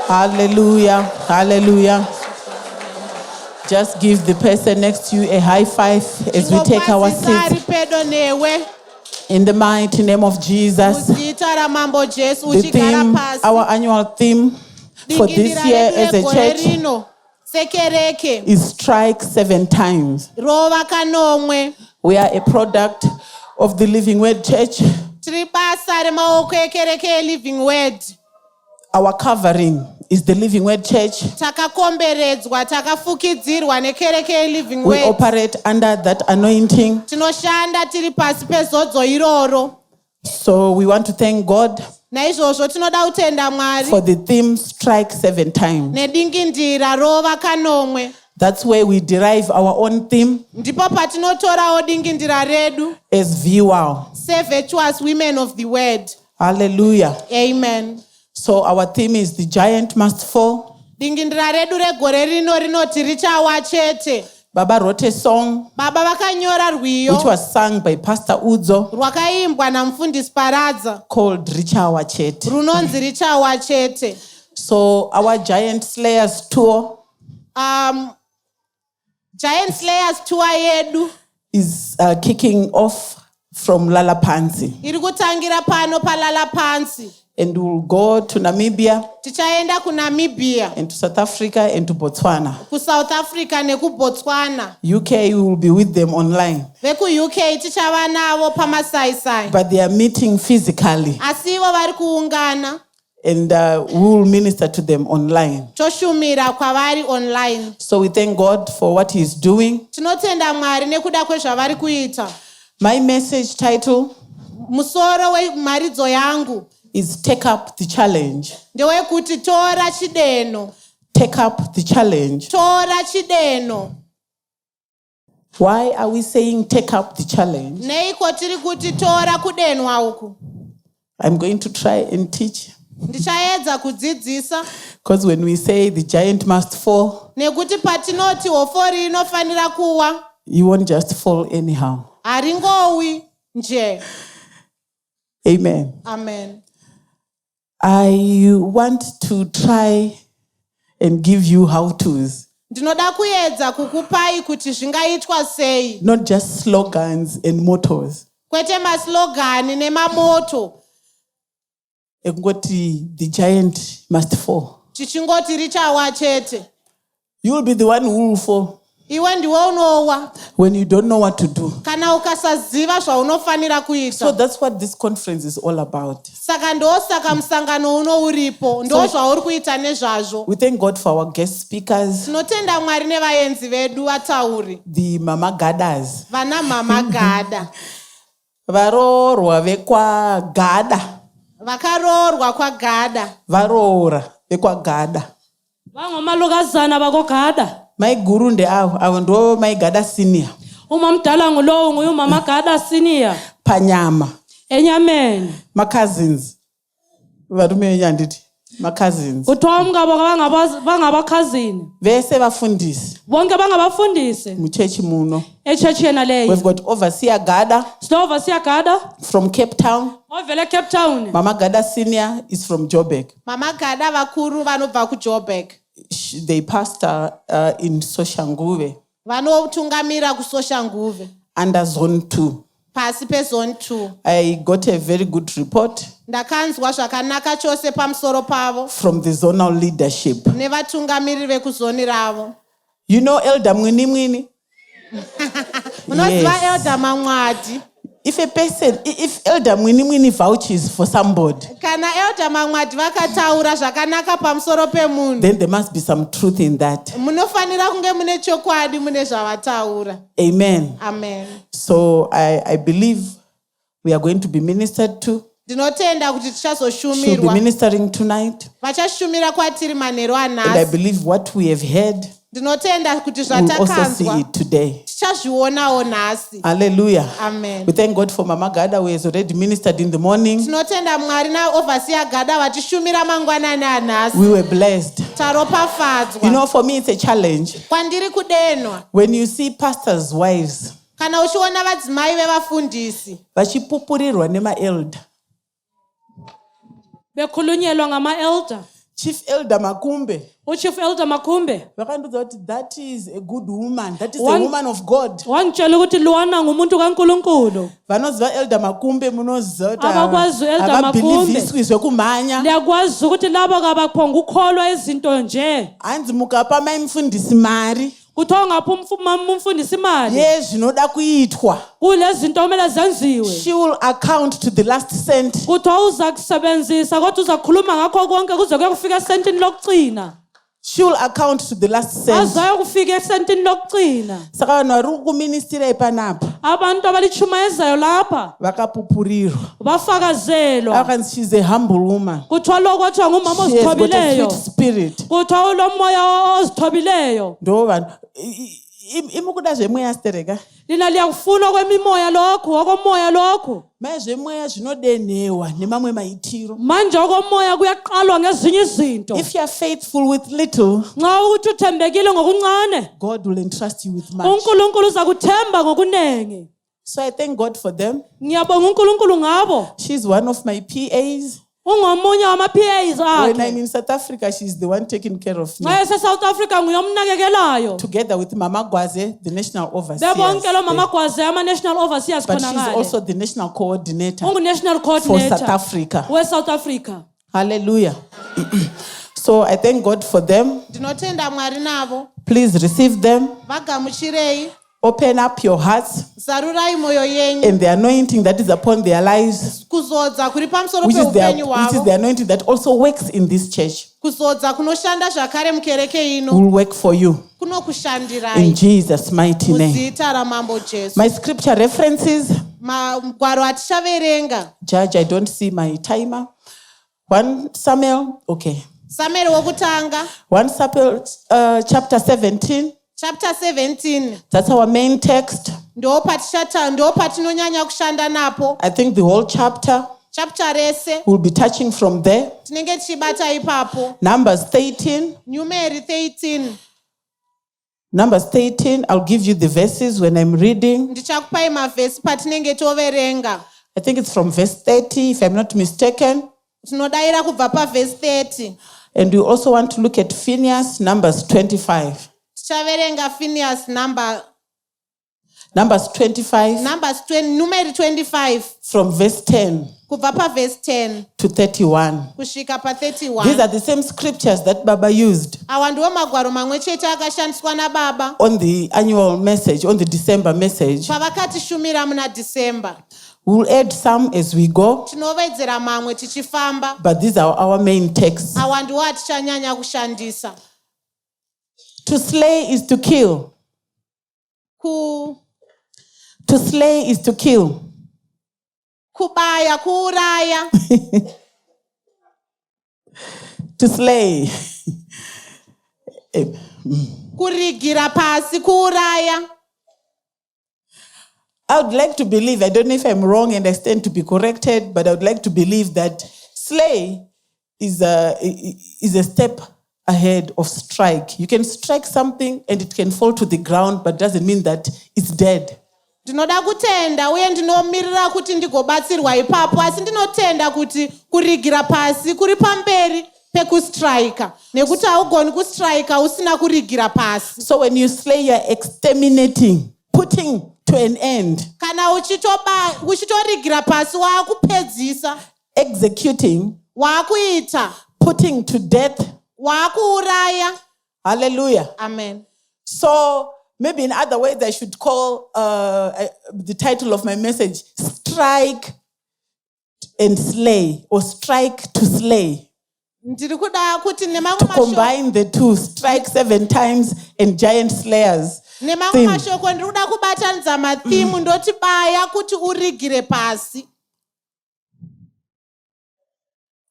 Hallelujah, hallelujah. Just give the person next to you a high five as we take our seats. In the mighty name of Jesus. The theme, our annual theme for this year as a church is Strike 7 Times. We are a product of the Living Word Church. Our covering is the Living Word Church. We operate under that anointing. So we want to thank God for the theme Strike 7 Times. That's where we derive our own theme as VWOW'. Virtuous Women of the Word. Hallelujah. Amen. So our theme is the giant must fall. Baba wrote a song which was sung by Pastor Udzo called Richawa Chete. So our Giant Slayers tour is kicking off from Lalapansi. And we'll go to Namibia, and to South Africa, and to Botswana. UK will be with them online. But they are meeting physically. And we will minister to them online. So we thank God for what He's doing. My message title is Take Up the Challenge. Take up the challenge. Why are we saying take up the challenge? I'm going to try and teach. Because when we say the giant must fall, you won't just fall anyhow. Amen. Amen. I want to try and give you how-tos. Not just slogans and mottos. The giant must fall. You will be the one who will fall when you don't know what to do. So that's what this conference is all about. We thank God for our guest speakers, the Mama Gadas. Varorwa vekwa Gada. Varora vekwa Gada. My guru nde ndo my Gada senior. Mama Gada senior. Panyama. Enyameni. My cousins. Varume yanditi. My cousins. Vese bafundisi. Bonke bangabafundisi. Muchechi muno. Echechi yena leyo. We've got Overseer Gada. Overseer Gada from Cape Town. Ovele Cape Town. Mama Gada senior is from Joburg. Mama Gada vakuru vanobva kuJoburg. They pastor in Soshanguve. Vanotungamira kuSoshanguve. Under Zone 2. Pasi peZone 2. I got a very good report ndakanzwa zvakanaka chose pamusoro pavo from the zonal leadership. Nevatungamiri vekuzoni ravo. You know Elder Mwini? Unoziva Elder Mamwadi? If Elder Mwini vouches for somebody, kana Elder Mamwadi vakataura zvakanaka pamusoro pemunhu, then there must be some truth in that. Munofanira kunge mune chokwadi mune zvavataura. Amen. Amen. So I believe we are going to be ministered to. ndinotenda kuti She'll be tichazoshumirwa ministering tonight. vachashumira kwatiri manheru And I anhasi believe what we have heard, ndinotenda kuti we'll also see zvatakanzwa it today. tichazvionawo nhasi. Hallelujah. Amen. We thank God for Mama Gada, who has already ministered in the morning. tinotenda mwari naovhasiya gada vatishumira mangwanani anhasi. We were blessed. You taropafadzwa. know, for me, it's a challenge. kwandiri kudenwa When you see pastors' wives, kana uchiona vadzimai vevafundisi vachipupurirwa nemaelder. bekhulunyelwa ngama-elder. Chief Elder Makumbe, Uchief Elder Makumbe vakandiudza kuti that is a good woman. That is a One- woman of God. wangitshela ukuthi luwana ngumuntu kaNkulunkulu. Vanoziva Elder Makumbe munoziva kuti Abakwazi u-Elder havabhilivhiswi zvekumhanya. Liyakwazi ukuthi labo kabaphonga ukholwa izinto nje. Hanzi mukapa maimufundisi mari Kuthiwa ngaphi umfundisi imali. yezvinoda kuitwa. Kule zinto kumele zenziwe. She will account to the last cent. Kuthiwa uza kusebenzisa kodwa uza kukhuluma ngakho konke kuze kuyofika esentini lokugcina. She will account to the last cent. Azayo kufika esentini lokugcina. Saka vanhu vari kuministira ipanapa Abantu abalichumayezayo lapha vakapupurirwa. bafakazelwa. Akanzi she's a humble woman. Kuthiwa lokho kwathiwa ngumama She has got a ozithobileyo. sweet spirit. Kuthiwa ulomoya ozithobileyo. Ndo vanhu imukuda zvemweya stereka. Lina liyakufuna kwemimoya lokhu okomoya lokhu. Mai zvemweya zvinodenhewa nemamwe maitiro. Manje okomoya kuyaqalwa ngezinye izinto. If you are faithful with little, Nxa ukuthi uthembekile ngokuncane, God will entrust you with much. uNkulunkulu uza kuthemba ngokunengi. So I thank God for them. Ngiyabonga uNkulunkulu ngabo. She's one of my PAs. Ungomunye wama-PAs When I'm akhe. in South Africa, she's the one taking care of me. Nxa ese-South Africa nguyomnakekelayo. Together with Mama Gwaze, the national overseer. Bebonke lo mama Gwaze ama-national overseers But she's khona also ngale. the national coordinator Ungu-national for coordinator South Africa. we-South Africa. Hallelujah. So I thank God for them. ndinotenda mwari navo. Please receive them. vagamuchirei. Open up your hearts zarurai mwoyo yenyu. and the anointing that is upon their lives, kuzodza kuri pamusoro which is peupenyu hwavo. the anointing that also works in this church, kuzodza kunoshanda zvakare mukereke ino will work for you. In kunokushandirai Jesus' mighty name. muzita ramambo jesu. My scripture references, magwaro atichaverenga. Judge, I don't see my timer. 1 Samuel, okay. samueri wokutanga 1 Samuel chapter 17. chapter 17 That's our main text. ndo patinonyanya kushanda napo. I think the whole chapter chapter rese will be touching from there. tinenge tichibata ipapo. Numbers 13. numeri 13 Numbers 13. I'll give you the verses when I'm reading. ndichakupai mavhesi patinenge toverenga. I think it's from verse 30, if I'm not mistaken. tinodaira kubva pavhesi 30. And we also want to look at Phineas, Numbers 25. tichaverenga phineas Numbers 25 numeri 25 from verse 10 kubva pavhesi 10 to 31. kusvika These pa31. are the same scriptures that Baba used awa ndiwo magwaro mamwe chete akashandiswa nababa on the annual message, on the December message. pavakatishumira muna dhisemba. We'll add some as we go, tinovedzera mamwe tichifamba. but these are our main texts. awa ndiwo atichanyanya kushandisa. To slay is to kill. To slay is to kill. kubaya kuuraya. To slay. kurigira pasi kuuraya. I would like to believe, I don't know if I'm wrong and I stand to be corrected, but I would like to believe that slay is a step ahead of strike. You can strike something and it can fall to the ground, but doesn't mean that it's dead. ndinoda kutenda uye ndinomirira kuti ndigobatsirwa ipapo, asi ndinotenda kuti kurigira pasi kuri pamberi pekustrika, nekuti haugoni kustrika usina kurigira pasi. So when you slay, you're exterminating, putting to an end, kana uchitorigira pasi waakupedzisa, executing, waakuita, putting to death. waakuuraya. Hallelujah. Amen. So maybe in other ways I should call the title of my message, Strike and Slay, or Strike to Slay. ndiri kuda kuti To combine the two, strike 7 times and giant slayers. nemamwe mashoko ndiri kuda kubatanidza mathimu ndoti baya kuti urigire pasi.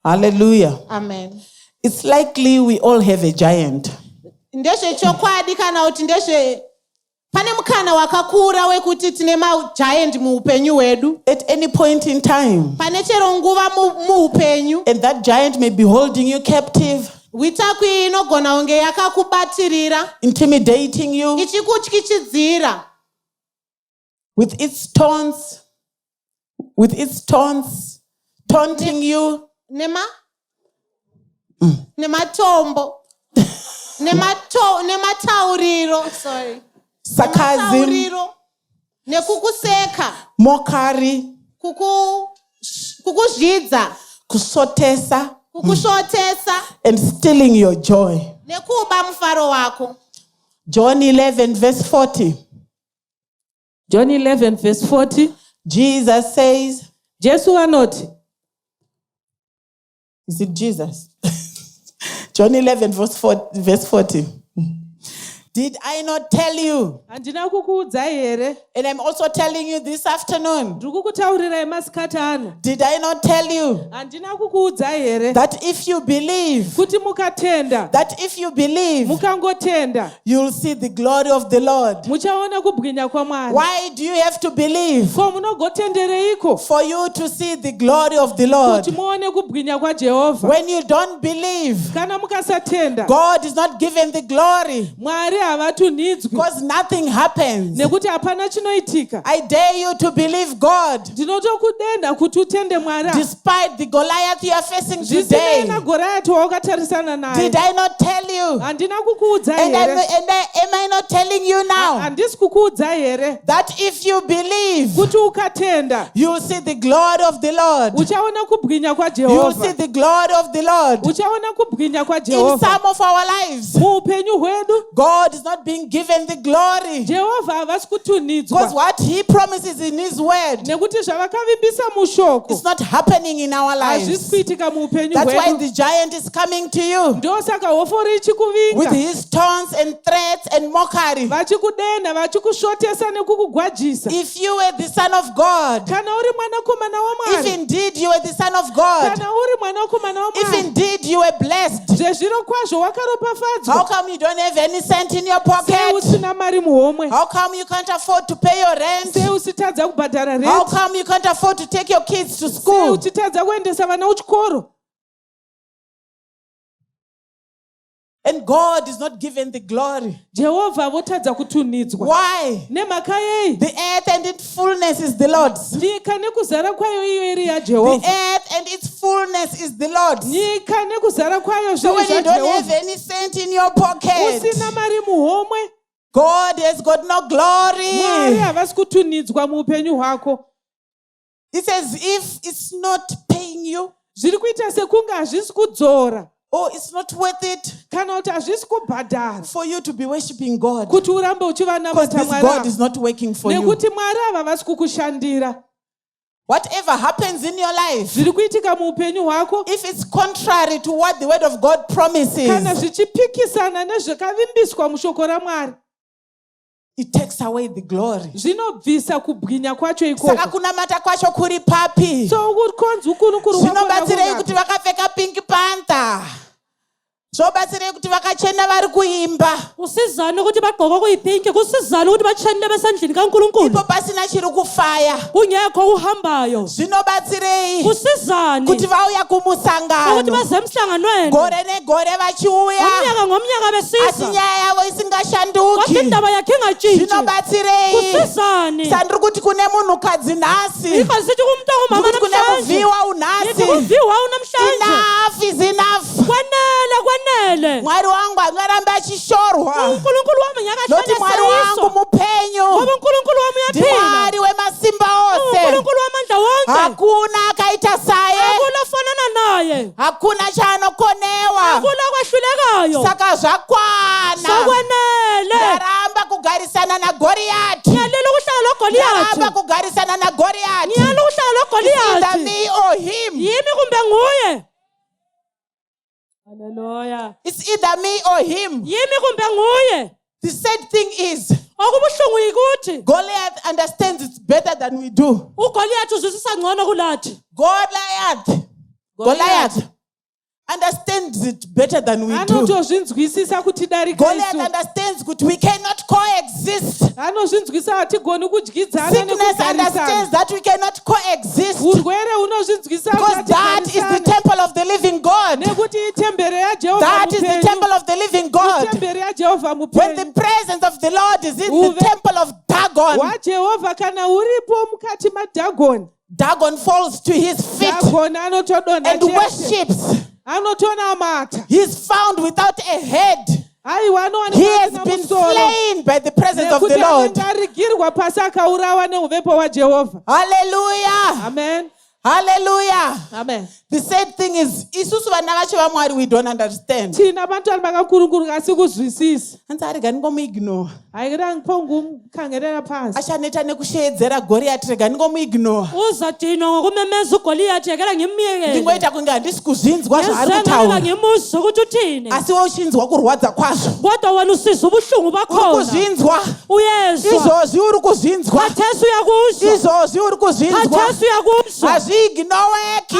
Hallelujah. Amen. It's likely we all have a giant. Ndezve chokwadi kana kuti ndezve pane mukana wakakura wekuti tine giant muupenyu hwedu. At any point in time. Pane chero nguva muupenyu. And that giant may be holding you captive. Witakwi inogona kunge yakakubatirira. Intimidating you. Ichikutyichidzira. With its taunts, taunting you. Nematombo. Nematauriro. Sorry. Sarcasm. Nekukuseka. Mockery. Kukuzvidza. Kusotesa. Kukushotesa. And stealing your joy. Nekuba mufaro wako. John 11 verse 40. John 11 verse 40. Jesus says, Jesu anoti. Is it Jesus? John 11 verse 40. Did I not tell you? Handina kukuudzai here? And I'm also telling you this afternoon. Ndiri kukutaurirai masikati ano. Did I not tell you? Handina kukuudzai here? That if you believe. Kuti mukatenda. That if you believe. Mukangotenda. You'll see the glory of the Lord. Muchaona kubwinya kwaMwari. Why do you have to believe? Ko munogotendereiko? For you to see the glory of the Lord. Kuti muone kubwinya kwaJehovha. When you don't believe. Kana mukasatenda. God is not given the glory. Mwari havatunidzwi. Because nothing happens. Nekuti hapana chinoitika. I dare you to believe God. Ndinotokudenda kuti utende Mwari. Despite the Goliath you are facing today. Zvisinei naGoriathi wawakatarisana naye. Did I not tell you? Handina kukuudzai here? And am I not telling you now? Handisi kukuudzai here? That if you believe. Kuti ukatenda. You will see the glory of the Lord. Uchaona kubwinya kwaJehovha. You will see the glory of the Lord. Uchaona kubwinya kwaJehovha. In some of our lives. Muupenyu hwedu. God is not being given the glory. Jehovha havasi kutunidzwa. Because what he promises in his word. Nekuti zvavakavimbisa mushoko. It's not happening in our lives. Hazvisi kuitika muupenyu hwedu. That's why the giant is coming to you. Ndosaka hofori ichikuvinga. With his taunts and threats and mockery. Vachikudena, vachikushotesa nekukugwajisa. If you were the son of God. Kana uri mwanakomana waMwari. If indeed you were the son of God. Kana uri mwanakomana waMwari. If indeed you were blessed. Zvezviro kwazvo wakaropafadzwa. How come you don't have any cent in your pocket? Sei usina mari muhomwe? How come you can't afford to pay your rent? Sei usitadza kubhadhara rent? How come you can't afford to take your kids to Sei school? uchitadza kuendesa vana kuchikoro? And God is not given the glory. Jehovha votadza kutunidzwa. Why? Nemhaka yei? The earth and its fullness is the Lord's. Nyika nekuzara kwayo iyo iri yaJehovha. The earth and its fullness is the Lord's. Nyika nekuzara kwayo So when you don't have zvaJehovha. any cent in your pocket, Usina mari muhomwe. God has got no glory. Mwari havasi kutunidzwa muupenyu hwako. It's as if it's not paying you. Zviri kuita sekunge hazvisi kudzora. Oh, it's not worth it Kana kuti hazvisi kubhadhara. for you to be worshiping God. Kuti urambe Because uchivanamata this Mwari. God is not working for you. Nekuti Mwari havasi kukushandira. Whatever happens in your life, Zviri kuitika muupenyu hwako. if it's contrary to what the word of God promises, Kana zvichipikisana nezvakavimbiswa mushoko raMwari. it takes away the glory. Zvinobvisa kubwinya kwacho Saka ikoko. kunamata kwacho kuri papi. So konzi ukunu kuri Zvinobatsirei kuti vakapfeka Pink Panther. Zvobatsirei kuti vakachena vari kuimba. kusizana ukuthi bagqoka kuyipinki, kusizana ukuthi bachende besandleni kaNkulunkulu. Ipo pasina chiri kufaya. Kungekho uhambayo. Zvinobatsirei Kusizani kuti vauya ukuthi kumusangano. baze emhlanganweni. Gore negore vachiuya. Ngomnyaka ngomnyaka Asi besiza. nyaya yavo Kodwa isingashanduki. indaba yakhe ingantshintshi. Zvinobatsirei. Kusizani. Sandiri kuti kune munhukadzi nhasi. Ikasithi kumuntu ongumama Ndikuti kune namhlanje. muvhiwa unhasi. Kuviwa unamhlanje. Enough is enough. Kwanele. Mwari wangu angaramba achishorwa. uNkulunkulu wami Noti Mwari wangu ngakashaya mupenyu. ngoba uNkulunkulu wami uyaphila. Mwari wemasimba ose. uNkulunkulu wamandla wonke. Hakuna akaita saye. Akulafanana naye. Hakuna chaanokonewa. Akula kwahlulekayo. Saka zvakwana. Sokwanele. Ndaramba kugarisana naGoriathi. Ngiyalela ukuhlala noGoliathi. Ndaramba kugarisana naGoriathi. Ngiyalela ukuhlala Either noGoliathi. me or him. Yimi kumbe nguye. Hallelujah. It's either me or him. Yimi kumbe nguye. The sad thing is, Okubuhlungu yikuthi Goliath understands it better than we do. uGoliathi uzwisisa ngcono kulathi. Goliath understands it better than we do. anotozvinzwisisa kutidarika Goliath isu. understands that we cannot coexist. Anozvinzwisisa hatigoni kudyidzana Sickness understands nekugarisana. that we cannot coexist. Urwere unozvinzwisisa Because that is the temple of the living God. nekuti itembere yajehovha That is the temple of the living God. itembere yajehovha When the mupenyu presence of the Lord is in the temple of Dagon, wajehovha kana uripo mukati madhagoni Dagon falls to his feet dhagoni anotodonha and chete worships. anotonamata. He's found without a head. aiwa He has been slain by the presence of the Lord. arigirwa pasi akaurawa neuvepo hwajehovha. Hallelujah. Amen. Hallelujah. Amen. The sad thing is, isusu vana vacho vaMwari we don't understand. Thina abantwana bakaNkulunkulu asikuzwisisi. Hanzi arega ndingomuignore. Ayikira ngipongumkhangelela phansi. Achaneta nekushedzera Goliath rega ndingomuignore. uzadinwa ngokumemeza uGoliath yekela ngimyekele Ndingoita kunge handisi kuzvinzwa zvaari ngezengalela kutaura. ngimuzwe ukuthi uthini Asi wochinzwa kurwadza kwazvo. kodwa wena usiza ubuhlungu Uri bakhona kuzvinzwa. uyezwa Izvozvi uri kuzvinzwa. khathesi uyakuzwa Izvozvi uri kuzvinzwa. khathesi uyakuzwa Hazviignoweki.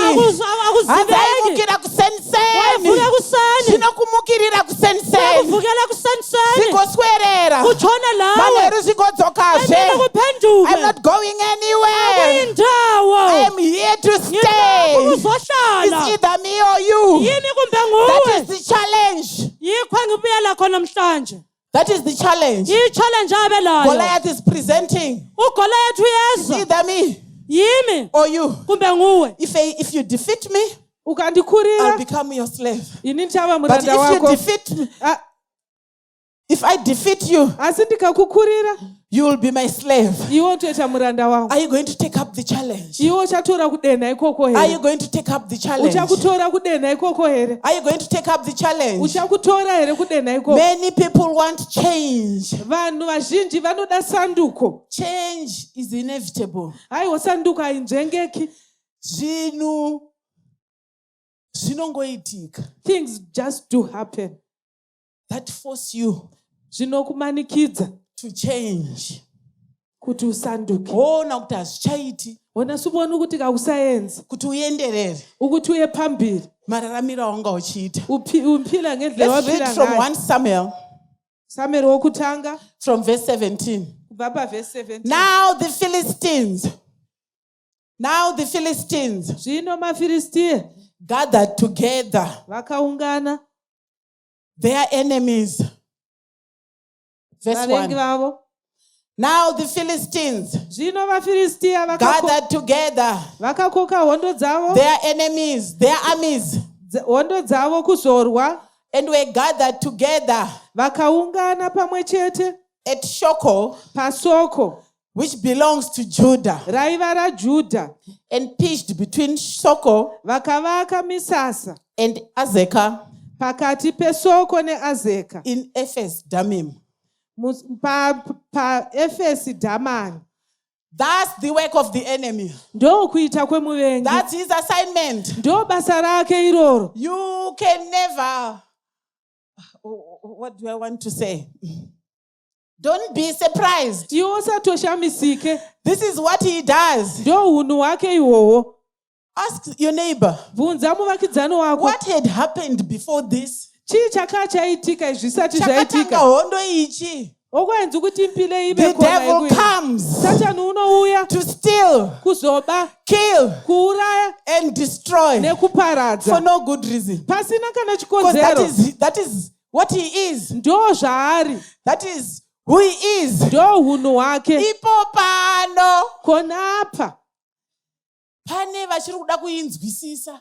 Hanzi aimukira kuseniseni. wayivuka kuseni Zvinokumukirira kuseniseni. yakuvukela kusenseni Zigoswerera. utshona lawe Manheru zvigodzokazve. endele I'm kuphenduke not going anywhere. kuyindawo I'm here to stay. It's uzohlala either me or you. yini kumbe That nguwe is the challenge. yikho ngibuyela khona namhlanje That is the challenge. i-challenge abelayo Goliath is presenting. uGoliath It's uyeza either me yimi or you. kumbe nguwe If you defeat me, I'll ukandikurira become your slave. ini ndichava But muranda if you wako. defeat me, Ah, if I defeat you, asi ndikakukurira you will be my slave. iwe utoita muranda wangu. Are you going to take up the challenge? Iwe uchatora kudenha ikoko Are you here? going to take up the challenge? Uchakutora kudenha ikoko here? Are you going to take up the challenge? Uchakutora here kudenha ikoko? Many people want change. Vanhu vazhinji vanoda sanduko. Change is inevitable. Aiwa sanduko hainzvengeki. Zvinhu zvinongoitika. Things just do happen. That force you Zvinokumanikidza to change. kuti usanduke. Ona kuti hazvichaiti Wona subona ukuthi kawusayenzi. kuti uenderere Ukuthi uye phambili. mararamiro awanga uchiita. Uphila ngendlela Let's read waphila from ngayo. 1 Samuel Samuel wokutanga from verse 17. kubva paverse 17. Now the Philistines Zvino maFilistia gathered together, vakaungana their enemies. Verse vavengi 1. vavo. Now the Philistines Zvino vaFilistia gathered together, vakakoka hondo dzavo, their enemies, their armies, hondo dzavo kuzorwa, and were gathered together vakaungana pamwe chete at Shoko, pasoko which belongs to Judah, raiva raJudha, and pitched between Shoko vakavaka misasa and Azekah pakati pesoko neAzeka in Ephes Damim. paEfesi Dhamani. That's the work of the enemy. Ndo kuita kwemuvengi. That's his assignment. Ndo basa rake iroro. You can never, what do I want to say? Don't be surprised. Iwo usatoshamisike. This is what he does. Ndo unhu wake ihwohwo. Ask your neighbor, Bvunza muvakidzani wako. what had happened before this? Chii chakanga chaitika izvi zvisati Chakatanga zvaitika? hondo ichi. Okwenzi kuti mpile ibe The kona devil ikuyi. comes Satani unouya to steal, kuzoba, kill, kuuraya and destroy for nekuparadza. no good reason. Pasina kana Because chikonzero. that is what he is. Ndo zvaari. That is who he is. Ndo unhu hwake. Ipo pano Kona apa. pane vachiri kuda kuinzwisisa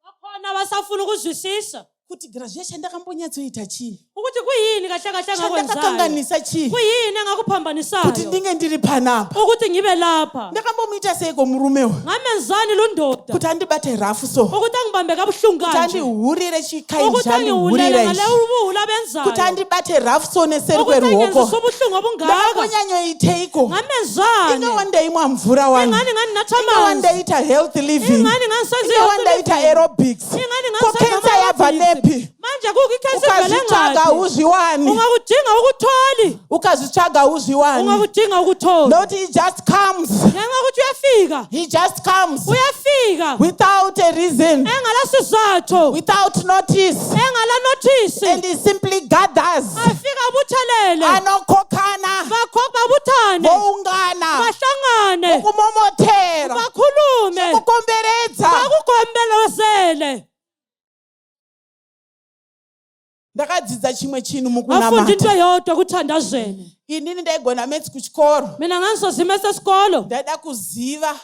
vakhona vasafuna ukuzwisisa kuti graduation ndakambonyatsoita chii, ukuthi kuyini kahle kahle engakwenzayo chandakakanganisa chii kuyini engakuphambanisayo kuti ndinge ndiri panapa. ukuthi ngibe lapha Ndakambomuita seiko murumewo ngamenzani lundoda kuti andibate rafu so, ukuthi angibambe kabuhlungu kuti kanje andihurire ukuthi chikainjani angiwulele hurira ngale ichi, ubuhula kuti benzayo andibate rafu so neseri ukuthi kweruoko. angenzisa ubuhlungu obungaka Ndakambonyanyoiteiko ngamenzani ingawa ndaimwa mvura wanu, ingani nginatha ingawa amanzi ndaita health living, ingani nganisenza ingawa ndaita aerobics, ingani ko kensa yabva ngephi manje kukhesi vele ukazitshaga ngathi uzviwani ungakudinga ukutholi ukazitshaga uzviwani ungakudinga ukutholi not he just comes ngenxa ukuthi uyafika he just comes uyafika without a reason engalasizathu without notice engala notice and he simply gathers afika buthelele anokhokhana bakhokha buthane boungana bahlangane ukumomothera bakhulume ukukomberedza bakugombelezele ndakadzidza chimwe chinhu afunda mukunamata into yodwa kuthandazele inini ndaigona metsi kuchikoro mina ngangisozima esesikolo ndaida kuziva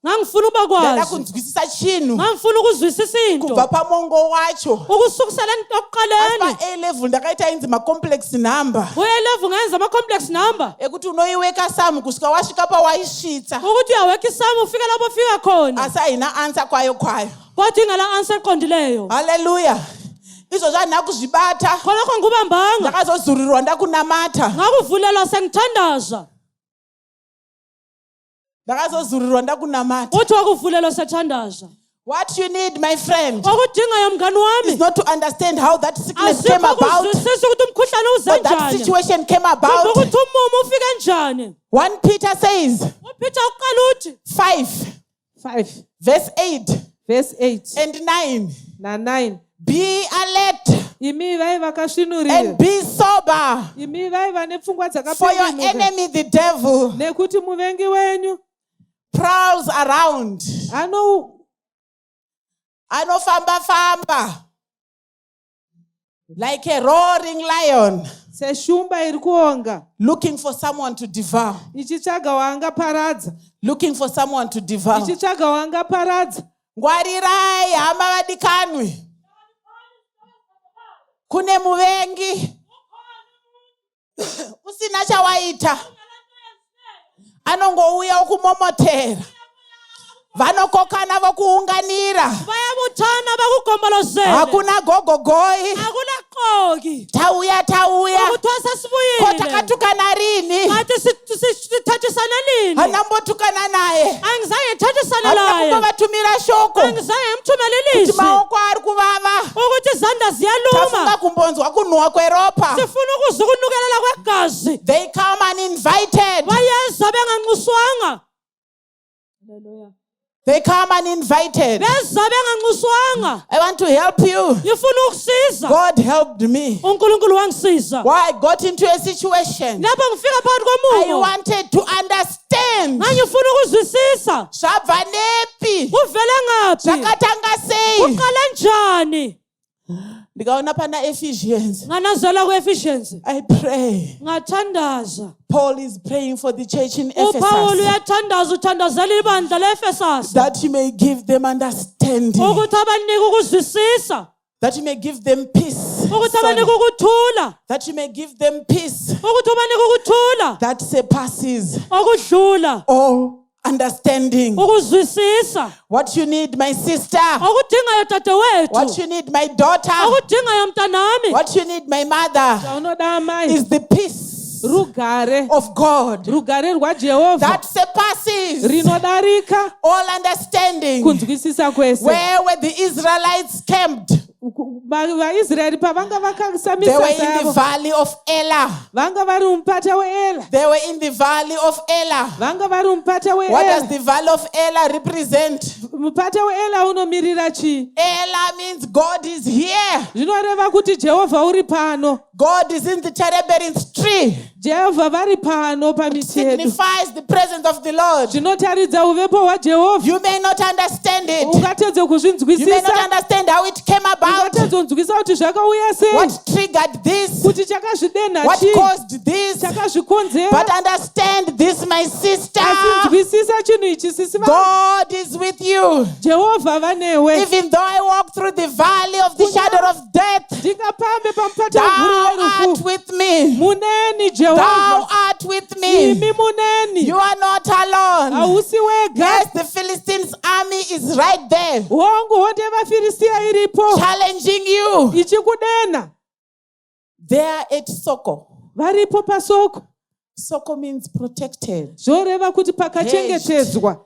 ngangifuna uba ndaida kwazi kunzwisisa chinhu ngangifuna ukuzwisisa into kubva pamongo wacho ukusukisela ekuqaleni pa-A-level ndakaita inzi ma-complex number uye-level ngayenza ama-complex number ekuti unoiweka samu kusvika wasvika pawaisvitsa ukuthi uyaweka isamu ufike lapho ufika khona asi haina ansa kwayo kodwa ingala answer eqondileyo haleluya izvo zvandina kuzvibata khonakho ngubambanga ndakazozurirwa ndakunamata ngakuvulelwa sengithandaza ndakazozurirwa ndakunamata uthi wakuvulelwa sethandaza what you need my friend okudingayo mngani is wami not to understand how that sickness came asikho about ukuzwisisa ukuthi umkhuhlane uze or that njani situation came kumbe about. ukuthi umumo ufike njani 1 Peter says uPeter uqala uthi 5 verse 8 verse 8 and 9 na 9 be alert imi vai vakasvinurira and be sober imi vai vane pfungwa for your dzakapembenuka enemy the devil nekuti muvengi wenyu prowls around anofamba like a roaring lion seshumba iri kuonga looking for someone to devour ichitsvaga waangaparadza looking for someone to devour ichitsvaga waangaparadza ngwarirai hama vadikanwi kune muvengi usina chawaita anongouya ukumomotera vanokokana vokuunganira bayabutana bakugombolozele hakuna gogogoi akuna qoki tauya ukuthwasa ko sibuyile takatukana rini ngathi sithathisana lini hanambotukana naye angizange thathisana hamuna laye kumbovatumira shoko angizange ngimthumele kuti ilizwi maoko ari kuvava ukuthi izandla tafunga ziyaluma kumbonzwa kunhuhwa kweropa sifuna ukuzwa ukunukelela kwegazi they come uninvited bayeza benganxuswanga they come uninvited beza benganxuswanga I want to help you ngifuna ukusiza God helped me uNkulunkulu wangisiza why I got into a situation lapho ngifika phakathi I komumo wanted to understand ngangifuna ukuzwisisa zvabva nepi kuvele ngaphi zvakatanga sei uqala njani ndikaona pana Ephesians nganazela ku-Ephesians I pray ngathandaza Paul is praying for the church in uPaul Ephesus uyathandaza uthandazela ibandla le-Efesasi that he may give them understanding ukuthi abanike ukuzwisisa that he may give them peace ukuthi abanike Son, ukuthula that he may give them peace ukuthi ubanike ukuthula that surpasses okudlula all understanding ukuzwisisa what you need my sister okudingayo dadewethu what you need my daughter okudingayo mntanami what you need my mother zvaunoda amai is the peace rugare of God rugare rwajehovha that surpasses rinodarika all understanding. kunzwisisa kwese Where were the Israelites camped? vaisraeri pavanga They were in the vakasamisa valley of Elah. vanga vari mupata weela They were in the valley of Elah. vanga vari mupata What does weela the valley of Elah represent? mupata weela unomirira chii Elah means God is here. zvinoreva kuti jehovha uri pano God is in the terebinth tree. jehovha vari pano pamiti yedu Signifies the presence of the Lord. zvinotaridza uvepo hwajehovha You may not understand it. ungatedze You may not kuzvinzwisisa understand how it came about. ungatedzonzwisisa kuti zvakauya sei What triggered this? kuti chakazvidenha What chii caused this? chakazvikonzera But understand this, my sister. asi nzwisisa chinhu ichi sisi God is with you. jehovha vanewe Even though I walk through the valley of the shadow of death, ndingapambe pamupata thou weguru art rerufu with me. muneni Thou jehovha art with me. imi muneni You are not alone. hausi wega Yes, the Philistines' army is right there, hongu hote vafiristiya iripo challenging you. ichikudena They are at Soko. varipo pasoko Soko means protected. zvoreva kuti pakachengetedzwa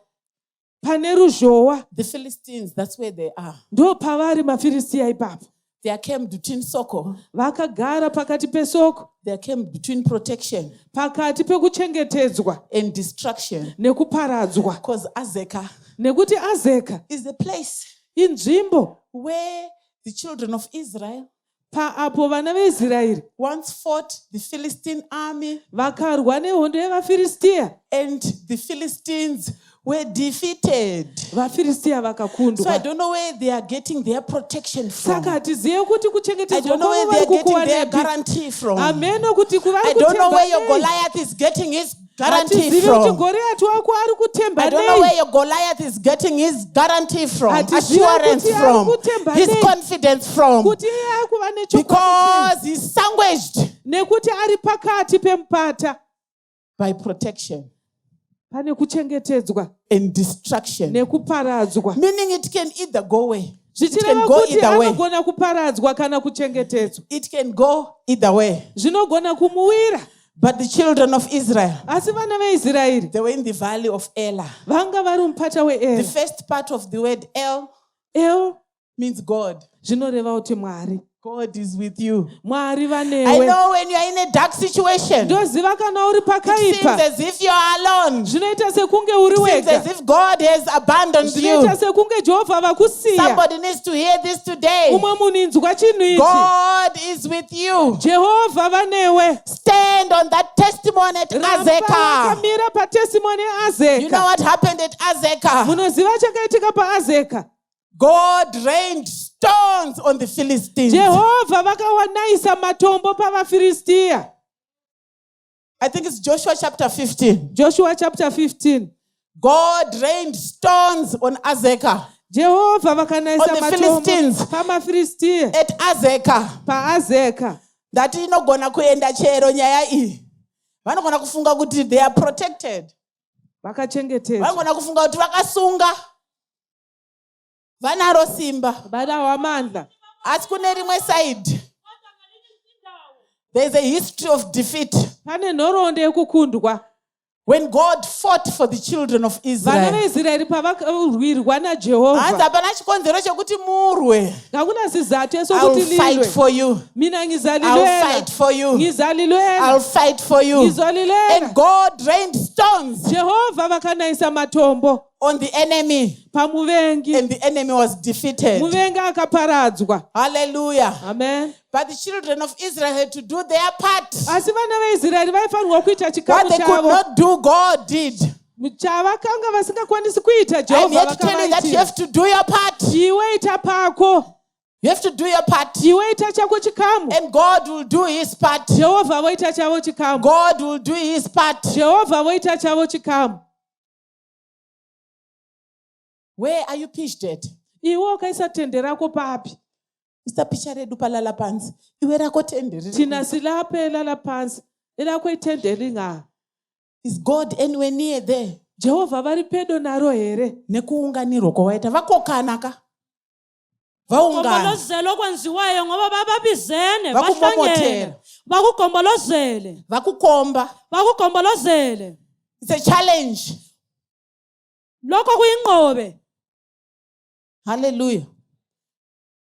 pane ruzhowa The Philistines, that's where they are. ndo pavari mafiristiya ipapo There came between soko. vakagara pakati pesoko, There came between protection pakati pekuchengetedzwa and destruction. nekuparadzwa. Because Azekah Nekuti Azeka is the place inzvimbo where the children of Israel paapo vana veIsraeri once fought the Philistine army, vakarwa nehondo yevafiristia, and the Philistines were defeated. vafiristia So I vakakundwa. don't know where they are getting their protection from. Saka hatizive kuti I kuchengetedzwa don't know where kwavo they vari are getting their kukuwanepi. guarantee from. I Ameno kuti kuvari don't know where your kutemba nei. Goliath is getting his guarantee Hatizivi kuti from. Goriati wako ari kutemba I don't know nei. where your Goliath is getting his guarantee from, Hatizivi assurance kuti ari from, kutemba his nei. confidence from, Kuti iye ari kuva nechokwadi because he's sandwiched nekuti ari pakati pemupata by protection pane kuchengetedzwa and destruction. nekuparadzwa. Meaning it can either go away. It Zvichireva can go kuti either way. anogona kuparadzwa kana kuchengetedzwa. It can go either way. Zvinogona kumuwira. But the children of Israel, Asi vana veIsraeri they were in the valley of Elah. vanga vari mupata The weEri. first part of the word El El means God. zvinoreva kuti Mwari. God is with you. Mwari I vanewe. know when you are in a dark situation, it Ndoziva kana uri seems pakaipa. as if you are alone. It Zvinoita sekunge uri seems as wega. if God has abandoned you. Zvinoita sekunge Jehovha vakusiya. Somebody needs to hear this today. Umwe munhu inzwa chinhu ichi. God is with you. Jehovha vanewe. Stand on that testimony at Ramba Azekah. vakamira patesimoni You know yeAzeka. what happened at Azekah? Munoziva chakaitika paAzeka. God rained stones on the Philistines. Jehovha vakawanaisa matombo pavafiristia. I think it's Joshua chapter 15. Joshua chapter 15. God rained stones on Azekah. Jehovha On vakanaisa the matombo Philistines. pamafiristia. At Azekah. PaAzeka. That inogona kuenda chero nyaya iyi. Vanogona kufunga kuti they are protected. Vakachengetedzwa. Vanogona kufunga kuti vakasunga. Vanaro simba. Vanawo amandla. Asi kune rimwe side, there's a history of defeat. Pane nhoroondo yekukundwa. When God fought for the children of Vana Israel. veIsraeri pavakarwirwa Hanzi naJehovha. hapana chikonzero chekuti murwe. Hakuna sizathu I'll esokuti fight lilwe. for you. Mina I'll ngizalilwela. fight for you. Ngizalilwela. I'll fight for you. Ngizolilwela. And God rained stones Jehovha vakanaisa matombo on the enemy, pamuvengi. and the enemy was defeated. Muvengi akaparadzwa. Hallelujah. Amen. But the children of Israel had to do their part. Asi vana veIsraeri vaifanirwa kuita What chikamu they could chavo. not do, God did. Chavakanga vasingakwanisi kuita I'm Jehovha here to tell you that you vakavaitira. have to do your part. Iwe ita pako. You have to do your part. Iwe ita chako chikamu. And God will do his part. Jehovha voita chavo chikamu. God will do his part. Jehovha voita chavo chikamu. Where are you pitched at? Iwe ukaisa tende rako papi? Mr. Picha redu palala pansi. Iwe rako tende riri. Tina silape lala pansi. Elako itende ringa. Is God anywhere near there? Jehovha vari pedo naro here. Nekuunganirwa kwawaita vakokanaka. Vaungana. Gombolozelo okwenziwayo ngoba bababizene Vakumomotela. bahlangene bakugombolozele Vakukomba. bakugombolozele It's a challenge. lokho kuyinqobe. Hallelujah.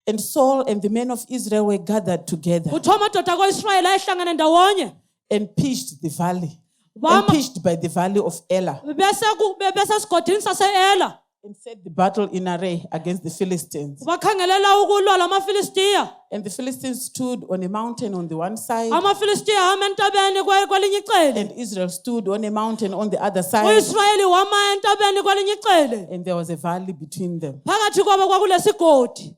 And Saul and the men of Israel were gathered together Uthoma amadoda ko-Israyeli ayehlangene ndawonye and pitched the valley. Vama- And pitched by the valley of Elah. besesigodini sase-Ela And set the battle in array against the Philistines. bakhangelela ukulwa lamafilistiya. And the Philistines stood on a mountain on the one side, Amafilistiya hama entabeni kwelinye icele. and Israel stood on a mountain on the other side, U-Israyeli wama entabeni kwelinye icele. and there was a valley between them. Phakathi kwabo kwakulesigodi.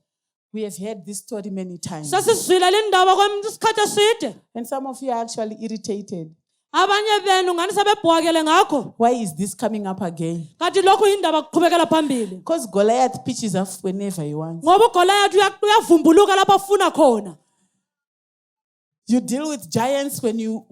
We have heard this story many times. Sasizwile lindaba kwesikhathi eside. And some of you are actually irritated. Abanye benu ngani sebebhwakele ngakho. Why is this coming up again? Kanti lokhu indaba kuqhubekela phambili. Because Goliath pitches up whenever he wants. Ngoba uGoliath uyavumbuluka lapho afuna khona. You deal with giants when you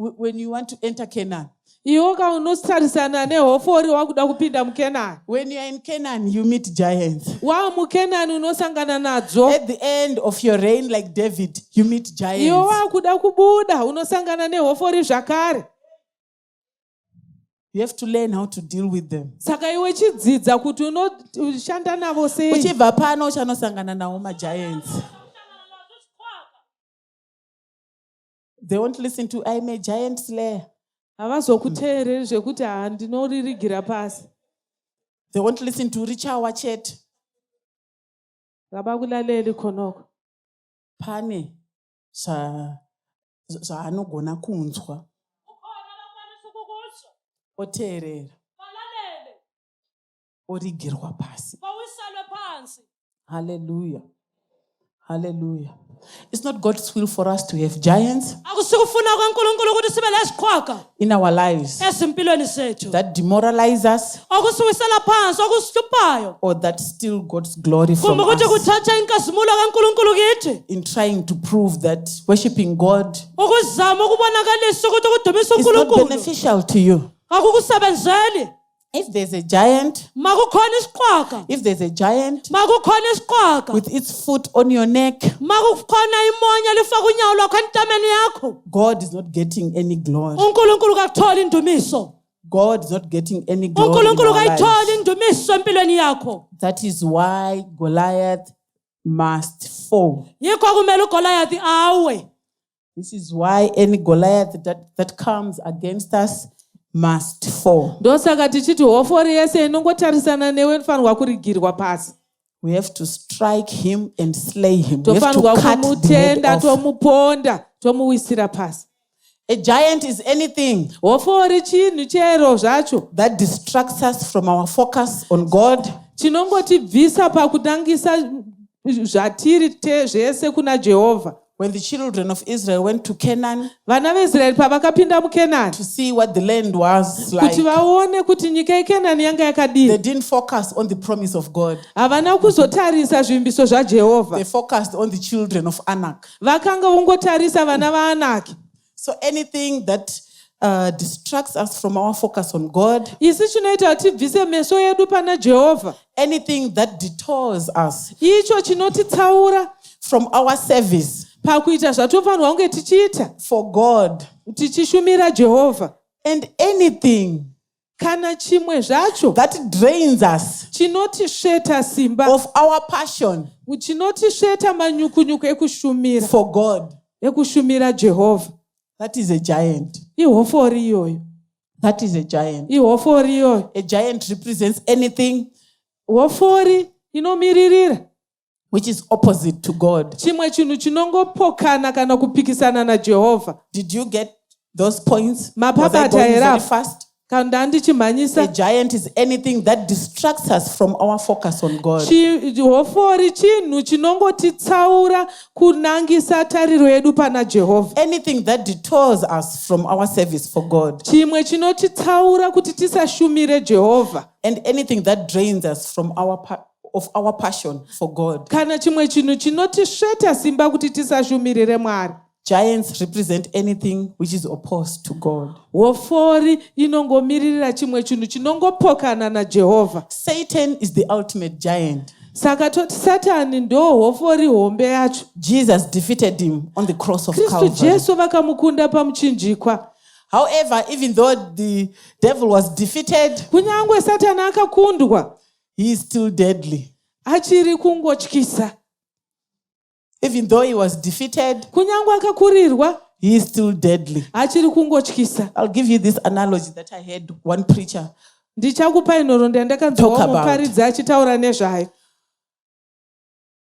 want to enter Canaan. Iwe ka unositarisana nehofori wakuda kupinda muKenani. When you are in Canaan, you meet giants. Wa muKenani unosangana nadzo. At the end of your reign, like David, you meet Iwe giants. wakuda kubuda unosangana nehofori zvakare. You have to learn how to deal with them. Saka iwe chidzidza kuti unoshanda navo sei. Uchibva pano uchanosangana nawo giants. They won't listen to, I'm a giant slayer. Havazokuteereri zvekuti ndinorigira pasi. They won't listen to richawa chete. Havakulaleli khonoko. Pane zvaanogona kunzwa oteerera origirwa pasi. Hallelujah. Hallelujah. It's not God's will for us to have giants in our lives that demoralize us or that steal God's glory from us in trying to prove that worshiping God is not beneficial to you. If there's a giant with its foot on your neck, God is not getting any glory. God is not getting any glory in our lives. That is why Goliath must fall. This is why any Goliath that comes against us must fall. Ndosaka tichiti hofori yese inongotarisana newe inofanirwa kurigirwa pasi. We have to strike him and slay him. We have to cut the head off. Tomuponda, tomuwisira pasi. A giant is anything hofori chinhu chero zvacho that distracts us from our focus on God, chinongotibvisa pakutangisa zvatiri zvese kuna Jehovha. When the children of Israel went to Canaan vana veIsraeri pavakapinda muKenani to see what the land was like, kuti vaone kuti nyika yeKenani yanga yakadini, they didn't focus on the promise of God. havana kuzotarisa zvimbiso zvaJehovha. They focused on the children of Anak. Vakanga vongotarisa vana vaAnaki. So anything that distracts us from our focus on God, isi chinoita kuti tibvise meso edu pana Jehovha, anything that detours us icho chinotitsaura from our service pakuita zvatofanirwa kunge tichiita for God, tichishumira Jehovha, and anything kana chimwe zvacho that drains us chinotisveta simba of our passion chinotisveta manyukunyuku ekushumira for God, ekushumira Jehovha, that is a giant. ihofori iyoyo. That is a giant. ihofori iyoyo. A giant represents anything hofori inomiririra which is opposite to God. chimwe chinhu chinongopokana kana kupikisana naJehovha. Did you get those points? Was I Mapapata going very era fast? kana A ndichimhanyisa. giant is anything that distracts us from our focus on God. hofori chinhu chinongotitsaura kunangisa tariro yedu pana Jehovha. Anything that detours us from our service for God. chimwe chinotitsaura kuti tisashumire Jehovha. And anything that drains us from our passion for God. Kana chimwe chinhu chinotisveta simba kuti tisashumirire Mwari. Giants represent anything which is opposed to God. hofori inongomiririra chimwe chinhu chinongopokana naJehovha. Satan is the ultimate giant. Saka toti Satani ndo hofori hombe yacho. Jesus defeated him on the cross of Kristu Calvary. Jesu vakamukunda pamuchinjikwa. However, even though the devil was defeated, Kunyangwe Satani akakundwa, he is still deadly. achiri kungotyisa. Even though he was defeated, Kunyangwe akakurirwa, he is still deadly. achiri kungotyisa. I'll give you this analogy that I heard one preacher Ndichakupa inhoroondo yandakanzwa talk about. muparidzi achitaura nezvayo.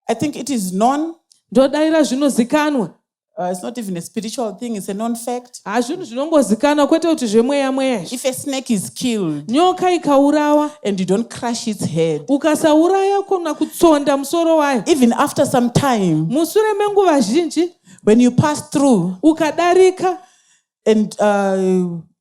I think it is known. Ndodaira zvinozikanwa. It's not even a spiritual thing, it's a known fact. Hazvinhu zvinongozikanwa kwete kuti zvemweya mweya. If a snake is killed Nyoka ikaurawa, and you don't crush its head, ukasauraya kuna kutsonda musoro wayo, even after some time, mushure menguva zhinji, when you pass through ukadarika and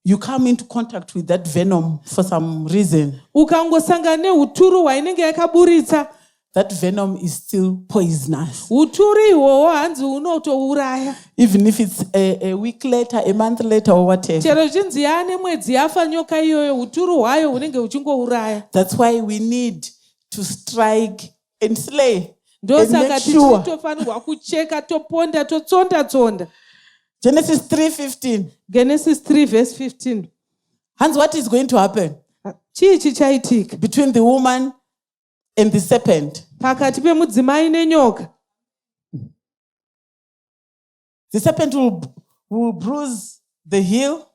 you come into contact with that venom for some reason, ukangosangana nehuturu hwainenge yakaburitsa, that venom is still poisonous. huturu ihwohwo hanzi hunotouraya. Even if it's a week later, a month later, or whatever. Chero zvinzi yaane mwedzi yafa nyoka iyoyo, huturu hwayo hunenge huchingouraya. That's why we need to strike and slay. And Ndosaka make sure. tichitofanirwa kucheka, toponda, totsonda-tsonda. Genesis 3:15. Genesis 3 verse 15. Hans, what is going to happen Chii chichaitika between the woman and the serpent? pakati pemudzimai nenyoka? The serpent will bruise the heel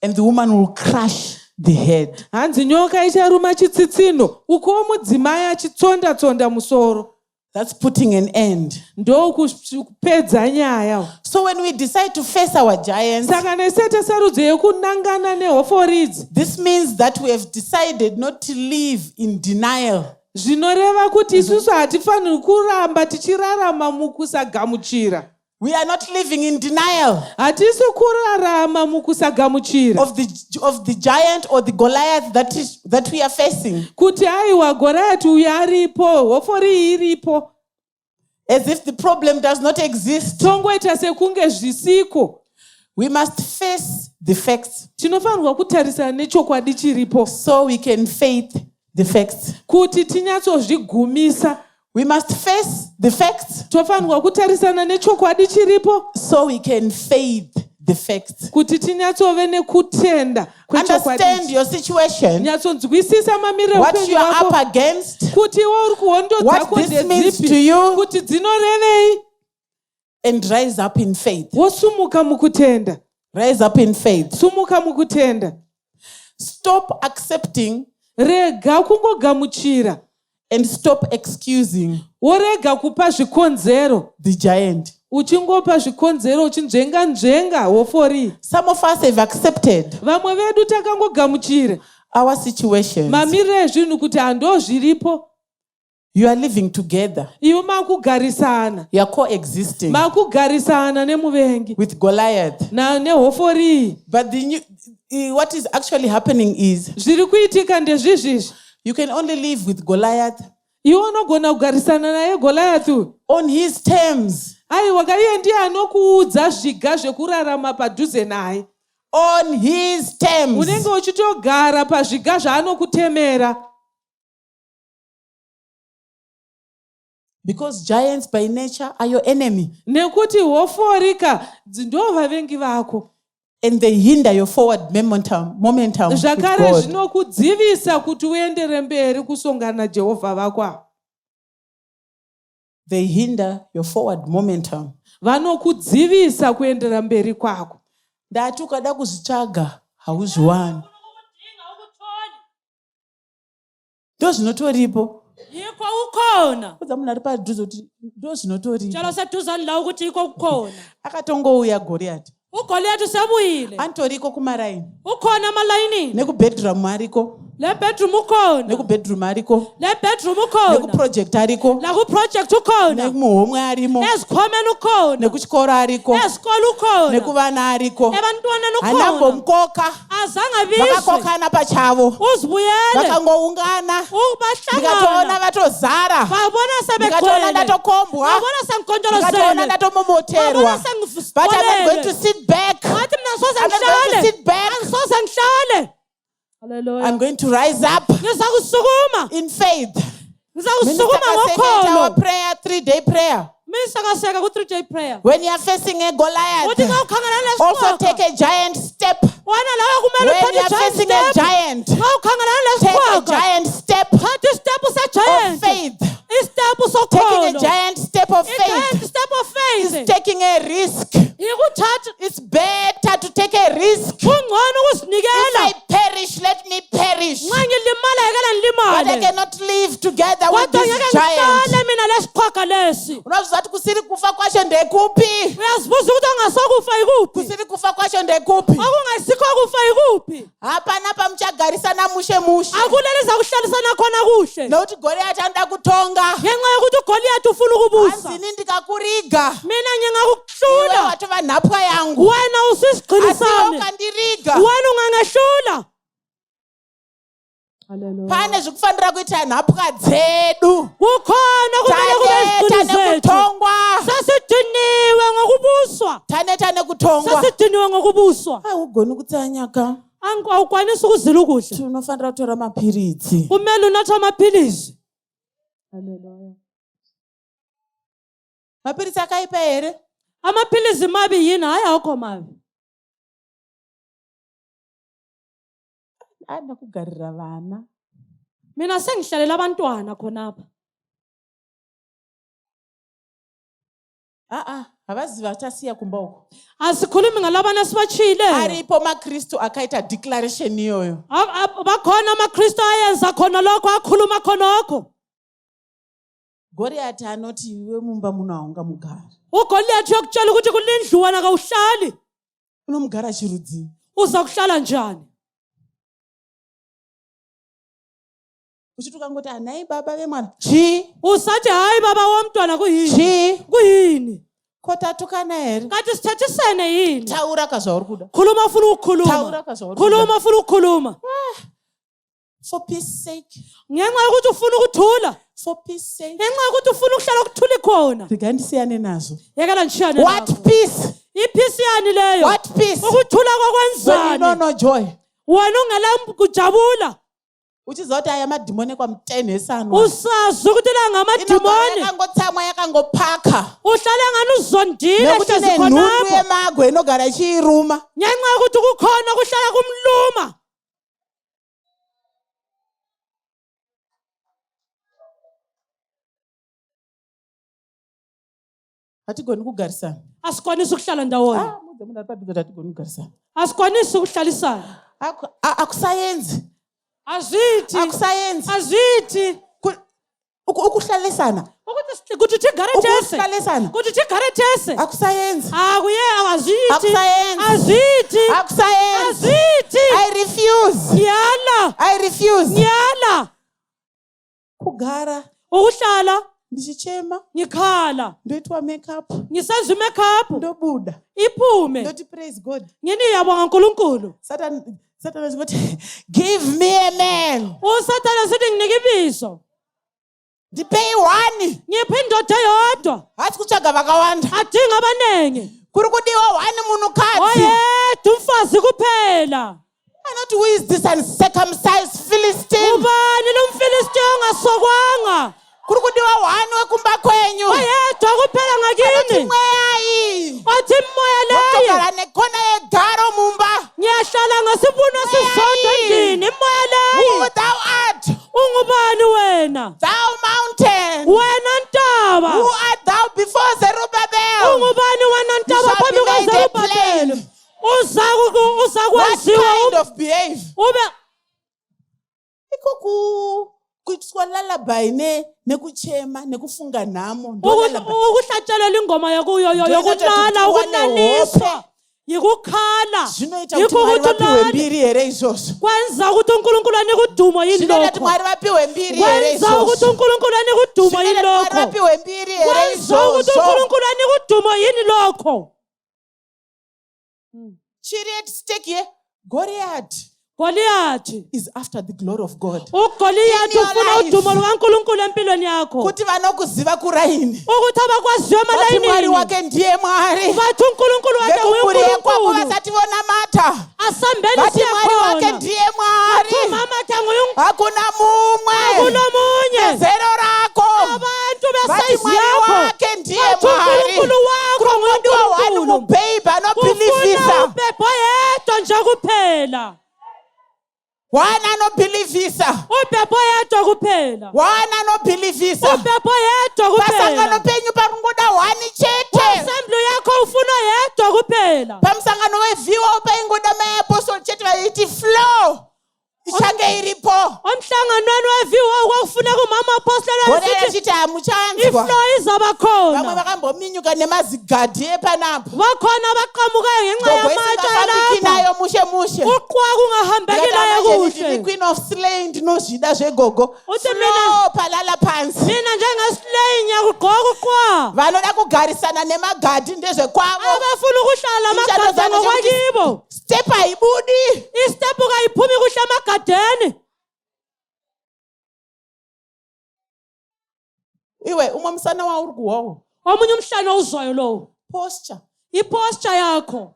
and the woman will crush the head. hanzi nyoka icharuma chitsitsino ukuwo mudzimai achitsonda-tsonda musoro. That's putting an end. Ndo kupedza nyaya. So when we decide to face our giants, saka nesete sarudzo yekunangana nehofori idzi, this means that we have decided not to live in denial. zvinoreva kuti isusu hatifaniri kuramba tichirarama mukusagamuchira. We are not living in denial hatisi kurarama mukusagamuchira of the giant or the Goliath that we are facing, kuti aiwa Goriati uyu aripo, hofori iyi iripo, as if the problem does not exist. tongoita sekunge zvisiko. We must face the facts Tinofanirwa kutarisana nechokwadi chiripo so we can faith the facts. kuti tinyatsozvigumisa. We must face the facts Tofanirwa kutarisana nechokwadi chiripo so we can faith the facts. kuti tinyatsove nekutenda Understand kwechokwadi. your situation, Nyatsonzwisisa mamiriro what you eupenyu are up hwako, against, kuti iwe uri kuhondo what dzako this means to ndedzipi, you, kuti dzinorevei, and rise up in faith. wosumuka mukutenda. Rise up in faith. Sumuka mukutenda. Stop accepting Rega kungogamuchira and stop excusing worega kupa zvikonzero, the giant. uchingopa zvikonzero uchinzvenga-nzvenga hofori. Some of us have accepted Vamwe vedu takangogamuchira our situations. mamiriro ezvinhu kuti hando zviripo. You are living together. Iwe makugarisana, You are coexisting makugarisana nemuvengi with Goliath. nehofori. But what is actually happening is Zviri kuitika ndezvizvizvi, you can only live with Goliath iwe unogona kugarisana naye Goliathi on his terms. aiwa iye ndiye anokuudza zviga zvekurarama padhuze naye. On his terms. Unenge uchitogara pazviga zvaanokutemera. Because giants by nature are your enemy. Nekuti hoforika ndo vavengi vako. And they hinder your forward momentum with Zvakare God. zvinokudzivisa kuti uendere mberi kusongana naJehovha vako. They hinder your forward momentum. Vanokudzivisa kuendera mberi kwako. Ndati ukada kuzvitsvaga hauzviwani. Ndo zvinotoripo. Yiko ukhona. Udza munhu ari padhuze kuti ndo zvinotoripo. Tshela seduzani la ukuthi yiko kukhona. Akatongouya Goliath. uGoliath usebuyile. Antoriko kumaraini. Ukhona amalayinini. Nekubedroom ariko. Le bedroom ukhona. Nekubedroom ariko. Le bedroom ukhona. Nekuproject ariko. La ku project ukhona. Nekumuhomwe arimo. Ezikhomeni ukhona. Nekuchikoro ariko. Ezikole ukhona. Nekuvana ariko. Ebantwaneni ukhona. Hanambomkoka. Azange biswe. Vakakokana pachavo. Uzibuyele. Vakangoungana. Ndikatoona Ubahlangana. vatozara. Babona Ndikatoona sebekhwele. ndatokombwa. Babona sengikonjolozele. Ndikatoona ndatomomoterwa. Babona But I'm not going to sengivulele. sit back. Wathi mina soze I'm not going to ngihlale. sit back. Angisoze ngihlale. Hallelujah. I'm going to rise up Ngizakusukuma. in faith. Ngizakusukuma Our ngokholo. prayer, 3-day prayer. Misakaseka ku 3-day prayer. When you are facing a Uthi Goliath, xa ukhangela also lesiqhoko. take a giant step. Wena lawa kumele When you uthathe are facing a giant step. giant, Xa ukhangela take a lesiqhoko. giant step Thatha istep of se-giant. faith. Istep Taking a sokholo. giant step of I-giant faith step of faith. is taking a risk. Ikuthatha It's better to take a risk. kungcono If ukuzinikela. I perish, let me perish. Nxa ngilimala yekela But I ndilimale. cannot live together with Kodwa this ngeke giant. ngihlale mina lesiqhoko lesi. Unozviziva kuti kusiri kufa kwacho ndekupi? Uyazibuza ukuthi ongasokufa ikuphi. Kusiri kufa kwacho ndekupi? Okungasikho kufa ikuphi. Hapana pamuchagarisana mushe mushe. Akuleliza kuhlalisana khona kuhle. Nokuti Goliath anoda kutonga. Ngenxa yokuthi uGoliath ufuna ukubusa. Hanzini ndikakuriga. Mina Iwe ngingakuhlula. watova nhapwa yangu. Wena Asi usisigqilisane. ukandiriga. Wena ungangehlula. Hallelujah. Pane zvikufanira kuita nhapwa dzedu. Kukhona kumele kube Taneta izigqili zethu. nekutongwa. Sasidiniwe ngokubuswa. Taneta nekutongwa. Sasidiniwe ngokubuswa. Haugoni kutsanyaka. Awukwanisi ukuzila ukudla. Unofanira kutora mapiritsi. Kumele unathe amaphilisi. Hallelujah. Mapiritsi akaipa here? Amaphilisi mabi yini? Hayi awukho mabi. Anda kugarira vana. Mina sengihlalela abantwana khonapha. Havaziva vachasiya kumba uko. asikhulumi ngalabana sibachile Aripo maKristu akaita declaration iyoyo. bakhona amakristu ayenza khona lokho akhuluma khonokho Goriati anoti iwe mumba muno haungamugari. uGoliathi uyakutshela ukuthi kulindlu wena kawuhlali Unomugara chirudzi. uza kuhlala njani Uchiti ukangoti anai baba vemwana. Chi? usathi hayi baba womntwana kuyini Chi? kuyini Kotatukana here. kanti sithethisene yini Taura kazvauri kuda. khuluma ufuna Taura ukukhuluma kazvauri kuda. khuluma ufuna ukukhuluma For peace sake. ngenxa yokuthi ufuna ukuthula For peace sake. ngenxa yokuthi ufuna ukuhlala ukuthula khona Rigandisiyane nazo. yekela ndishiyane What nakho. peace? iphisi yani leyo What peace? ukuthula When you know kokwenzani no joy. wena ungela kujabula Uchizoti aya madhimoni kwamtene esanwa. usazi ukuthi la ngamadimoni Yakangotsamwa yakangopaka. uhlale ngani uzondile Nekuti hlezi nenhundu khonapho yemagwe inogara ichiruma. ngenxa yokuthi kukhona kuhlala kumluma Hatigoni kugarisana. asikwanisi ukuhlala ndawonye Mude munhu ari padhuze kuti hatigoni kugarisana. asikwanisi ukuhlalisana Akusayenzi. azithi Akusayenzi. azithi Ukuhlalisana. ukuthi tigare tese Ukuhlalisana. kuti tigare tese Akusayenzi. akuye azithi Akusayenzi. azithi Akusayenzi. azithi I refuse. nyala I refuse. nyala Kugara. ukuhlala Ndichichema. ngikhala Ndoitwa makeup. ngisenza imakeup Ndobuda. iphume Ndoti praise God. ngini yabonga uNkulunkulu Satan achingoti give me a man. usathana sithi nginike ibizo Ndipei one. ngiphi indoda eyodwa Hathi kutsvaga vakawanda. adinga abaningi Kuri kudiwa one munhukadzi. oyedwa umfazi kuphela Anoti who is this uncircumcised Philistine? ubani lo mfilistiya ongasokwanga Kuri kudiwa one wekumba kwenyu. oyedwa kuphela Anoti ngakini mweyayi. wathi moya leyo Motogara nekona yegaro mumba. ngiyahlala ngasibuno sisodwa endlini moya Who leyo thou art? ungubani wena Thou mountain. wena ntaba Who art thou before Zerubbabel? ungubani wena ntaba You shall phambi be made a kwezerubhabheli plain. uza What kwenziwa kind of behave? ube Ikoku kuitwa lullaby nekuchema nekufunga nhamo. Ndo lullaby. ukuhlatshelela ingoma yokulala Ndoita ukunaliswa yikukhala Zvinoita kuti Mwari vapiwe mbiri here izvozvo. kwenza ukuthi uNkulunkulu anike udumo yini Zvinoita kuti lokho Mwari vapiwe mbiri here kwenza ukuthi izvozvo. uNkulunkulu anike udumo yini Zvinoita kuti Mwari lokho vapiwe mbiri here kwenza ukuthi izvozvo. uNkulunkulu anike udumo yini lokho Chiri at stake here. Goliath Goliathi is after the glory of God. uGoliathi In your ufuna life. udumo lukaNkulunkulu empilweni yakho Kuti vanokuziva kuraini. ukuthi abakwaziyo Vati Mwari emalayinini wake ndiye Mwari. bathi uNkulunkulu wakhe Vekukuriye kwako nguNkulunkulu vasati vonamata. asambeni Vati Mwari wake siyakhona ndiye Mwari. umama akhe nguNkulunkulu Hakuna mumwe. kulomunye Zero rako. abantu Vati besayizi Mwari yakho wake ndiye bathi Mwari. uNkulunkulu wakho Kurukudiwa wani nguNkulunkulu mubhebha ufuna anobhilivisa. ubhebho yedwa nje kuphela Wani anobhilivisa. ubhebho yedwa kuphela Wani anobhilivisa. ubhebho yedwa Pasangano kuphela penyu paringoda wani chete. assembly yakho ufuna yedwa kuphela Pamusangano weVWOW paingoda maeapostoli chete vaiti flow. Ichange iripo. omhlanganweni weVWOW kwakufuneka umama apostoli Goliath asithi achiti hamuchanzwa. iflow izaba Vamwe khona vakambominyuka nemazigadhi epanapo. bakhona abaqhamukayo ngenxa Gogo yamatshe isingafambiki lapha nayo mushe mushe. uqwaku ungahambeki naye Ndini kuhle queen of slain ndinozvida zvegogo. Uthi Flow palala pansi. mina njengesileyi ngiyakugqoka uqwa Vanoda kugarisana nemagadhi ndezvekwavo. abafuna ukuhlala Injalo amagadha zabo ngokwakibo Step haibudi. istepu kayiphumi kuhle emagadeni Iwe umwe musana wauri kuhwawo. omunye umhlane owuzwayo lowo Posture. iposture yakho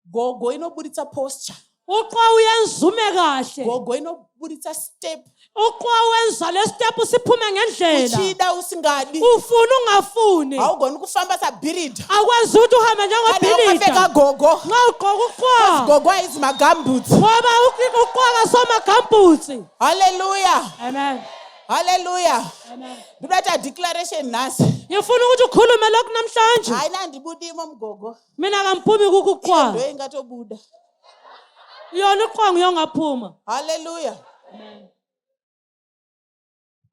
Gogo inoburitsa posture. uqwa uyenzume kahle Gogo inoburitsa step. uqwa wenza le stepu siphume ngendlela Uchida usingadi. ufuna ungafuni Haugoni kufamba sabhirida. akwazi ukuthi uhambe Kana ukapfeka njengebhilida gogo. nxa ugqoka uqwa Gogo haizi magambutsi. ngoba uqwa kasomagambutsi Hallelujah. amen Hallelujah. Ndibata declaration nasi. ngifuna ukuthi ukhulume lokhu namhlanje Hayi nandibudi momgogo. mina kamphumi kukuqwa Into engatobuda. yona uqwa ngiyongaphuma. Hallelujah.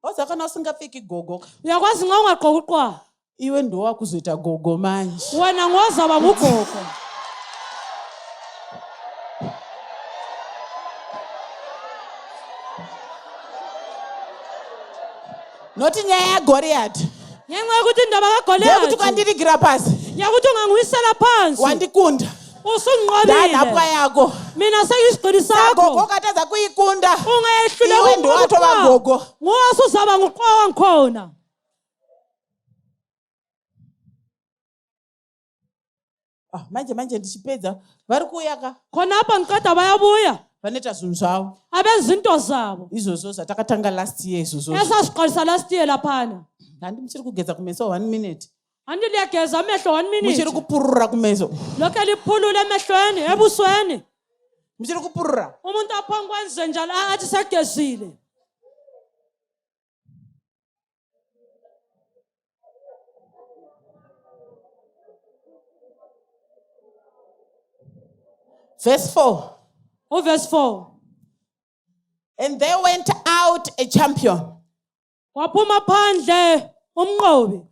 Ozakana usingafiki gogo. Uyakwazi nxa ungaqoka uqwa Iwe ndo wakuzoita gogo manje. wena ngozaba ngugogo. Noti nyaya Goliath. ngenxa yokuthi indaba Ndekuthi kaGoliathi kwandirigira pasi. yakuthi ungangiwisela phansi Wandikunda. usungiqobile Ndapha yako. mina sengiyisigqili Gogo sakho kataza kuyikunda. ungayehlule Iwe ndo watoba gogo. ngosuzaba nguqwa wangikhona. Manje ndichipedza vari kuuya ka khona apha ngiqeda bayabuya vanoita zvinhu zvavo abezinto zabo izvozvo zvatakatanga last year izvozvo esasiqalisa last year laphana. handi muchiri kugedza kumeso 1 minute Andi liyageza amehlo 1 minute muchiri kupurura kumeso lokho liphulule emehlweni ebusweni muchiri kupurura umuntu aphangi kwenze njalo athi segezile. verse 4 Verse 4 and there went out a champion waphuma phandle umnqobi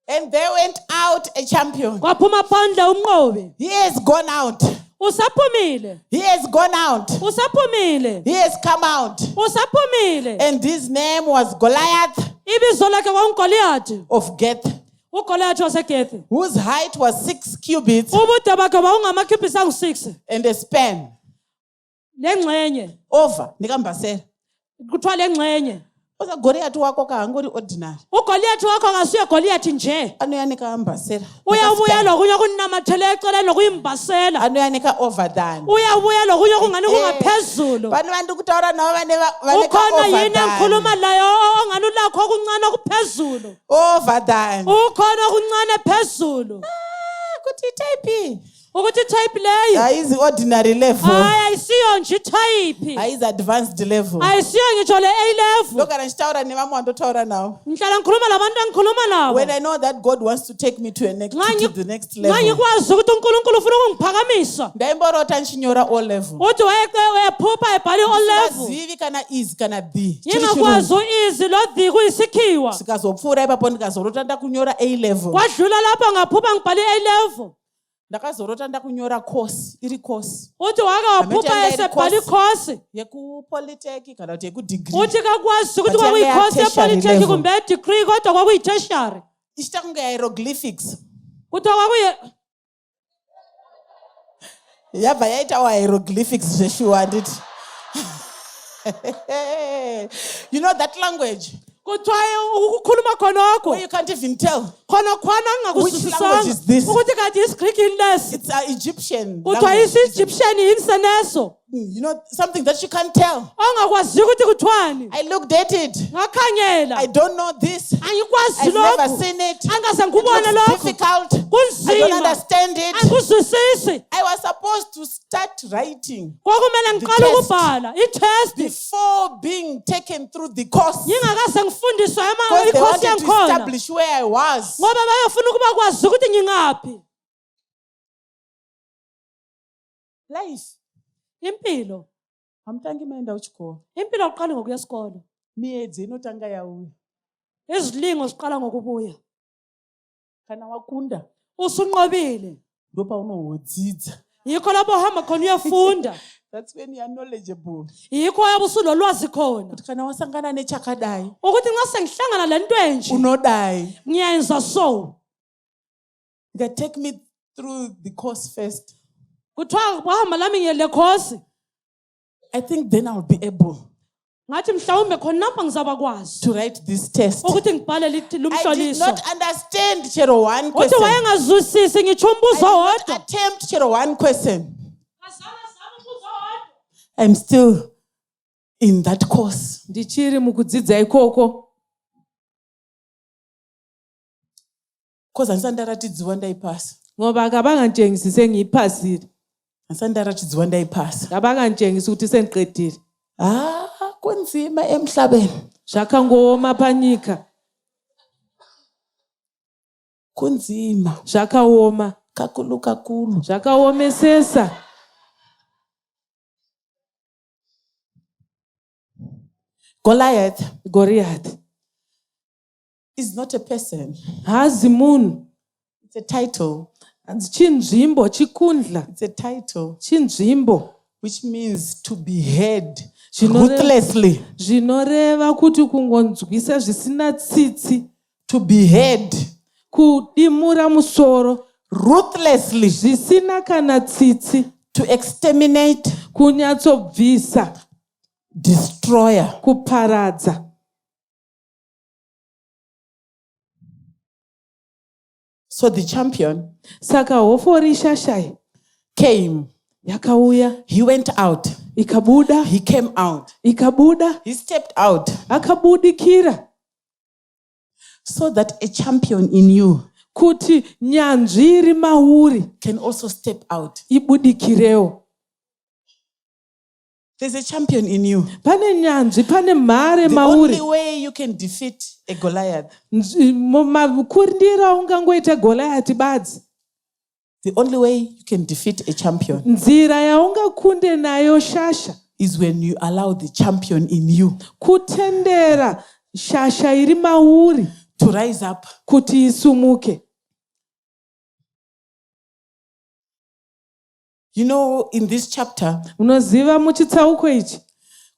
and there went out a champion waphuma phandle umnqobi he has gone out usaphumile he has gone out usaphumile he has come out usaphumile and his name was Goliath ibizo lakhe kwangugoliathi of Gath ugoliathi wasegethi whose height was 6 cubits ubude bakhe bawungamakhyubhisi angu-6 and a span lengxenye over nikambasela kuthiwa lengxenye oza Goliath wako kahangori ordinary ugoliathi wakho akasuye goliathi nje anoyanika ambasela uyabuya lokunye kunamathele eceleni lokuyimbasela anoyanika over than uyabuya lokunye kungani kungaphezulu vanhu vandi kutaura navo vane ukhona yini over engikhuluma layo ongani ulakho okuncane okuphezulu than ukhona okuncane phezulu kuti type ukuthi type leyo hayizi ordinary level hayi ayisiyo nje type hayizi advanced level ayisiyo ngitsho le A level lokana nditaura nevamwe wandotaura navo ngihlala ngikhuluma labantu engikhuluma nabo when I know that God wants to take me to the next nxa level ngikwazi ukuthi uNkulunkulu ufuna ukungiphakamisa ndaimborota ndichinyora o level uthi wayephupha ebhale o level zivi kana is kana the ngingakwazi uizi lo the kuyisikhiwa sikazopfuura ipapo ndikazorota ndakunyora A level kwadlula lapho ngaphupha ngibhale A level ndakazorota ndakunyora course iri course uthi wake waphupha esebhale ikhosi yekupolitech kana kuti yekudegree uthi kakwazi ukuthi But kwakuyikhosi yanga ya-tertiary epolitech level. kumbe edegree kodwa kwakuyitertiary ichita kunge hieroglyphics kuthiwa kwakuye yabva yaitawo hieroglyphics zveshuwa handiti you know that language kuthiwa ukukhuluma khonokho where you can't even tell khona khona Which language is this? ngingakuzwisisanga ukuthi kanti isiGreek yini lesi it's Egyptian kuthiwa language. isi-Egyptian yini seneso You know something that you can't tell ongakwazi ukuthi kuthiwani I looked at it ngakhangela I don't know this angikwazi I've never lokhu seen it angaze It ngikubone looks lokhu difficult I don't kunzima understand it angikuzwisisi I was supposed to start writing kwakumele ngiqale test. ukubhala itest before being taken through the course ngingakaze ngifundiswe because they ikhosi wanted to yangikhona establish where I was. ngoba bayofuna ukuba kwazi ukuthi ngingaphi Life. impilo Hamtangi maenda uchikoro. impilo uqala ngokuya esikolo Miedzi inotanga yauya. izilingo ziqala ngokubuya Kana wakunda usunqobile ndopaunodzidza. yikho lapho uhamba khona uyafunda That's when you are knowledgeable. yikho yabe usulolwazi khona Kuti kana wasangana nechakadai ukuthi nxa sengihlangana lento enje unodai. ngiyayenza so They take me through the course first. kuthiwa bahamba lami ngiyele khosi I think then I'll be able ngathi mhlawumbe khona napha ngizaba kwazi to write this test. ukuthi ngibhale I did lumhloliso not understand chero one uthi question. I wayengazwisisi ngitsho did umbuzo not wodwa attempt chero one question. I'm still in that course. ndichiri mukudzidza ikoko Because handisandaratidziwa ndaipasa. ngoba kabangantshengisi sengiyiphasile Handisandaratidziwa ndaipasa. kabangantshengisi ukuthi sengiqedile kunzima emhlabeni. Zvakaoma panyika. Kunzima. Zvakaoma. Kakulu. Zvakaomesesa. Goliath is not a person. Haazi munhu. It's a title. Chinzvimbo, chikundla. It's a title. Chinzvimbo. Which means to behead ruthlessly. Zvinoreva kuti kungonzwisa zvisina tsitsi. To behead. Kudimura musoro. Ruthlessly. Zvisina kana tsitsi. To exterminate. Kunyatsobvisa. Destroyer. Kuparadza. So the champion Saka hofori shashai came. Yakauya. He went out. Ikabuda. He came out. Ikabuda. He stepped out. Akabudikira. So that a champion in you kuti nyanzvi iri mauri can also step out. Ibudikireo. There's a champion in you. Pane nyanzvi, pane mhare mauri. The only way you can defeat a Goliath. Kurindira ungangoita Goliath badzi. The only way you can defeat a champion. Nzira yaungakunde nayo shasha. Is when you allow the champion in you. Kutendera shasha iri mauri. To rise up. Kuti isumuke. You know, in this chapter, unoziva muchitsauko ichi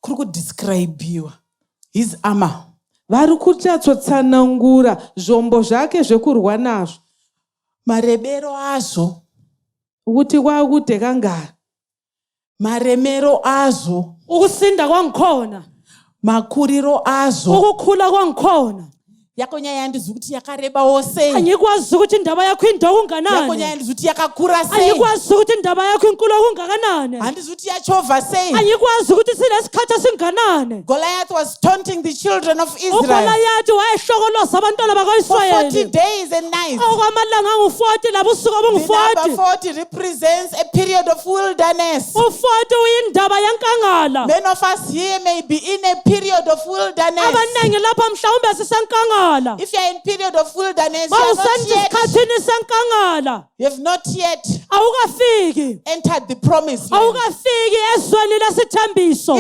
kuri kudescribe his armor. Vari kuchatsotsanangura zvombo zvake zvekurwa nazvo. Marebero azvo. Ukuthi kwakude kangaka. Maremero azvo. Ukusinda kwangikhona. Makuriro azvo. Ukukhula kwangikhona. Yakonyanya ndizvi kuti yakareba wose. Anyikwazi ukuthi indaba yakho indawo unganani. Yakonyanya ndizvi kuti yakakura sei. Anyikwazi ukuthi indaba yakho inkulu ungakanani. Handizvi kuti yachova sei. Anyikwazi ukuthi sinesikhathi esinganani. Goliath was taunting the children of Israel. uGoliath wayehlokoloza abantwana bakwaIsrayeli. For 40 days and nights. Okwamalanga angu-40 labusuku obungu-40. The number 40 represents a period of wilderness. U-40 uyindaba yankangala. Many of us here may be in a period of wilderness. Abaningi lapha mhlawumbe sisenkangala. If you are in period of wilderness, you have not yet entered the promised land.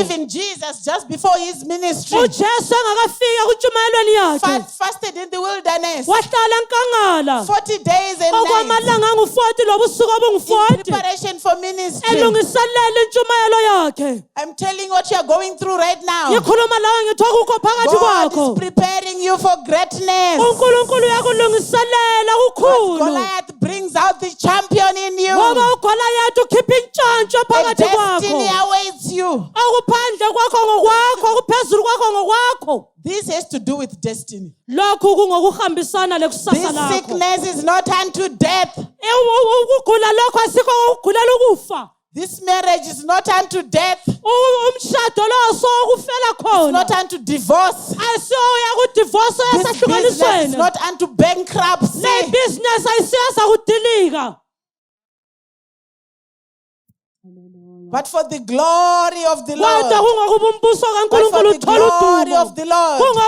Even Jesus, just before his ministry, fasted in the wilderness 40 days and nights in preparation for ministry. I'm telling what you are going through right now. God is preparing you for greatness. Goliath brings out the champion in you. A destiny awaits you. This has to do with destiny. This sickness is not unto death. This marriage is not unto death. It's not unto divorce. This business is not unto bankruptcy. But for the glory of the Lord. But for the glory of the Lord. For the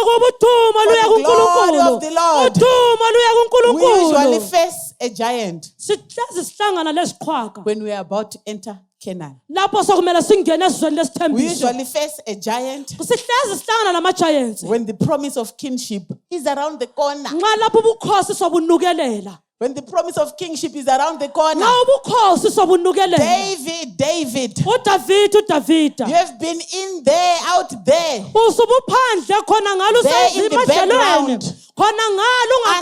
glory of the Lord. We usually face a giant when we are about to enter Canaan. We usually face a giant when the promise of kingship is around the corner. When the promise of kingship is around the corner. David. You have been in there, out there. There in the background.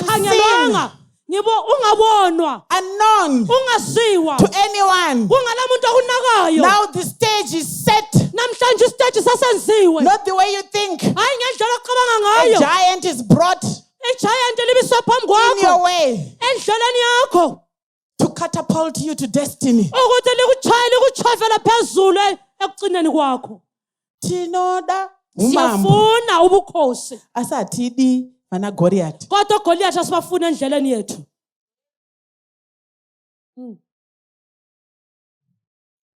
Unseen. Unknown to anyone. Now the stage is set. Not the way you think. A giant is brought in your way to catapult you to destiny. Tinoda umambo asatidi mana Goliath. Kodwa uGoliath asibafuna endleleni yethu.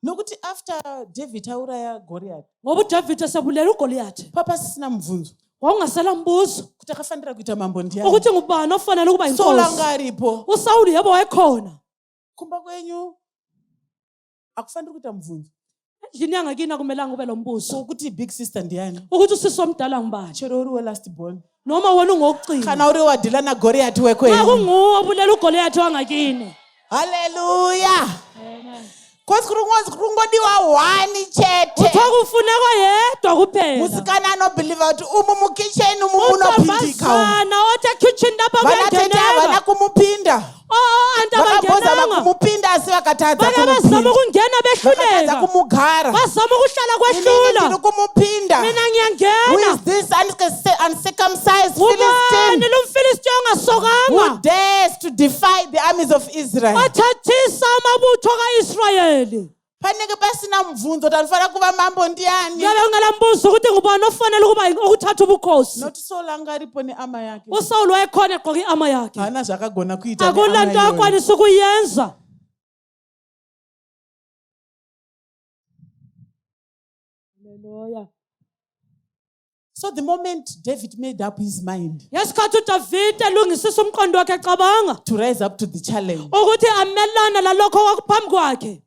Nokuti after David auraya Goliath, ngoba uDavid esebulela uGoliath papa sisina mvunzo wawungasela mbuzo kuti akafanira kuita mambo ndiani. ukuthi ngubani ofanele ukuba Saul inkosi. anga aripo. uSawuli yebo wayekhona. Kumba kwenyu akufanira kuita mvunzo Endlini yangakini akumelanga ube lo mbuzo ukuthi big sister ndiani, ukuthi usisi omdala ngubani chero uriwe last born noma wena ungokugcina. kana uriwe wadila na Goliath Xa wekwenyu. kunguwe obulela uGoliath wangakini. Hallelujah. Kosi kurungodiwa one chete. Kuthiwa kufuneka yedwa kuphela. Musikana anobelieve kuti umu mukitchen umu munophindika. Untombazana othi ekitchen lapha Vanatete kuyangeneka. havana kumupinda. Antabangenanga. Vakaboza kumupinda asi vakatadza Bazama kumupinda. ukungena Vakatadza behluleka. kumugara. Bazama ukuhlala Ndiri kwehlula. kumupinda. Mina Who ngiyangena. is this uncircumcised Ubani Philistine lo Mfilistiya who ongasokanga? dares to defy the armies of Israel? Athathisa amabutho kaIsrayeli. Paneke pasina mvunzo kuti anofanira kuva mambo ndiani. Ngabe ungalambuza ukuthi ngubani ofanele ukuba ukuthatha ubukhosi. Nokuti Saul anga aripo neama yake. uSawuli wayekhona egqoke iarmor yakhe. Hana zvakagona kuita Akula neama nto iyoyo. akwanisa ukuyenza. Hallelujah. So the moment David made up his mind Yesikhathi uDavid elungisisa umqondo wakhe ecabanga to rise up to the challenge, ukuthi amelane lalokho kwakuphambi kwakhe,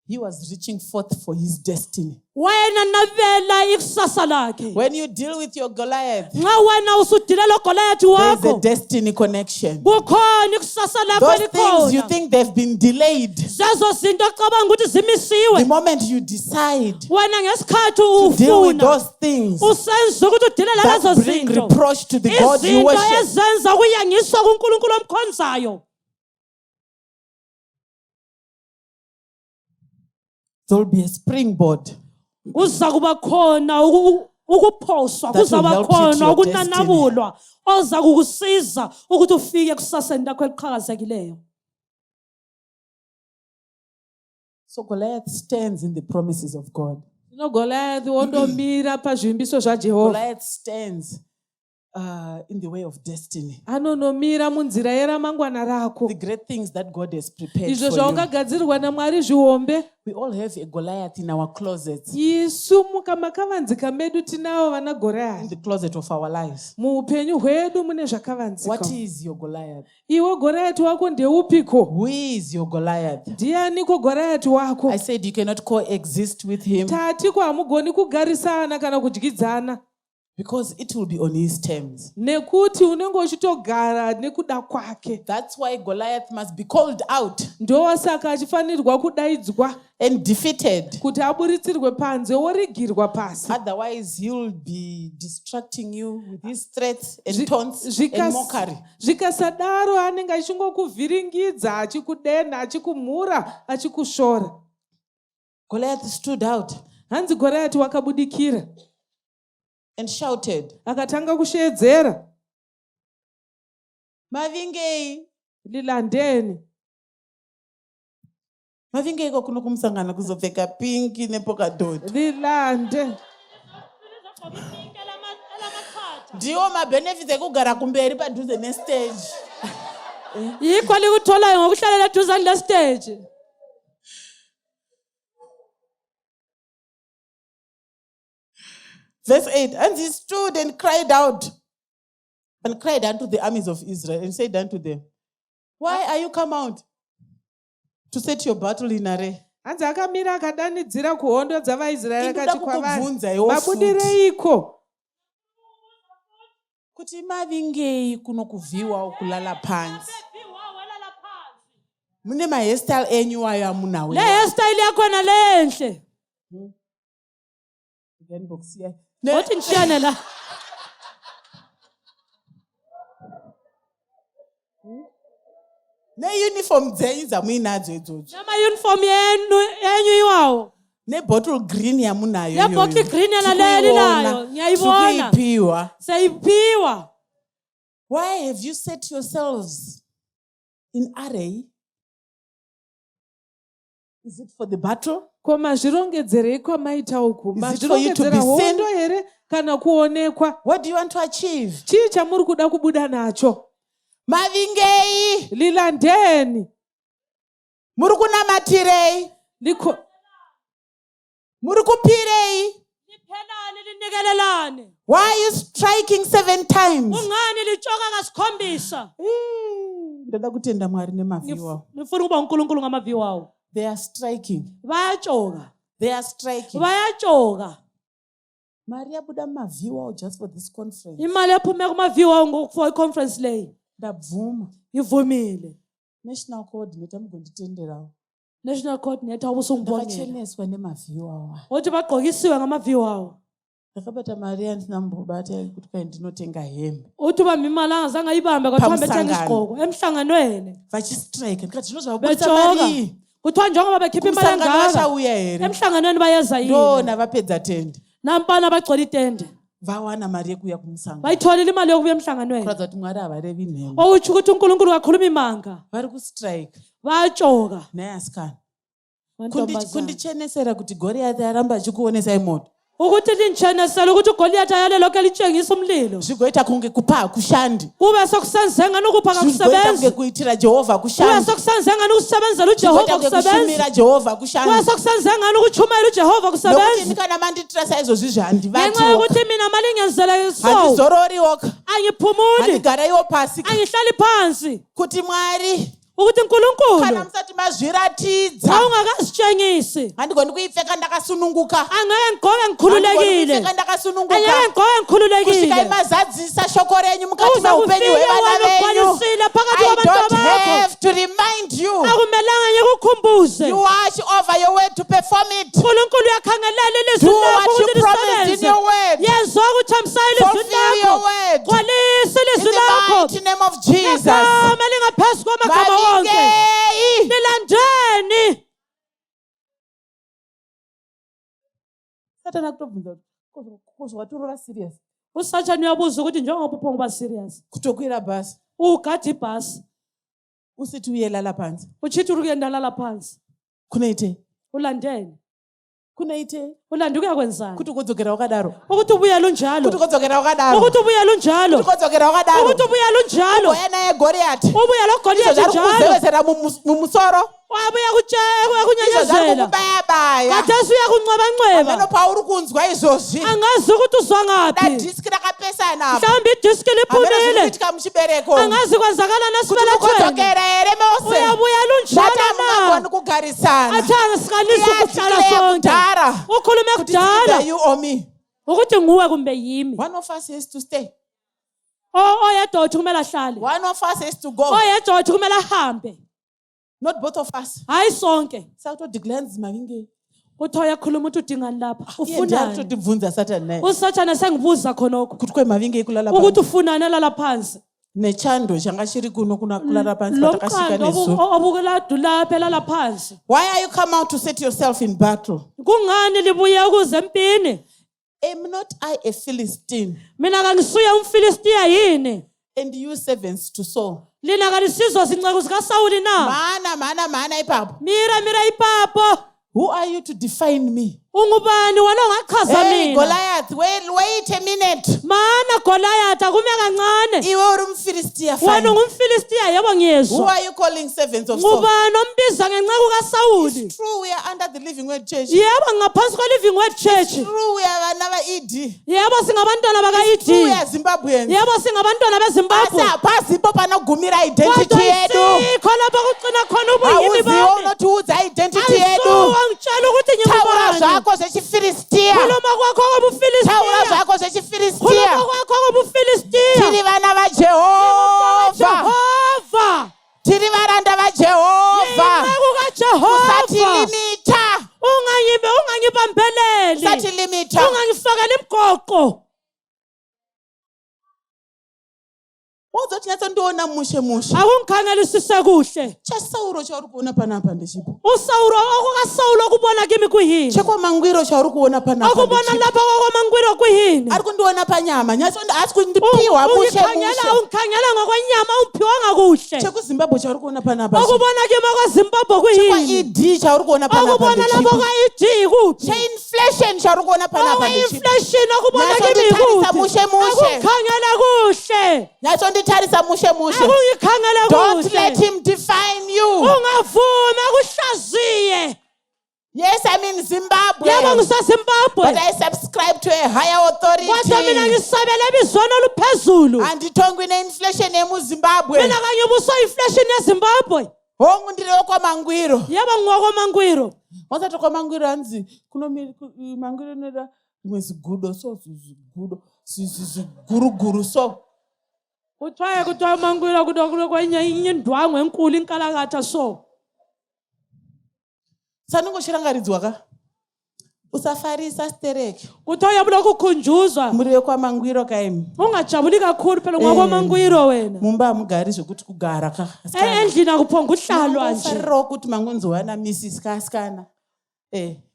he was reaching forth for his destiny. wena nabela ikusasa lakhe. When you deal with your Goliath, Nxa wena usudila lo Goliath there is a wakho, destiny connection. kukhona ikusasa lakho Those things you likhona. think they've been delayed, Zezo zinto ocabanga ukuthi the zimisiwe, moment you decide wena ngesikhathi to deal with ufuna those things usenza ukuthi udile lalezo that bring zinto, reproach to the God you izinto worship, ezenza ukuyangiswa kuNkulunkulu omkhonzayo, there will be a springboard kuza kuba khona ukuphoswa, That will kuzaba help you to khona your ukunanabulwa oza kukusiza ukuthi ufike kusaseni lakho eliqhakazekileyo. So Goliath stands in the promises of God. Goliath wondomira pazvimbiso zvaJehovha. Goliath stands in the way of destiny. Anonomira munzira yeramangwana rako. The great things that God has prepared Izvo for you. zvaungagadzirirwa naMwari zvihombe. We all have a Goliath in our closets, Isu makavanzika medu tinavo vana in Goliath. the closet of our lives. Muupenyu hwedu mune What zvakavanzika. is your Goliath? Iwe Goliath wako ndeupiko? Who is your Goliath? Ndianiko Goliath wako? I said you cannot coexist with him Tatiko hamugoni kugarisana kana kudyidzana. because it will be on his terms. Nekuti unenge uchitogara nekuda kwake. That's why Goliath must be called out Ndosaka achifanirwa kudaidzwa and defeated. kuti aburitsirwe panze origirwa pasi. Otherwise, he will be distracting you with his threats and taunts and mockery. Zvikasadaro anenge achingokuvhiringidza, achikudenha, achikumhura, achikushora. Goliath stood out Hanzi Goliath wakabudikira and shouted, akatanga kusheedzera, Mavingei. lilandeni. Mavingei iko kuno kumusangana kuzopfeka pinki nepokadot. Lilande. Ndiwo mabenefits ekugara kumberi padhuze nestage. Yikho likutholayo ngokuhlalela eduzane lestage. Verse 8, and he stood and cried out and cried unto the armies of Israel and said unto them, why are you come out to set your battle in array? Hanzi akamira akadanidzira kuhondo dzavaIsraeri akati kwavari, Ndakubvunza iwo futi. mabudireiko? Kuti mavingei kuno kuvhiwa kulala pansi. Mune mahairstyle enyu ayo amunawo. Le hairstyle yakhona lenhle. Othi nishiyane la. Ne-uniform dzenyu dzamuinadzo idzodzo. Nama uniform yenyu iwawo. Ne-bottle green yamunayo Le bottle green yona le lilayo, ngiyayibona. Tikuyipiwa. Sayiphiwa. Why have you set yourselves in array? Is it for the battle? Ko mazvirongedzerei kwamaita uku? Is it for you to be Mazvirongedzera seen? hondo here kana kuonekwa? What do you want to achieve? Chii chamuri kuda kubuda nacho? Mavingei. Lilandeni. Muri kunamatirei. Muri kupirei? liphelane linikelelane. Why are you striking 7 times? Ungani litshoka ngasikhombisa. Ndoda kutenda Mwari nemavhiwa. Ngifuna ukuba uNkulunkulu ngamavi wawo. They are striking. Bayatshoka. They are striking. Bayatshoka. Mari yabuda mavhiwa just for this conference. Imali yaphume kumavi wawo for iconference leyi. Ndabvuma. Ivumile. National coordinator mugonditenderawo. National coordinator ubusungibongela. Ndakacheneswa nemavhiwa awa. Uthi bagqokisiwe ngamavi wawo. Ndakabata mari yandinambobata kuti kai ndinotenga hembe. Uthi uba imali angazange ayibambe kwathiwa bethenga isigqoko emhlanganweni. Vachistrike ndikati ndinozvabudisa mari. Kuthiwa njengoba bekhipha imali engaka. Vashauya here. Emhlanganweni bayeza yini. Ndona vapedza tende. Nampana bagcola itende. Vawana mari yekuya kumusangano. Bayitholile imali yokubuya emhlanganweni. Kuradza kuti Mwari havarevi nhema. Outsho ukuthi uNkulunkulu kakhuluma imanga. Vari kustrike. Bayatshoka. Naye asikana. Kundichenesera kuti Goriathi aramba achikuonesai moto. Ukuthi linchenesela ukuthi uGoliath ayale lokho litshengisa umlilo. Zvigoita kunge kupha kushandi. Kube sokusenzenga nokupha Zvigoita kakusebenza. kunge kuitira Jehovha kushandi. Kube sokusenzenga nokusebenzela uJehova kusebenza. Kushumira Jehovha kushandi. Kube sokusenzenga nokuchumayela uJehova kusebenza. Nokuti ndikana manditira saizvozvi zvandivati. Ngenxa yokuthi mina malingenzela so. Handizororiwoka. Angiphumuli. Handigaraiwo pasi. Angihlali phansi. Kuti Mwari ukuthi uNkulunkulu kana musati mazviratidza awungakazitshengisi handigoni kuipfeka ndakasununguka angeke ngigqoke ngikhululekile angeke ndakasununguka angeke ngigqoke ngikhululekile kusvika imazadzisa shoko renyu mukati meupenyu hwevana venyu. I don't have to remind you. akumelanga ngikukhumbuze You watch over your word to perform it. uNkulunkulu uyakhangelela ilizwi Do lakho what you ukuthi promised in lisebenze your word. yenza ukuthi amsayile ilizwi Fulfill your lakho word. gcwalisa In ilizwi the lakho mighty name of Jesus. igama lingaphezu kwamagama wonke Mavingei. nilandeni. Satana akutobvunza kuti watorova serious. Usathane uyabuza ukuthi njengoba uphonga uba serious Kutokwira bhasi. ugada ibhasi Usithi uyelala phansi. uchithi uri kuyenda lala phansi Kunoite. ulandeni Kunoite. ulanda ukuyakwenzani Kuti ukodzokera wakadaro. ukuthi ubuyele unjalo Kuti ukodzokera wakadaro. ukuthi ubuyele unjalo Kuti ukodzokera wakadaro. ukuthi ubuyele unjalo Uboya naye Goliath. ubuye lo Goliath Izvo njalo zvekuzevesera mumusoro. wabuya Izvo kunyenyezela zvekubaya-baya. kathesi uyakunxeba Ameno pauri kunzwa izvozvi. angazi ukuthi uzwa ngaphi Dadiski rakapesana apa. mhlawumbe idiski Ameno liphumile zvirikuitika muchibereko. angazi kwenzakala Kuti nasibelethweni ukodzokera here mose. uyabuyela unjalo Data hamungagoni kugarisana. athi angasikhalisi ukuhlala Iyadeclare sonke kudala. ukhulume Kuti it's either kudala you or me. ukuthi nguwe kumbe yimi One of us has to stay. oyedwa uthi kumele ahlale One of us has to go. oyedwa uthi kumele ahambe Not both of us. hayi sonke Sakutodeclare nzima vinge. uthi oyakhuluma ukuthi udingani lapha Iye ufunani ndiyakutotibvunza Satani naye. usathane sengibuza khonokho Kuti kwemavinge kulala ukuthi phansi. ufunani elala phansi Nechando changa chiri kuno kuna kulala phansi lo patakasvika mqando nezuva. obukuladu lapha elala phansi Why are you come out to set yourself in battle? kungani libuye ukuze empini Am not I a Philistine mina kangisuye umfilistiya yini and you servants to Saul? lina kalisizwa zinceku zikaSawuli na Mana ipapo. mira ipapo Who are you to define me? ungubani wena ongachaza Hey mina Goliath, wait a minute. mana Goliath akume kancane Iwe uri umFilistiya wena fine. ungumfilistiya yebo Who ngiyezwa are you calling servants of Saul? ngubani ombiza ngenceku kaSawuli It's true we are under the Living Word Church. yebo ngaphansi kwe-Living Word Church True we are vana va-ED. yebo singabantwana baka-ED True we are Zimbabweans. yebo singabantwana bezimbabwe Asi hapasipo panogumira identity yedu. sikho lapho kugcina khona ubuyimi Hauziwo bami unotiudza identity yedu. angitshela ukuthi Taura ngingubani zvako zvechifiristiya. khuluma kwakho Taura kobufilistiya zvako zvechifiristiya. khuluma kwakho kobufilistiya Tiri vana vaJehovha. Jehova Tiri varanda vaJehovha. inceku kaJehova Usatilimita. ungangibambeleli Usatilimita. ungangifakela imgoqo Uzoti nyatsondiona mushe. akungikhangelisise kuhle ChaSauro chauri kuona panapa ndechipo. uSawuli okukaSawuli okubona kimi kuyini Chekwamangwiro chauri kuona panapa okubona ndechipo. lapha kwakwamangwiro kuyini Ari kundiona panyama. Asi kundipiwa mushe. ungikhangela ngokwenyama ungiphiwanga kuhle ChekuZimbabwe chauri kuona panapa. okubona kimi okwezimbabwe kuyini ChekwaED chauri kuona panapa okubona lapho ndechipo. kwa-ED ikuphi CheInflation chauri kuona panapa ndechipo. okwe-inflation okubona kimi Nyatsonditarisa ikuphi mushe. akungikhangela kuhle Nyatsonditarisa mushe. akungikhangela Don't kuhle let him define you. ungavumi akuhlaziye Yes, I'm in Zimbabwe. yebo ngisezimbabwe But I subscribe to a higher kodwa mina authority. ngisabela ebizweni oluphezulu Andithongwi ne-inflation emuZimbabwe. mina kangibuswa inflation yezimbabwe Hongu ndiri wokwamangwiro. yebo ngiwakwamangwiro Wasati kwamangwiro hanzi mangwiro noda rimwe zigudo so zigudo ziguruguru so. kuthiwa mangwiro kude kwenye indwangu enkulu inkalakatha so Sanongosvirangaridzwa ka. Usafarisa stereki. kuthiwa yabula kukhunjuzwa Muri wekwamangwiro kaimi. ungajabuli kakhulu phela ngwakwamangwiro wena Mumba hamugari zvokuti kugara ka. endlini akuphonga uhlalwa nje Farirawo kuti mangonzowana misisi kasikana.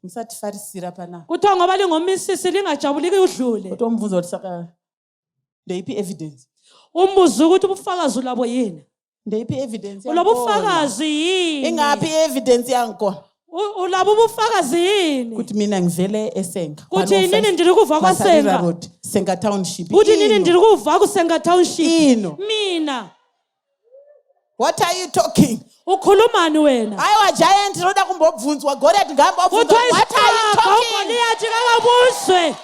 Musatifarisira pana. kuthiwa ngoba lingomisisi lingajabuliki udlule Utomubvunza kuti saka ndeipi evidence? umbuze ukuthi ubufakazi labo yini Ndeipi evidence? ulabo bufakazi yini Ingapi evidence yankona? ulabo bufakazi yini Kuti mina ngivele eSenga. Kuti nini ndiri kuva kwaSenga? Road, Senga Township. kuti nini ndiri kuva kuSenga Township Ino. mina What are you talking? ukhulumani wena Aiwa giant roda kumbobvunzwa Goliath ngambobvunzwa. kuthiwa What are you talking? Goliath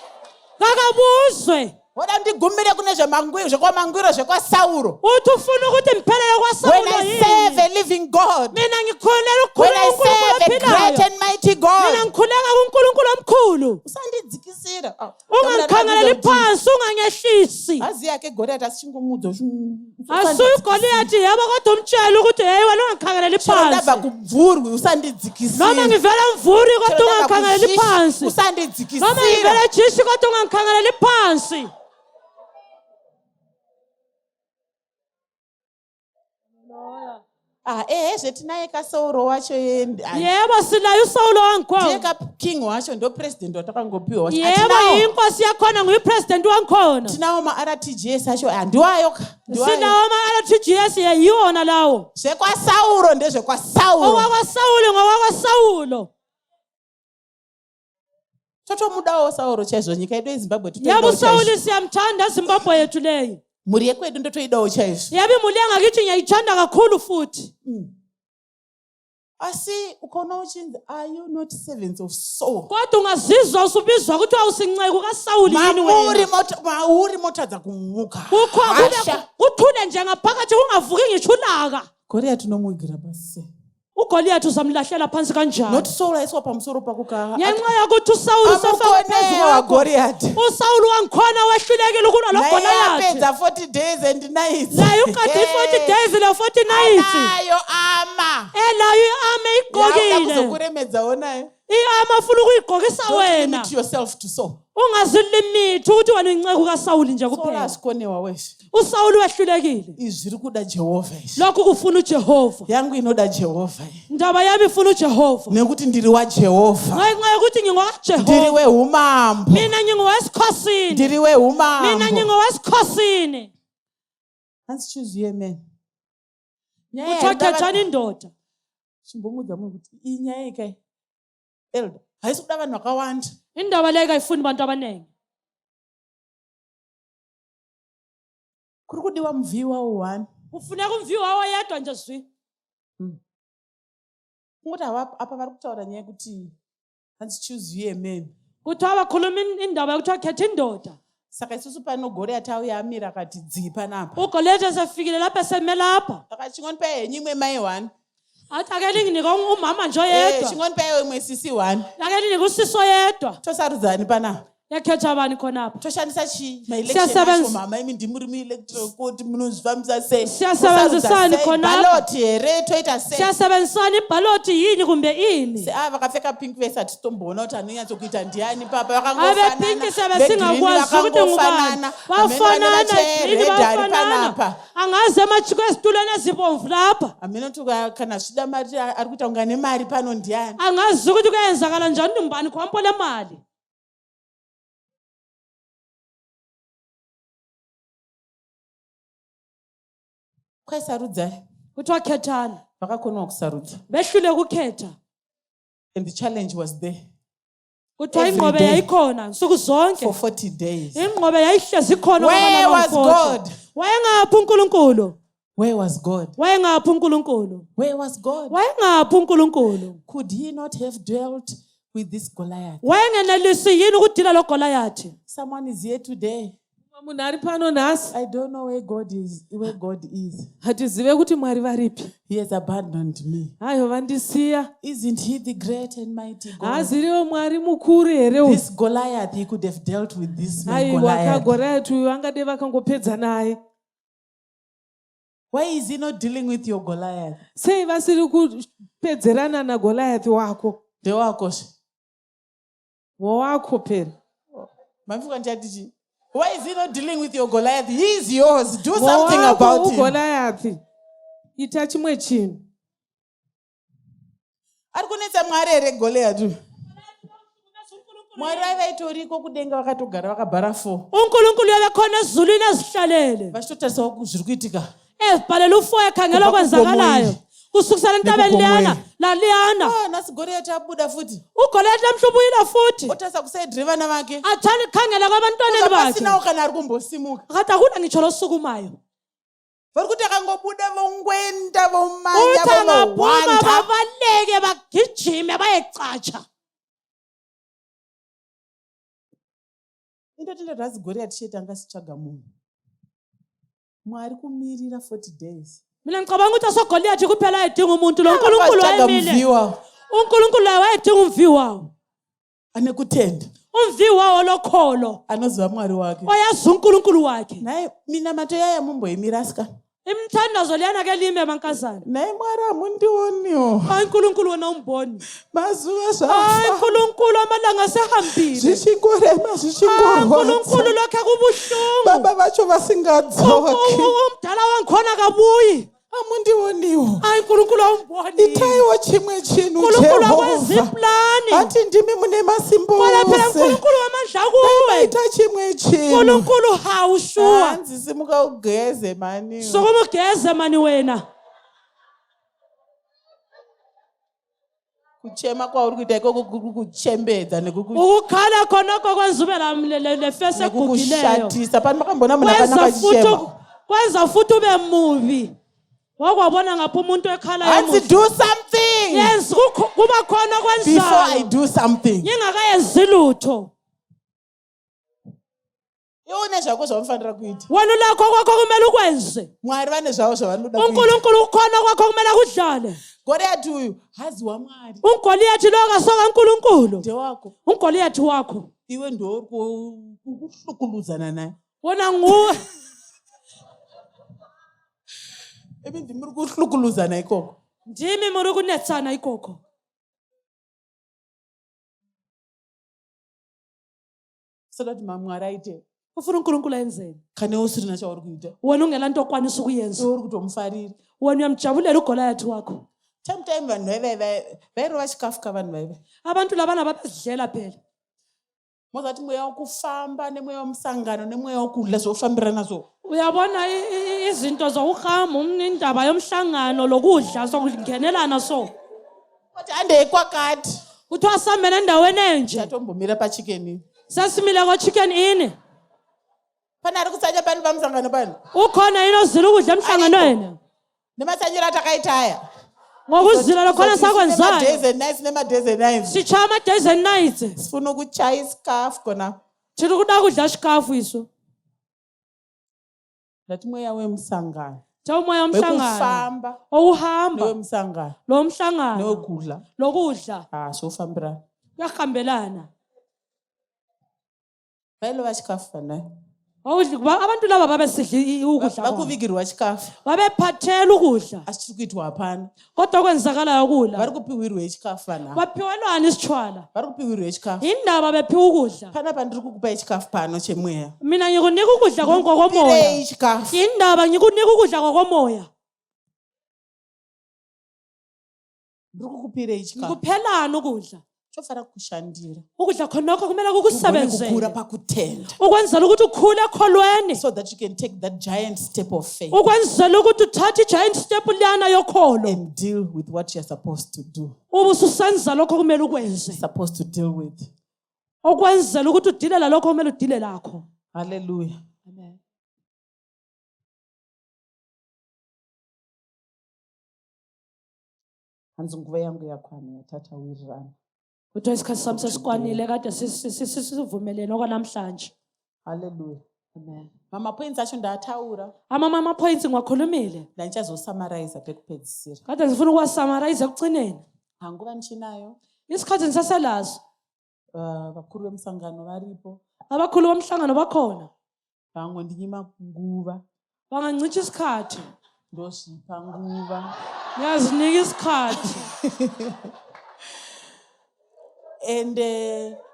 kakabuzwe Woda ndigumire kune zvemangwiro zvekwamangwiro zvekwaSauro. uthi ufuna ukuthi ngiphelele When kwaSawulo I serve yini a living God. mina ngikholelwa When I uNkulunkulu serve a great ophilayo and mighty mina God. ngikhuleka kuNkulunkulu omkhulu Usandidzikisira. ungangikhangeleli phansi ungangehlisi Hazi yake Goliath asichingomudza. asuyigoliathi yebo kodwa umtshela ukuthi heyi wena ungangikhangeleli Ndabva phansi kubvurwi usandidzikisira. noma ngivela mvuri kodwa ungangikhangeleli phansi noma usandidzikisira. ngivela jishi kodwa ungangikhangeleli phansi Zvetinaye kaSauro wacho yebo silaye uSawulo wangikhona king wacho ndopresident watakangopiwa wacho. yebo inkosi yakhona nguyipresident wangikhona Tinawo ma-RTGS acho handiwayo ka. silawo ama-RTGS yiwona lawo ZvekwaSauro ndezvekwaSauro. owakwaSawulo ngowakwasawulo Totomudawo Sauro chaizvo nyika yedu yeZimbabwe yebo uSawulo siyamthanda eZimbabwe yethu leyo mhuri yekwedu ndotoidawo chaizvo. yebo imuli yangakithi ngiyayithanda kakhulu futhi Asi ukaona uchinzi are you not servants of Saul? kodwa ungazizwa usubizwa ukuthi awusinceku kaSawuli yini wena Mauri motadza kumuka. kuthule nje ngaphakathi kungavuki ngitsho ulaka Goliath nomuigira pasi. uGoliath uzamlahlela phansi kanjani Not Saul aiswa pamusoro pako ka. ngenxa yokuthi uSawuli usefaka phezu Amukonewa kwakho Goliath. uSawuli wangikhona wehlulekile ukulwa lo Naye Goliath apedza 40 days and nights. naye uqede 40 days le 40 nights Anayo ama. elayo iarme Yauda igqokile kuzokuremedzawo naye. iarme afuna ukuyigqokisa Don't wena limit yourself to Saul. ungazilimithi ukuthi wena uyinceku kaSawuli nje Saul kuphela asikonewa weshe. uSawuli wehlulekile Izviri kuda Jehovha izvi. lokhu kufuna uJehova Yangu inoda Jehovha. ndaba yami ifuna uJehova Nekuti ndiri waJehovha. ngenxa yokuthi Ndiri ngingowakaJehova weumambo. mina ngingowesikhosini Ndiri weumambo. mina ngingowesikhosini Let's choose you, amen. kuthiwa khethani indoda Chimbomudza munhu kuti inyaya ikai. Elder, haisi kuda vanhu vakawanda. indaba leyo kayifuni bantu abaningi Kuri kudiwa muvhiyi wawo 1. kufuneka umviwo wawo yedwa nje zwi Kungoti apa vari kutaura nyaya yekuti let's choose you, amen. kuthiwa bakhuluma indaba yokuthiwa khetha indoda Saka isusu pano Goliath auya amira akati dzii panapa. uGoliath esefikile lapha eseme lapha Saka chingoni pa henyu imwe mai 1. athi ake linginike umama nje oyedwa Chingoni pa imwe sisi 1. ake linike usisi oyedwa Tosarudzani panapa. yakhetha abani khonapha Toshandisa chi Siyasebenza- mama imi ndimuri mu-electoral court munozvifambisa sei. Siyasebenzisani khonapha? Ballot here toita sei. siyasebenzisana ibhaloti yini kumbe ini Vakapfeka pink vest hatitomboona kuti anonyatsokuita ndiani papa abepinki sebe singakwazi ukuthi ngubani bafanana yini bafanana angaze amachiko esitulweni ezibomvu lapha aminoti kana zvida mari ari kuita kunga nemari pano ndiani. angazi ukuthi kuyenzakala njani umbani khompo lemali Kwaisarudzai kuthiwa khethani vakakonewa kusarudza behlule ukukhetha and the challenge was there kuthiwa Every ingqobe day. yayikhona nsuku zonke for 40 days. ingqobe yayihlezi khona Where was God? wayengaphi uNkulunkulu Where was God? Wayengaphi uNkulunkulu? Where was God? Wayengaphi uNkulunkulu? Could he not have dealt with this Goliath? Wayengenelisi yini ukudila lo Goliath? Someone is here today. munhu ari pano nhasi I don't know where God is. hatizive kuti Mwari varipi. He has abandoned me. Hayo vandisiya. Isn't he the great and mighty God? Haaziriwo Mwari mukuru here uyu. This Goliath, he could have dealt with this man Aiwa Goliath. Goliath uyu angade vakangopedza naye. Why is he not dealing with your Goliath? Sei vasiri kupedzerana naGoliath wako? Ndewakosha. Wawako pera. Mafuka ndiyatichi. Why is he not dealing with your Goliath? He is yours. Do something about him. Goliath. Ita chimwe chinhu. Ari kunetsa Mwari ere Goliath. Mwari vaitoriko kudenga vakatogara vakabhara 4. uNkulunkulu yabekhona ezulwini ezihlalele. Vachitotarisao zviri kuitika. Ezibhalela ufoya khangela okwenzakalayo. Kusukisela entabeni liyana laliyana. Nasi Goliath abuda futhi. uGoliath namhla ubuyile futhi. Otasa kusedrivana vake. Athanda khangela kwabantwana bakhe. Pasinawo kana ari kumbosimuka. Akade akuna ngitsho losukumayo. Vari kuti akangobuda vongwenda vomanya Uthangapuma vomawanda. babaleke bagijime bayecatsha. Into tinde razi Goliath chete angasitsvaga munhu. Mwari kumirira 40 days. Mina ngicabanga ukuthi asoGoliath kuphela ayedinga umuntu lo uNkulunkulu wayemile. uNkulunkulu wayedinga umvi wawo. Anekutenda. Umvi wawo lokholo. Anoziva Mwari wake. Oyazi uNkulunkulu wakhe. Naye minamato yaya mumboyimira asika. Imthandazo liyana ke lime mankazana. Naye Mwari amundioniwo. Hayi uNkulunkulu wena umboni. Mazuva Hayi zvafa. uNkulunkulu amalanga sehambile. Zvichingorema uNkulunkulu zvichingorwadza. lokho kubuhlungu. Baba vacho vasingadzoki. Umdala wangikhona kabuyi. Amundioniwo. Hayi uNkulunkulu awumboni. Itaiwo chimwe chinhu uNkulunkulu Jehovha. akweziplani. Ati ndimi mune masimbo Wala phela ose. uNkulunkulu wamandla kuwe. Ita chimwe chinhu. uNkulunkulu hawushuwa. Hanzi simuka ugeze mani. Sokuma ugeze mani wena. Kuchema kwauri kuita ikoko kuchembedza Ukukhala khona kokwenza ube le face egugileyo. nekushatisa. Pani makambona munhu akanaka achichema. Kwenza futhi ube mubi. Wakwabona ngapha umuntu ekhala Hanzi emuhle. do something Yes, kuba khona before I kwenzayo. do something. Ngingakayenzi lutho. Iwone zvako zvaunofanira kuita. Wena lakho kwakho kumele ukwenze. Mwari vane zvavo zvavanoda kuita. uNkulunkulu ukhona kwakho kumele kudlale. Goliath uyu haziwa Mwari. uGoliath lo akasoka uNkulunkulu. Ndewako. uGoliath wakho. Iwe ndouri kuhlukuluzana naye. Wona nguwe. Ibe ndimuri kuhlukuluzana ikoko. Ndimi muri kunetsana ikoko. Saka kuti Mwari aite. Ufuna uNkulunkulu ayenzeni. Kana usirina chauri kuita. Wena ungela nto okwanisa ukuyenza. Uri kutomufarira. Wena uyamjabulela uGoliath wakho. Time vanhu vairova chikafu kavanhu vaiva. Abantu labana babezidlela phela. Mozati mweya wokufamba nemweya womusangano nemweya wokudla zvofambira nazvo. Uyabona izinto zokuhamba indaba yomhlangano lokudla sokungenelana so. Wathi handei kwakati. Uthi wasamela endaweni enje. Ndatombomira pachicken. Sasimile ko chicken ini. Pana ari kusanya pani pamusangano pani. Ukhona inozila ukudla emhlanganweni. Nemasanyiro atakaitaya. Ngokuzila lokhona sakwenzayo. Days and nights nema-days and nights. Sichaya ama days and nights. Sifuna ukuchaya isikafu kona. Thina kuda kudla xikafu iso. Ndathi mweya wemusangano. Umoya womhlangano. Wekufamba. Owuhamba. Nowemsangano. Lo mhlangano. Nowokudla. Lokudla. Zvofambirana. Kuyahambelana. Vailova chikafu vanayo. Abantu laba babesidla ukudla. Vakuvigirwa chikafu. Babephathela ukudla. Asi chiri kuitwa hapana. Kodwa kwenzakalayo kula. Vari kupiwirwe chikafu vanayo. Baphiwelwana isitshwala. Vari kupiwirwe chikafu. Indaba bephiwa ukudla. Panapa ndiri kukupai chikafu pano chemweya. Mina ngikunika ukudla komoya. Pirei chikafu. Indaba ngikunika ukudla komoya. Ndiri kukupirei chikafu. Ngikuphelana ukudla. Chofara kushandira. Ukudla khonokho kumele kukusebenzele. Kukura pakutenda. Ukwenzela ukuthi ukhule ekholweni. So that you can take that giant step of faith. Ukwenzela ukuthi uthathe giant step lana yokholo. And deal with what you're supposed to do. Ubususenza lokho kumele ukwenze. Supposed to deal with. Ukwenzela ukuthi udilela lokho kumele udile lakho. Hallelujah. Amen. hanzi nguva yangu yakwana yatatawirirana. Kuthiwa isikhathi sami sesikwanile kade sivumelene okwanamhlanje. Hallelujah. Amen. Mama points acho ndataura. Mama points ngiwakhulumile. Ndandichazosummarize pekupedzisira. Kade ngifuna ukuwasummarize ekugcineni. Hanguva ndichinayo. Isikhathi ngisaselazo. Vakuru vemusangano varipo. Abakhulu bomhlangano bakhona. Vamwe ndinyima nguva. Bangangicisha isikhathi. Ndozvipa nguva. Ngiyazinika isikhathi. And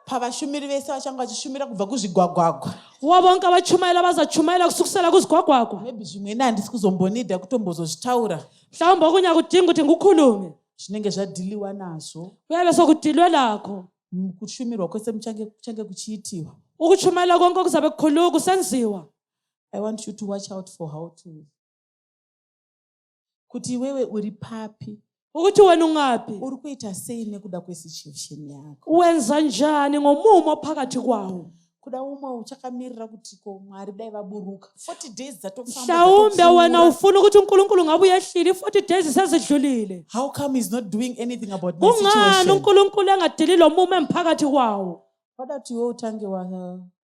pavashumiri vese vachanga vachishumira kubva kuzvigwagwagwa. Wabonke abachumayela bazachumayela kusukisela kuzigwagwagwa. Maybe zvimwe handisi kuzombonidha kutombozozvitaura. Mhlawumbe okunya kudinga ukuthi ngikukhulume. Zvinenge zvadhiliwa nazvo. Kuyabe sokudilwe lakho. Kushumirwa kwese kuchange kuchiitiwa. Ukuchumayela konke kuzabe kukhuluka kusenziwa. I want you to watch out for how to. Kuti wewe uri papi. Ukuthi wena ungaphi? Uri kuita sei nekuda kwesituation yako? Wenza njani ngomumo phakathi kwawo? Kuda umwe uchakamirira kuti ko Mwari dai vaburuka 40 days zatofamba. Mhlawumbe wena ufuna ukuthi uNkulunkulu ngabe uyehlile 40 days sezidlulile. How come he's not doing anything about my situation? Ungani uNkulunkulu engadili lo mumo emphakathi kwawo? Wadathi wewe utange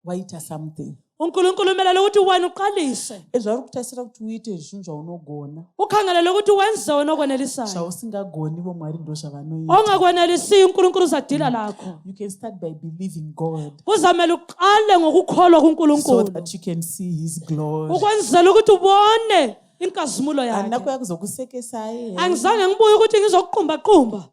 waita something. uNkulunkulu melele ukuthi wena uqalise. Ezvari kutasira kuti uite zvinhu zvaunogona. Ukhangelele ukuthi wenze wena okwenelisayo. Zvausingagoni voMwari ndo zvavanoita. Ongakwenelisi uNkulunkulu uzadila lakho. You can start by believing God. Kuzamela uqale ngokukholwa kuNkulunkulu. So that you can see his glory. Ukwenzela ukuthi ubone inkazimulo yakhe. Andinakuya kuzokusekesa yena. Angizange ngibuye ukuthi ngizokuqumba qumba.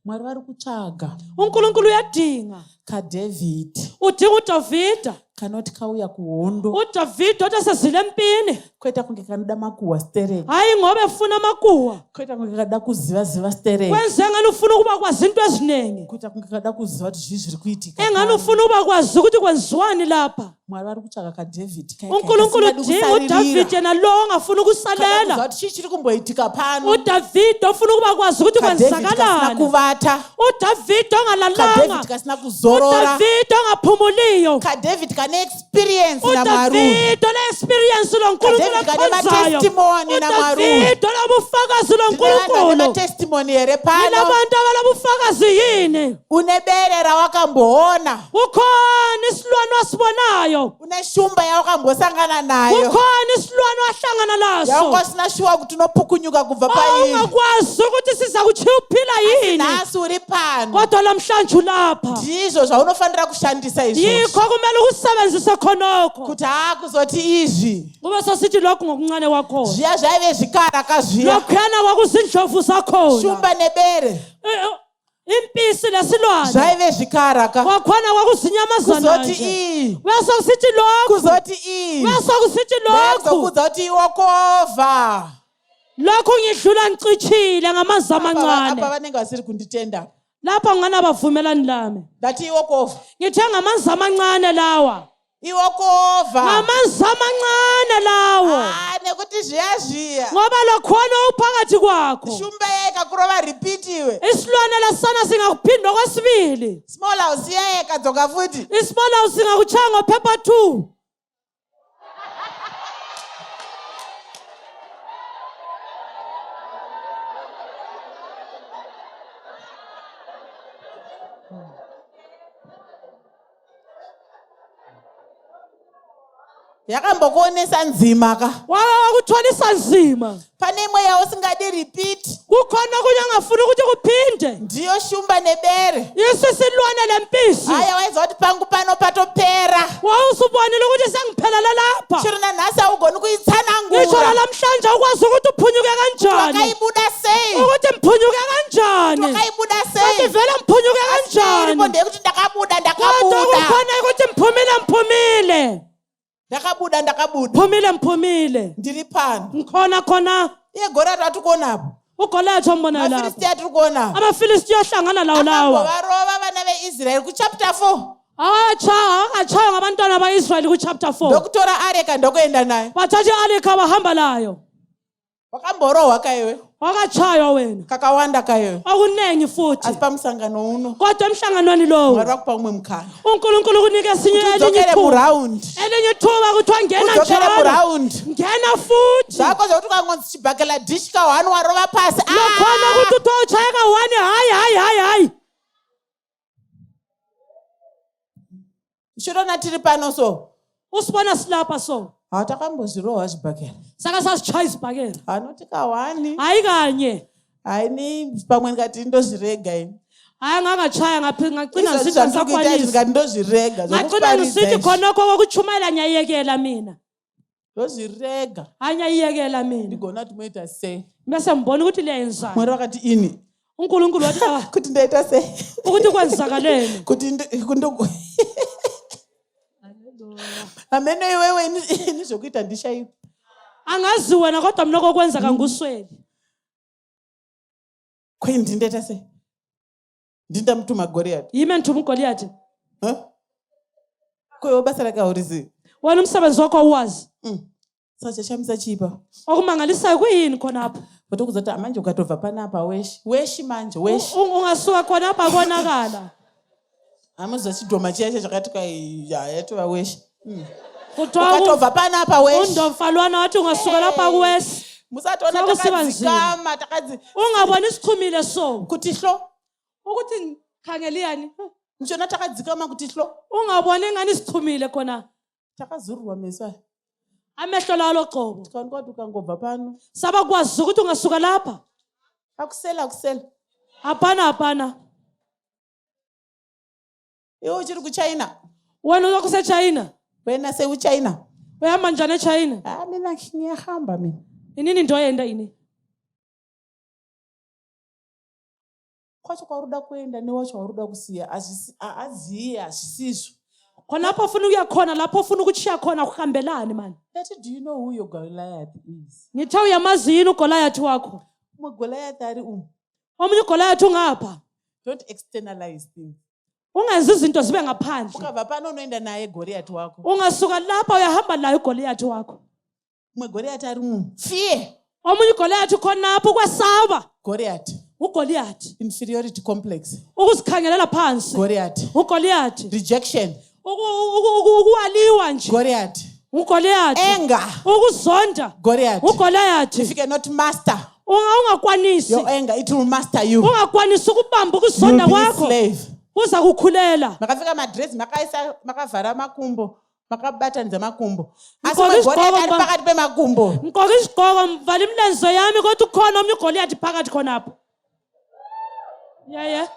Mwari vari kutsvaga. uNkulunkulu uyadinga. KaDavid. Udinga uDavida. Kanoti kauya kuhondo. uDavida otasezile empini. Kweta kunge kanoda makuhwa stereki. Hayi ngoba efuna amakuhwa. Kweta kunge kada kuziva stereki. Kwenze ngani ufuna ukuba kwazi into eziningi. Kweta kunge kada kuziva kuti zvii zviri kuitika. Engani ufuna ukuba kwazi ukuthi kwenziwani lapha. Mwari vari kutsvaga KaDavid. uNkulunkulu udinga uDavida yena lo ongafuuna ukusalela. Kuti chii chiri kumboitika pano. uDavida ofuna ukuba kwazi ukuthi KaDavid kasina kwenzakalani. kuvata. uDavida ongalalanga. KaDavid kasina kuzorora. uDavida ongaphumuliyo. KaDavid kane experience na Mwari. uDavida le experience lo uNkulunkulu akwenzayo. testimony na Mwari. uDavida lobufakazi lo uNkulunkulu. Ndina testimony here pano. Labantu abalobufakazi yini? Unebere rawakamboona. Ukhona isilwane wasibonayo. Une shumba yawakambosangana nayo. Ukhona isilwane wahlangana laso. Yawukosina shuwa kuti unophukunyuka kubva pairi. Ungakwazi ukuthi siza kuchiphila yini. Nasi uri pano. Kodwa namhlanje ulapha. Ndizvo zvaunofanira kushandisa izvozvo. Yikho kumele usebenzise khonokho. Kuti haakuzoti izvi. Kube sosithi lokho ngokuncane kwakho. Zviya zvaive zvikaraka zviya. Lokhana kwakuzindlovu zakhona. Shumba nebere. Impisi lesilwane. Zvaive zvikaraka. Kwakhona kwakuzinyamazana nje. Kuzoti ii. Bese kusithi lokho. Kuzoti ii. Bese kusithi lokho. Kuzoti iwokova. Lokho ngidlula ngicichile ngamanzi amancane. Apa vanenge vasiri kunditenda. Lapha ngana abavumelani lami. Ndathi iwokova. Ngithe ngamanzi amancane lawa. Iwokova. Ngamanzi amancane lawo. Nekuti zviya. Ngoba lokhona uphakathi kwakho. Shumba yeka kurova repeatiwe. Isilwane lasana singakuphinda kwesibili. Small house yeka dzoka futhi. Ismall house singakuchaya ngophepha 2. Yakambokuonesa nzima ka. Wakuthwalisa nzima. Pane imwe yausingadi repeat. Kukhona kunye ngafuna ukuthi kuphinde. Ndiyo shumba nebere. Yesu silwane lempisi. Haya wayiza kuti pangu pano patopera. Wawusubonile ukuthi sengiphelele lapha. Chirina nasi awugoni kuyitsanangura. Ngisho namhlanje ukwazi ukuthi uphunyuke kanjani. Wakayibuda sei. Ukuthi mphunyuke kanjani. Wakayibuda sei. Ukuthi vele mphunyuke kanjani. Ndibonde ukuthi ndakabuda. Kodwa kukhona ukuthi mphumile. Ndakabuda. Mphumile. Ndiri pano. Ngikhona khona. Igora atikuonapo. Ugolatho mbona lapha. Amafilisti atikuona. Amafilisti yohlangana lawo lawa. Varova vana veIsrael ku chapter 4. Achaya ngabantwana baIsrael ku chapter 4. Ndokutora areka ndokuenda nayo. Bathatha iareka bahamba layo. Wakamborohwa kaiwe. wakatshaywa wena kakawanda kayo okunengi futhi asipamsangano uno kodwa emhlanganweni lowo mwari wakupa umwe mkhana uNkulunkulu kunike sinye elinye udzokere ithuba muround elinye ithuba kuthiwa ngena udzokere njalo muround ngena futhi zvako zvokuti ukangonzi chibhakela dishi ka1 warova pasi lokhona ukuthi uthiwa utshayeka 1 hayi shirona tiri pano so usibona silapha so hatakambozvirohwa zvibhakela saka sasitshaya isibhakela hanoti ka1 hayi kanye haini pamwe ndikati ndozvirega ini hayi ngangatshaya ngagcina izvozvi zvandikuita izvi ndikati ndozvirega ngagcina ngisithi khonokho kokutshumayela nyayiyekela mina ndozvirega hayi nyayiyekela mina ndigona kuti moita sei bese mbona ukuthi liyenzani mwari vakati ini uNkulunkulu wathi kuti ndaita sei ukuthi kwenzakaleni kuti amene iwewe ini zvokuita ndishaiwa angazi wena kodwa mina kokwenzaka ngusweli kweni ndaita sei ndindamutuma Goliath yime nthuma uGoliath kwewo basa rakaurizi wena umsebenzi wakho uwazi sachashamisa chipa okumangalisayo kuyini khonapha kodwa kuzoti manje ukatobva panapa weshi manje weshi ungasuka khonapha konakala amuzachidhoma chiya chakati yatova weshi kuthiwa ukatobva panapa weshi undofalwana wathi ungasuka lapha kuwesi musatona takadzikama ungaboni isichumile so kuti hlo ukuthi khangeliyani mshona takadzikama kuti hlo ungaboni ngani isichumile khona takazururwa meso amehlo lawo loqobo kanti ukangobva pano sabakwazi ukuthi ungasuka lapha akusela hapana iwe uchiri kuchina wena uza kuseChina wena seuchina uyahamba njani eChina mina ngiyahamba mina inini ndoyenda ini kwacho kwaruda kuenda newacho waruda kusiya aziye azvisizvo khonapho ufuna ukuya khona lapho ufuna ukutshiya khona kuhambelani mani do you know who your Goliath is ngithe uyamazi yini uGoliath wakho Goliath ari omunye uGoliath ungapha don't externalize things ungenzi izinto zibe ngaphandle ukava pano unoenda naye Goliath wako ungasuka lapha uyahamba naye uGoliath wakho Goliath ari fear omunye uGoliath khonapho kwesaba Goliath uGoliath inferiority complex ukuzikhangelela phansi Goliath uGoliath rejection ukuwaliwa nje Goliath uGoliath anger ukuzonda Goliath uGoliath if you cannot master ungakwanisi your anger it will master you ungakwanisi ukubamba ukuzonda kwakho uza kukhulela makafika madress makaisa makavhara makumbo makabatanidza makumbo asi Goliath ari pakati pemakumbo ngqoka isigqoko mvala imilenzo yami kodwa ukhona omnye uGoliath phakathi khonapho yeah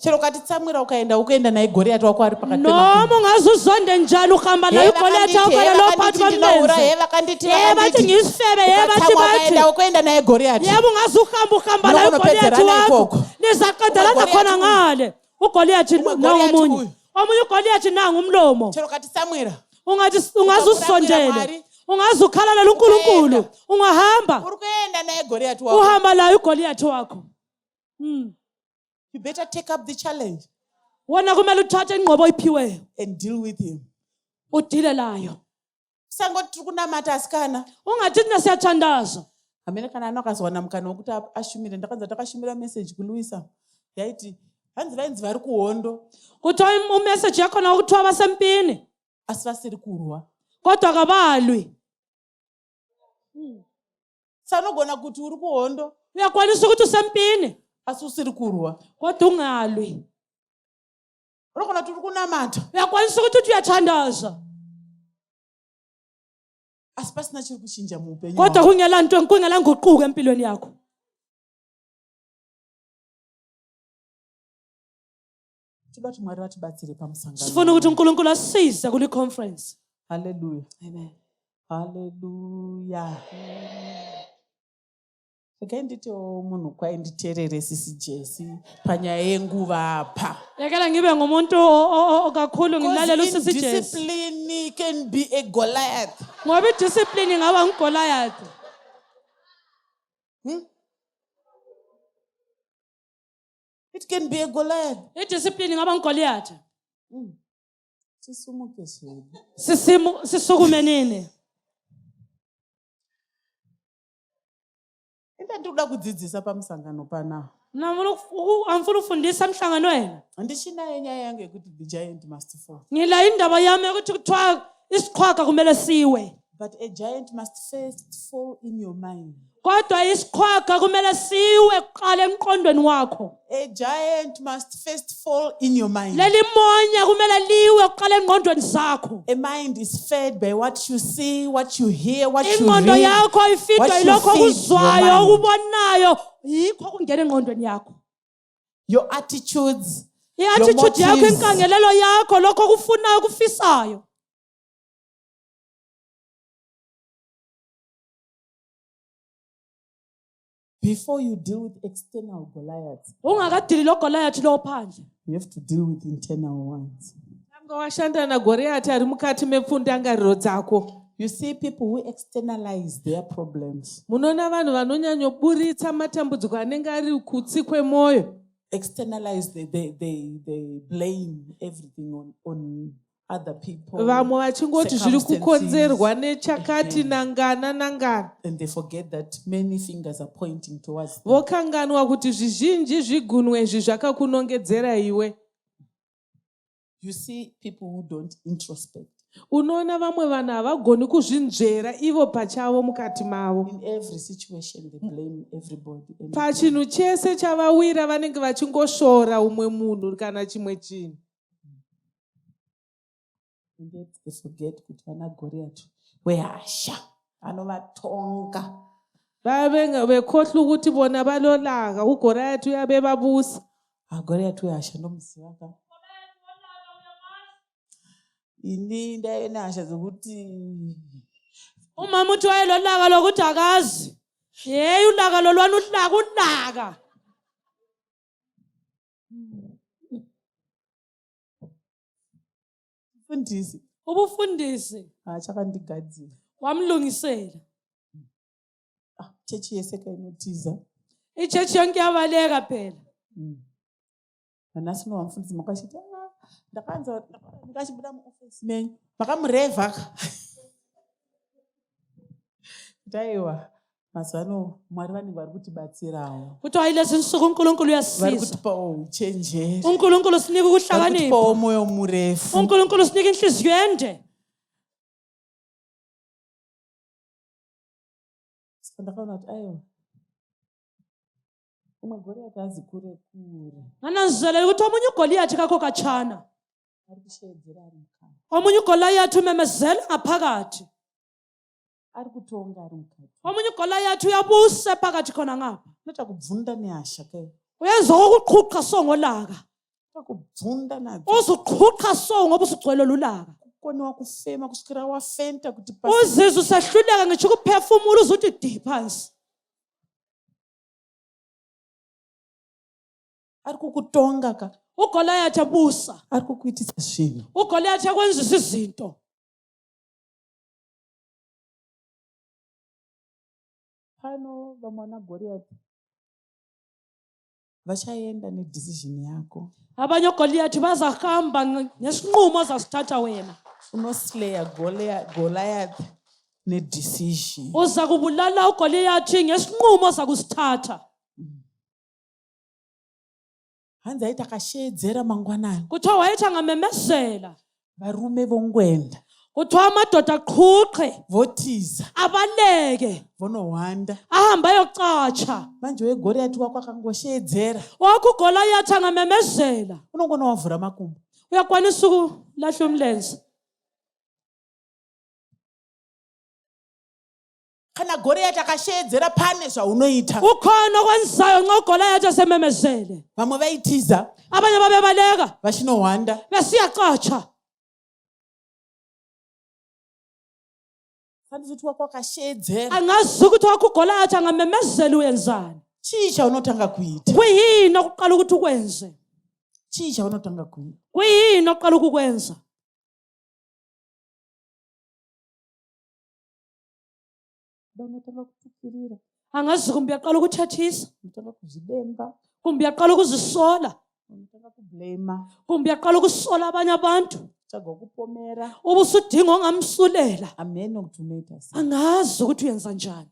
chero kati tsamwira ukaenda naye Goliath wako ari pakati noma ungazuzonde njalo uhamba naye uGoliath wakho lo phakathi kwamlenze bathi ngisifebe bathi ukaenda naye Goliath yebo ungazuhamba naye uGoliath wakho nizaqedelana khona ngale uGoliath nangomunye omunye uGoliath nangu umlomo chero kati tsamwira ungathi ungazusondele ungazukhalela uNkulunkulu ungahamba uri kuenda naye Goliath wako uhamba naye uGoliath wakho you better take up the challenge wona kumele uthathe ingqobo oyiphiweyo and deal with him udile layo sangothi kunamata asikana ungathi thina siyathandaza amene kana anokazwana mukana wokuti ashumire ndakanza takashumira message kuluisa yaiti hanzi vari kuhondo kuti umessage yakhona ukuthiwa basempini asi vasiri kurwa kodwa kabalwi sanogona kuti uri kuhondo uyakwanisa ukuthi usempini asi usiri kurwa kodwa ungalwi unogona kuti uri kunamata uyakwanisa ukuthi uyathandaza asi pasina chiri kuchinja muupenyu kodwa kungela nguquko empilweni yakho tiba kuti Mwari vatibatsire pamusangano sifuna ukuthi uNkulunkulu asize kuli conference hallelujah amen hallelujah rekai nditewo munhu kwainditeerere sisi Jesi panyaya yenguva apa yakela ngibe ngumuntu okakhulu ngilalela usisi Jesi discipline can be a Goliath ngoba idiscipline ingaba nguGoliath It can be a Goliath. idiscipline ingaba ngigoliath. Sisumuke sweli. Sisukume nini? Into ndikuda kudzidzisa pamusangano pana. Angifuna ukufundisa emhlanganweni. Andishinayo nyaya yangu yekuti the giant must fall. Ngila indaba yami ukuthi kuthiwa isiqhwaga kumele siwe. But a giant must first fall in your mind. Kodwa isiqhwaga kumele siwe kuqala emqondweni wakho. A giant must first fall in your mind. Leli monya kumele liwe kuqala engqondweni zakho. A mind is fed by what you see, what you hear, what you Ingqondo read, yakho ifidwa what yilokho you feed your okuzwayo mind. okubonayo yikho kungena engqondweni yakho. Your attitudes, your I-attitude yakho, motives. inkangelelo yakho, lokho okufunayo kufisayo. Before you deal with external Goliaths, Ungakadili lo Goliath lo phandle. you have to deal with internal ones. Tanga washanda na Goliathi ari mukati mepfundangariro dzako. You see people who externalize their problems. Munona vanhu vanonyanyoburitsa matambudziko anenge ari kutsi kwemoyo. Externalize, they blame everything on other people. Vamwe vachingoti zviri kukonzerwa nechakati nangana. And they forget that many fingers are pointing towards them. Vokanganwa kuti zvizhinji zvigunwe izvi zvakakunongedzera iwe. You see people who don't introspect. Unoona vamwe vanhu havagoni kuzvinzvera ivo pachavo mukati mavo. In every situation, they blame everybody. Pachinhu chese chavawira vanenge vachingosvora umwe munhu kana chimwe chinhu. And yet they forget kuti vana Goliath wehasha anovatonga. Vekohla ukuthi vona valolaga uGoriathi uyabe babusa. Goliath wehasha ndomuziva ka. Ini ndaye nehasha zokuti Umama uthi wayelolaga lokuthi akazi. Hey ulaga lolwana ulaga. mfundisi Ubufundisi chakandigadzira. wamlungisela. Chechi yese kainotiza. Ichurch yonke yabaleka phela. Nanasi nomfundisi makashita ndakanza ndikachibuda muoffice menyu makamurevha ka. Daiwa mazano Mwari vanenge vari kutibatsirawo. Kuthi ayilezi insuku uNkulunkulu Vari uyasisiza. kutipa uchenjeri. uNkulunkulu sinika Vari ukuhlakanipha. kutipawo moyo murefu. uNkulunkulu sinika inhliziyo ende. Ndakaona kuti aiwa umwe Goliath azi kure. Ngananzelela ukuthi omunye uGoliath kakho katshana. Ari kushedzera ari mukati. Omunye uGoliath umemezela ngaphakathi. Ari kutonga ari mukati. Omunye uGoliath uyabusa phakathi khona ngapha. Unoita kubvunda nehasha ke. Uyenza ukuqhuqa songolaga. Unoita kubvunda nadzo. Uzuqhuqa songo ngoba usugcwele lulaga. Kukoniwa kufema kusvikira wafenta kuti Uzizwe usahluleka ngitsho ukuphefumula uzuthi di phansi. ari kukutonga ka. uGoliath abusa. Ari kukuitisa zvinhu. uGoliath akwenzisa izinto. Pano vamwana Goliath vachaenda nedecision yako. Abanye uGoliath bazahamba ngesinqumo ozasithatha wena. Unoslaya Goliath nedecision. Uza kubulala uGoliath ngesinqumo ozakusithatha. Hanzi aita akashedzera mangwanani. Kuthiwa wayethi angamemezela. Varume vongwenda. Kuthiwa amadoda aqhuqhe. Votiza. Abaleke. Vonohwanda. Ahamba ayocatsha. Manje weGoliath wako akangoshedzera. Wakho uGoliath angamemezela. Unongona wavhura makumbo. Uyakwanisa ukulahla umlenze. Kana Goliath akashedzera pane zvaunoita. Ukhona okwenzayo nxa uGoliath asememezele. Vamwe vaitiza. Abanye babebaleka. Vachinohwanda. Besiyacatsha. Fanisi wako akashedzera. Angazi ukuthi wakho uGoliath angamemezela uyenzani. Chii chaunotanga kuita. Kuyini okuqala ukuthi ukwenze? Chii chaunotanga kuita. Kuyini okuqala ukukwenza? Unotanga kutukirira. Angazi kumbe uyaqala ukuthethisa. Unotanga kuzvidemba. kumbe uyaqala ukuzisola, Unataka kublame. kumbe uyaqala ukusola abanye abantu, Unataka kupomera. ubusudinga ongamsulela, Amen okuthumeta. angazi ukuthi uyenza njani.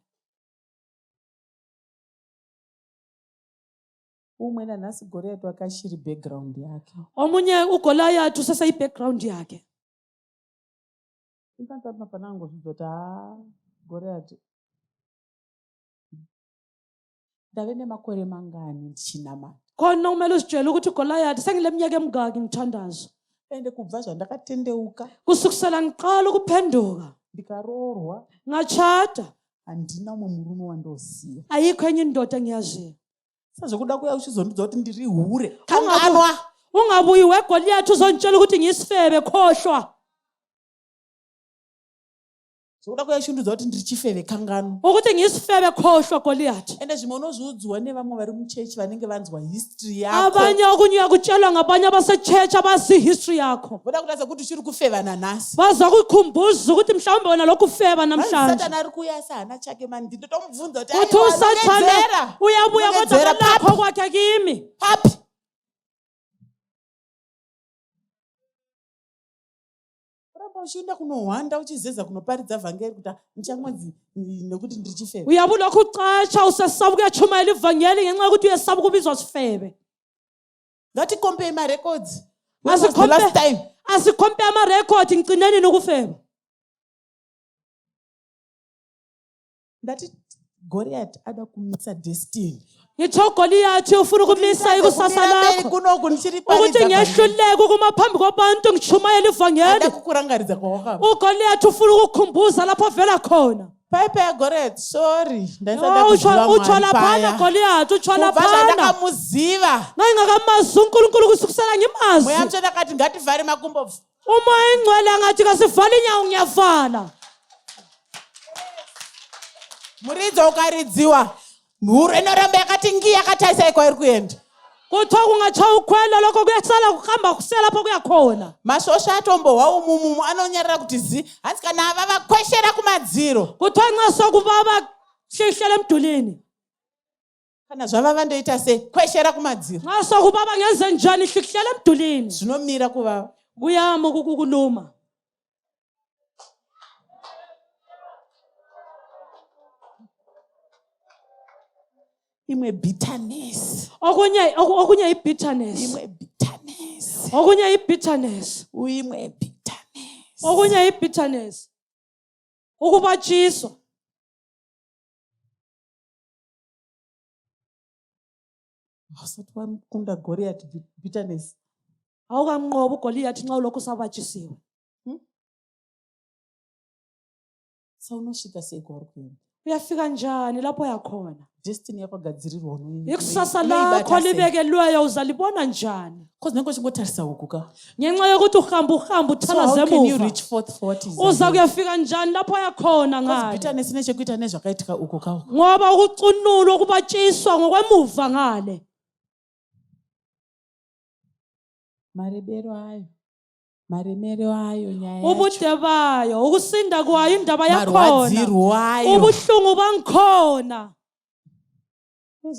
Umwena nasi Goliath wakashiri background yake. Omunye uGoliath usese i-background yakhe. Inkanti mapanango zizota Goliath. Ndave nemakore mangani ndichinamata. Khona kumele uzitshele ukuthi uGoliath sengile minyaka emingaki ngithandaza. Ende kubva zvandakatendeuka Kusukisela ngiqala ukuphenduka, ndikaroorwa ngachata, handina umwe murume wandoziva. ayikho enye indoda engiyaziyo. Sezvokuda kuya uchizondudza kuti ndiri hure. Ungabuyi weGoliath uzontshela ukuthi ngiyisifebe, khohlwa. Zvokuda kuya uchindudza kuti ndiri chifeve kangano. Ukuthi ngiyisifebe, khohlwa Goliath. Ende zvimwe unozviudzwa nevamwe vari muchechi vanenge vanzwa history yako. Abanye okunye kutshelwa ngabanye abasechurch abazi history yakho. Voda kutaza kuti uchiri kufevana nasi. Baza kukhumbuza ukuthi mhlawumbe wena lokhu ufeba namhlanje. Satani ari kuya sahana chake mani ndinotomubvunza kuti Uthi usathana uyabuya kodwa lakho kwakhe kimi. papi. Uramba uchienda kunohwanda uchizeza kunoparidza vhangeri kuti nichamwedzi nekuti ndiri chifeve. Uyabulokhu ucatsha usesaba ukuyachumayela ivangeli ngenxa yokuthi uyesaba ukubizwa sifebe. Ngaticompare ma-records. When was the last time? Asikhompe amarekhodi ngcineni nokufeba. Ndati Goliath ada kumisa destiny. Ngitho uGoliath ufuna ukumisa ikusasa lakho. Kunoku ndichiri paridza. Ukuthi ngiyehluleke ukuma phambi kwabantu ngichumayela ivangeli. Ada kukurangaridza kwawakabva. uGoliath ufuna ukukhumbuza lapho vela khona. Paipa ya Goliath, sorry. Utshola phana Goliath, utshola phana. Ndakamuziva. Ngingakamazi uNkulunkulu kusukisela ngimazi. Moya mtsho ndakati ngativhare makumbo. Umoya ingcwele angathi kasivale inyawo ngiyavala. Muridzi ukaridziwa. Mhuru inoramba yakati ngi yakataisa iko iri kuenda. Kuthiwa kungatsha ukhwela lokho kuyasala kuhamba kusela lapho kuyakhona. Masvosva atombohwa umumumu anonyarara kuti zi hanzi kana ava vakweshera kumadziro. Kuthiwa nxa sokubaba shishele emdulini. Kana zvava vandoita sei kweshera kumadziro. Nxa sokubaba ngenze njani hlihlele emdulini. Zvinomira kuvava. Kuyama kukuluma. Imwe bitterness. Okunye i-bitterness. Imwe bitterness. Okunye i-bitterness. Imwe bitterness. Okunye i-bitterness. Ukubatshiswa. Awusathi wamkunda Goliath bitterness. Awukamnqoba uGoliath nxa ulokhu usabatshisiwe. Saunosvika sei kwauri kuenda. Uyafika njani lapho yakhona? Destiny yakho gadzirirwa unoyi. Ikusasa lakho libekelweyo uzalibona njani? Because nengo chingotarisa uku ka. Ngenxa yokuthi uhamba uthalaze So how can you emuva. reach forth 40s? Uza kuyafika njani lapho yakhona ngani? Bitterness nechekuita nezvakaitika uku ka. Ngoba ukucunulwa ukubatshiswa ngokwemuva ngale. Maremero ayo nyaya. Ubude bayo, ukusinda kwayo indaba yakhona. Marwadziro ayo. Ubuhlungu bangikhona.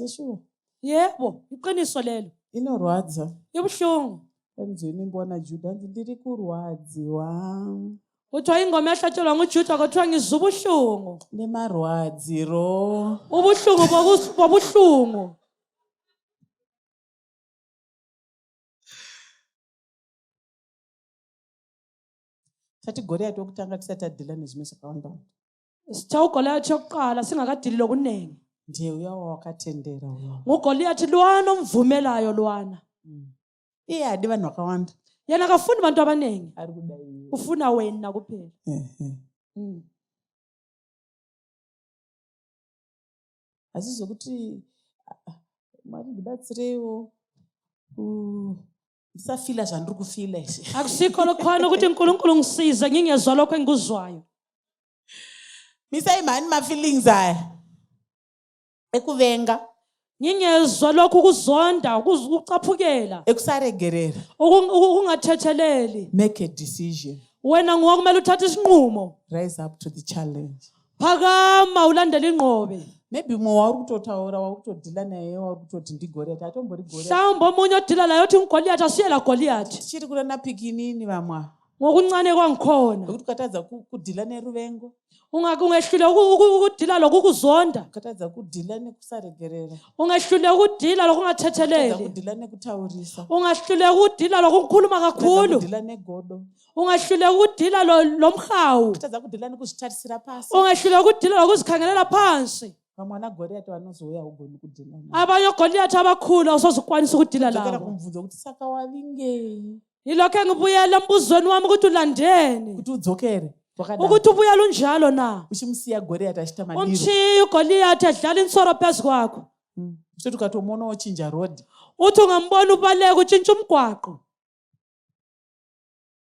Sure. Yebo, iqiniso lelo. Inorwadza. Ibuhlungu. Emzweni mbona Juda ndiri kurwadziwa. Kuthiwa ingoma yahlatshelwa nguJuda kuthiwa ngizwa ubuhlungu. Nemarwadziro. Ubuhlungu bobuhlungu. Tati Goliath wokutanga tisati adhila nezvimwe zvakawanda. Sitha uGoliath yokuqala singakadili lokunengi. Ndiye uya wakatendera uya. NguGoliath lwana omvumelayo lwana. Iye hadi vanhu vakawanda. Yena akafuni abantu abanengi. Ari kudai. Ufuna wena kuphela. Asi zvokuti Mwari ndibatsirewo. Ndisafila zvandiri kufila izvi. Akusikho lokhona ukuthi uNkulunkulu ngisize ngingezwa lokho engikuzwayo. Misai mani ma feelings aya. Ekuvenga. Ngingezwa lokho ukuzonda, ukucaphukela. Ekusaregerera. Ukungathetheleli. Make a decision. Wena ngokumele uthathe isinqumo. Rise up to the challenge. phakama ulandele inqobe. Maybe more wauri kutotaura wauri kutodhila naye wauri kutoti ndigoriati atombori goriati. Mhlawumbe omunye odila naye uthi ngigoliathi asiyela Goliath. Tichiri kurana pikinini vamwa. Ngokuncane kwangikhona. Ukuthi ukatadza kudhila neruvengo. Ungehlule ukudila lokuzonda. Ukatadza kudhila nekusaregerera. Ungehlule ukudila lokungathetheleli. Ukatadza kudhila nekutaurisa. Ungehlule ukudila lokukhuluma kakhulu. Kudhila negodo. Ungehlule ukudila lomhawu. Ukatadza kudhila nekuzvitarisira pasi. Ungehlule ukudila lokuzikhangelela phansi. Vamwana Goriati vanozouya ugoni kudhila. Abanye Goliath abakhulu awusozikwanisa ukudila Dzokera labo. kumubvunzo kuti saka wavingei. Yilokho engibuyela embuzweni wami ukuthi ulandeni. Kuti udzokere. Ukuthi ubuyela unjalo na. Uchimusiya Goriati achita madiro. Umchiya uGoliath edlala insoro phezu kwakho. Kuti ukatomona ochinja road. Uthi ungambona ubaleka utshintsha umgwaqo.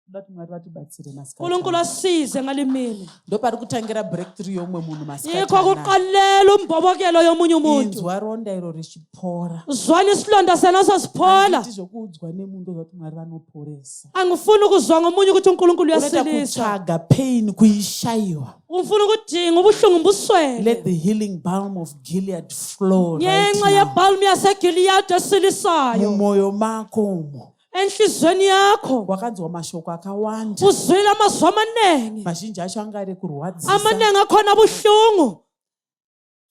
Ndati Mwari vatibatsire masikati. uNkulunkulu asize ngalimini. Ndopari kutangira breakthrough yomwe munhu masikati. Yikho kuqalela umbobokelo yomunye umuntu. Inzwa ronda iro richipora. Uzwana isilonda senaso siphola. Anditi zvokuudzwa nemuntu ozvati Mwari vanoporesa. Angifuni ukuzwa ngomunye ukuthi uNkulunkulu Unoita uyasilisa. kutsvaga pain kuishayiwa. Ufuna ukudinga ubuhlungu buswele. Let the healing balm of Gilead flow right Ngenxa now. yebalm yaseGilead esilisayo. Mumoyo mako umo. Enhlizweni yakho. Wakanzwa mashoko akawanda. Uzwile amazwi amanengi. Mazhinji acho anga ari kurwadzisa. Amanengi akhona buhlungu.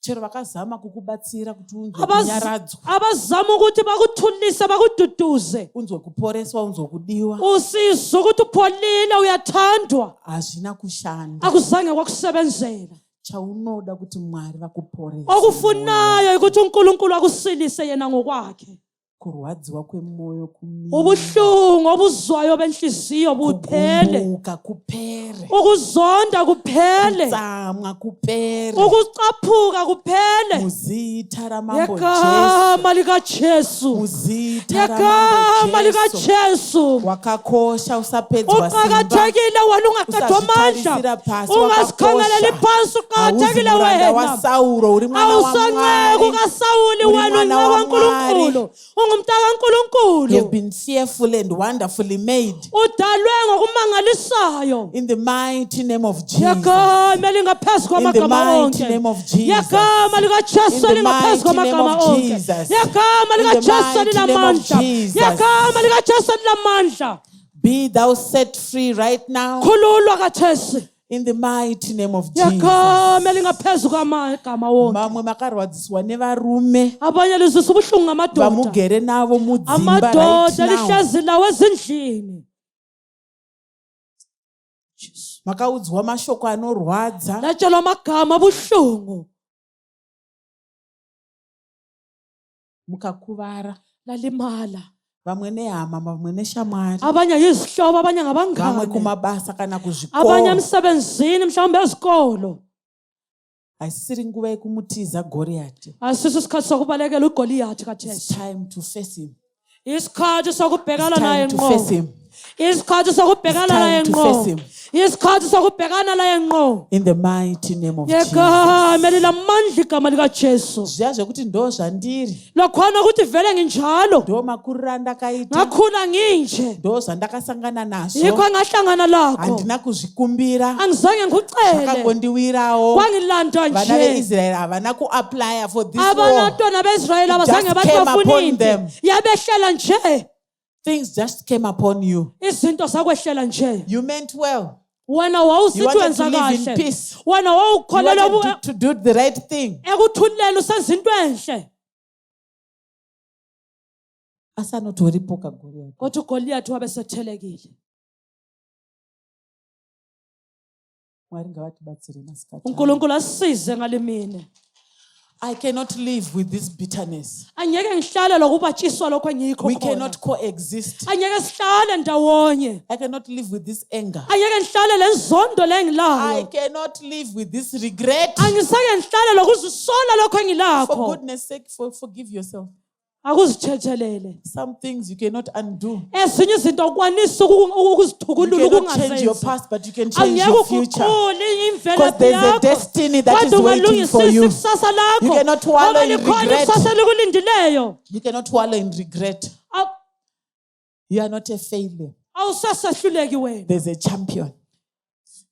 Chero vakazama kukubatsira kuti unzwe kunyaradzwa. Abazama ukuthi bakuthulise bakududuze. Unzwe kuporeswa, unzwe kudiwa. Usizwe ukuthi upholile uyathandwa. Hazvina kushanda. Akuzange kwakusebenzela. Chaunoda kuti Mwari vakuporese. Okufunayo ukuthi uNkulunkulu akusilise yena ngokwakhe. Kurwadziwa kwemoyo kumile. Ubuhlungu obuzwayo benhliziyo buphele. Kugubuka kupere. Ukuzonda kuphele. Kutsamwa kupere. Ukucaphuka kuphele. Muzita ramambo Yegama likaJesu. Muzita Yegama ramambo Jesu. likaJesu. Wakakosha usapedzwa simba. Uqakathekile wena ungaqedwa amandla. Ungasikhangeleli phansi uqakathekile Mwana wa wena. Sauro uri mwana wa Awusanceku Mwari. kaSawuli Uri wena mwana wa uNkulunkulu. Ungumntaka You have kaNkulunkulu. been fearfully and wonderfully made. Udalwe ngokumangalisayo. In the mighty name of Jesus. Yegama lingaphezu In the kwamagama mighty onke. name of Jesus. Yegama likaJesu In the lingaphezu mighty name kwamagama of onke. Jesus. Yegama In the likaJesu mighty name of linamandla. Jesus. Yegama likaJesu linamandla. Be thou set free right now. Khululwa kaJesu. In the mighty name of Jesus. Yegama lingaphezu kwamagama onke. Mamwe makarwadziswa nevarume. Abanye lizwisa ubuhlungu ngamadoda. Vamugere navo mudzimba Amadoda right now. lihlezi lawo ezindlini. Makaudzwa mashoko anorwadza. Latshelwa amagama abuhlungu. Mukakuvara. Lalimala. Vamwe nehama, vamwe neshamwari. Abanye yizihlobo, abanye Vamwe ngabangane. kumabasa kana Abanye kuzvikoro. emsebenzini mhlawumbe ezikolo. Haisiri nguva yekumutiza Goriati. Asiso isikhathi sokubalekela uGoliath It's kaJesu. time to face him. Isikhathi sokubhekana It's naye time to face ngqo. him. Isikhathi sokubhekana It's time naye to ngqo. face him. Isikhathi sokubhekana naye ngqo. In the mighty name of Jesus. Yegama lilamandla igama likaJesu. Zviya zvekuti ndo zvandiri. Lokhona ukuthi vele nginjalo. Ndo makuriro andakaita. Ngakhula nginje. Ndo zvandakasangana nazvo. Yikho ngahlangana lakho. Handina kuzvikumbira. Angizange ngikucele. Zvakangondiwirawo. Kwangilanda Vana nje. veIsrael havana kuapply for this war. Abantwana beIsrayeli abazange It bathi just came bafuna upon into. them. Yabehlela nje. Things just came upon you. Izinto zakwehlela nje. You meant well. Wena You wawusithi wanted wenza to live in kahle. peace. Wena You wawukholelwa wanted to do the right thing. ekuthulela usenza into enhle. Asanotoripoka Goliath. Kodwa uGoliath wabesethelekile. Mwari ngavatibatsire masikati. uNkulunkulu asize ngalimini. I cannot live with this bitterness. Angeke ngihlale lokubatshiswa lokho engikho We khona. cannot coexist. Angeke sihlale ndawonye. I cannot live with this anger. Angeke ngihlale lenzondo I lengilayo. cannot live with this regret. Angisake ngihlale lokuzisola lokho For engilakho. goodness sake, forgive yourself. Akuzithethelele. Some things you cannot undo. Ezinye izinto ukwanisa You ukuzithukulula cannot change your ukungazenzi. past, but you can change Angeke your future. uguqule Because imvelaphi there's a yakho. destiny that is Kodwa waiting for ungalungisisa you. ikusasa lakho. You cannot wallow in Ngoba likhona regret. ikusasa elikulindileyo. You cannot wallow in regret. Aw- You are not a failure. Awusasehluleki wena. There's a champion.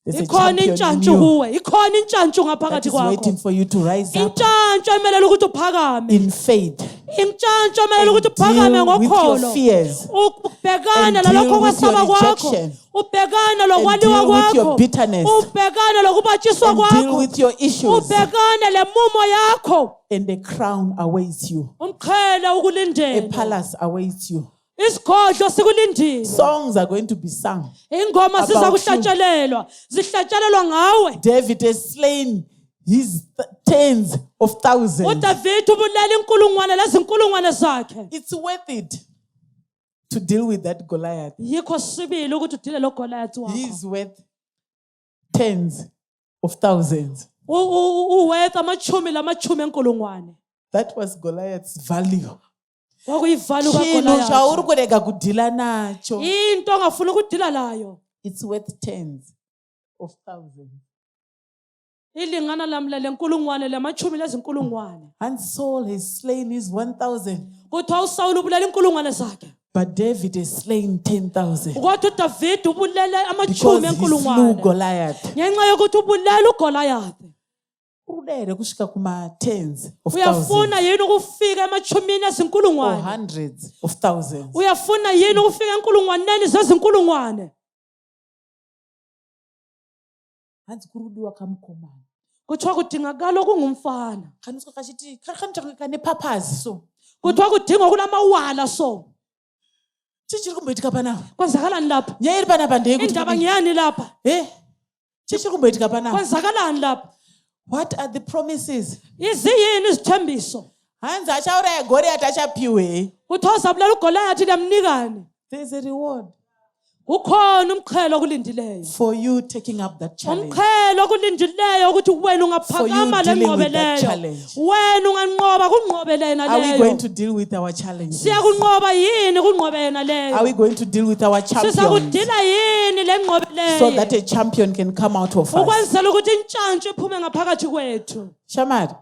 There's a ikhona champion in intshantshu you kuwe ikhona intshantshu that ngaphakathi is waiting kwakho for you to rise up intshantshu emelele ukuthi uphakame in faith intshantshu emelele ukuthi and uphakame deal with your ngokholo fears ubhekane and lalokho deal with your kwesaba kwakho rejection ubhekane and lokwaliwa deal with your kwakho bitterness ubhekane lokubatshiswa and deal kwakho with your issues, ubhekane lemumo yakho and a crown awaits you. umqhele A ukulindele palace awaits you. isigodlo sikulindile Songs are going to be sung. ingoma siza kuhlatshelelwa zihlatshelelwa ngawe David has slain his tens of thousands. uDavid ubulela inkulungwane lezinkulungwane zakhe It's worth it to deal with that Goliath. yikho sibili ukuthi udile lo Goliath He wakho is worth tens of thousands. uwetha amachumi enkulungwane That was Goliath's value. kwakuyivalu Chinhu chauri kaGoliath kurega kudhila nacho. into ongafuna ukudila layo It's worth tens of thousands. ilingana lamla lenkulungwane lamachumi lezinkulungwane And Saul has slain his 1,000. kuthiwa uSawuli ubulela inkulungwane zakhe But David has slain 10,000. kodwa uDavid ubulele amachumi Because he slew enkulungwane Goliath. ngenxa yokuthi ubulela uGoliath Urulere kusvika kuma tens of uyafuna thousands yini ukufika emachumini or ezinkulungwane hundreds of thousands. uyafuna yini ukufika enkulungwaneni zezinkulungwane Hanzi kurudiwa kamukomana. kuthiwa kudingakala okungumfana Khani usika kachiti kani kane purpose so. kuthiwa kudinga kulamawala so Chichiri kumboitika panapa. kwenzakalani lapha Nyeri panapa ndeyekuti. indaba ngiyani lapha Chichiri kumboitika panapa. kwenzakalani lapha What are the promises? iziyini izithembiso Hanzi achauraya Goliath achapiwe. kuthiwa uzabulela uGoliath lemnikani There's a reward ukhona umqhelo okulindileyo for you taking up that challenge. umqhelo okulindileyo ukuthi wena ungaphakama For you dealing with that lenqobeleyo challenge. wena unganqoba kunqobele yena Are we going leyo to deal with our challenges? siyakunqoba yini kunqobe yena leyo Are we going to deal with our champions sizakudila yini so that lenqobeleyo a champion can come out of us? ukwenzela ukuthi intshantshu iphume ngaphakathi kwethu Shamari,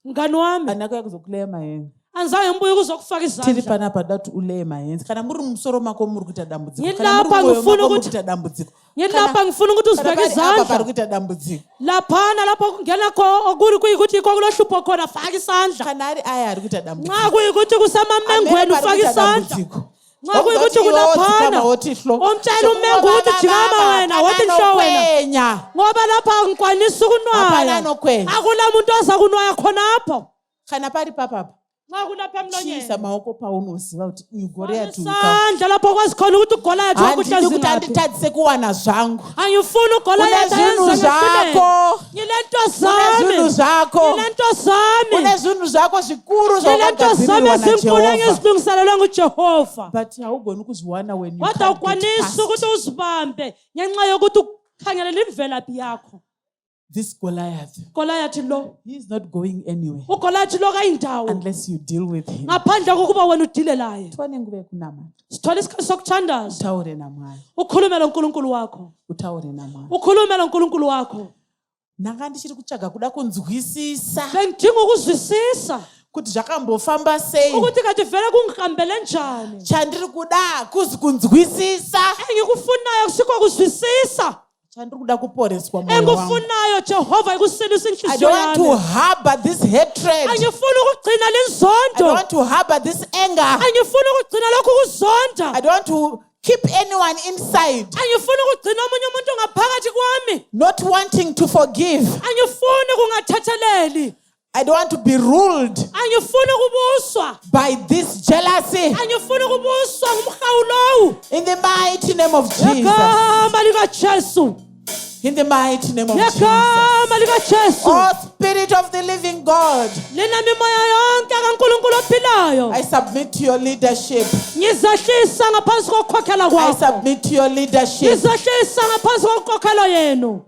mngani wami anako kuzokuleya mayenzi. anzange ngibuye ukuzokufaka Tiri izandla panapa dati uleya mayenzi. Kana muri musoro mako muri kuita dambudziko. Ngilapha Kana muri moyo ngifuna mako muri ukuthi- kuita dambudziko. ngilapha ngifuna ukuthi Kana uzibeke pari apa pari izandla kuita dambudziko. laphana lapho kungena okuri kuyikuthi ikho kulohlupho khona faka isandla Kana ari aya ari kuita dambudziko. nxa kuyikuthi kusemamengweni Amene ufaka pari kuita isandla dambudziko. nxa kuyikuthi kulaphana umtshela umengu ukuthi jikama wena wothi nhlo wena ngoba lapha angikwanisi Hapana ukunwaya nokwenya. akula muntu oza kunwaya khonapho Kana pari papapa. nxa kulapha emlonyeni Chisa maoko paunoziva kuti uyu Goliath uyu ka. isandla lapho kwazi khona ukuthi uGoliath Handidi wakuhlezi kuti ngaphi handitadzise kuwana zvangu. angifuni uGoliath Une zvinhu ayenze ngehluleko zvako. ngilento Une zvinhu zami zvako. ngilento zami Une zvinhu zvako zvikuru ngilento zami zvawakagadzirirwa ezinkulu naJehovha. engizilungiselelwe nguJehova But haugoni kuzviwana when you kodwa can't get ukwanisa past ukuthi uzibambe ngenxa yokuthi ukhangelela imvelaphi yakho this Goliath. Goliath lo He is not going anywhere uGoliath lo kayindawo unless you deal with him. ngaphandle kokuba wena udile laye Twane nguve kunamata. sithola isikhathi sokuthandaza Utaure naMwari. ukhulume loNkulunkulu wakho Utaure naMwari. ukhulume loNkulunkulu wakho Ndanga ndichiri kutsvaga kuda kunzwisisa bengidinga ukuzwisisa kuti zvakambofamba sei. ukuthi kade vele kungihambele njani Chandiri kuda kuzi kunzwisisa. engikufunayo kusikho kuzwisisa Chandiri kuda kuporeswa mwoyo wangu. engikufunayo Jehova ikusinisa I inhliziyo don't want to yami harbor this hatred. angifuni ukugcina I don't linzondo want to harbor this anger. angifuni ukugcina lokhu kuzonda I don't want to keep anyone inside. angifuni ukugcina omunye umuntu ngaphakathi kwami Not wanting to forgive. angifuni kungathetheleli I don't want to be ruled angifuni kubuswa by this jealousy. angifuni kubuswa ngumhawu lowu In the mighty name of Jesus. ngegama likaJesu In the mighty name of Jesus. ngegama likaJesu Oh, Spirit of the living God, lina mimoya yonke kaNkulunkulu ophilayo I submit to your leadership. ngizahlisa ngaphansi kokukhokhela I kwakho submit to your leadership. ngizahlisa ngaphansi kokukokhela yenu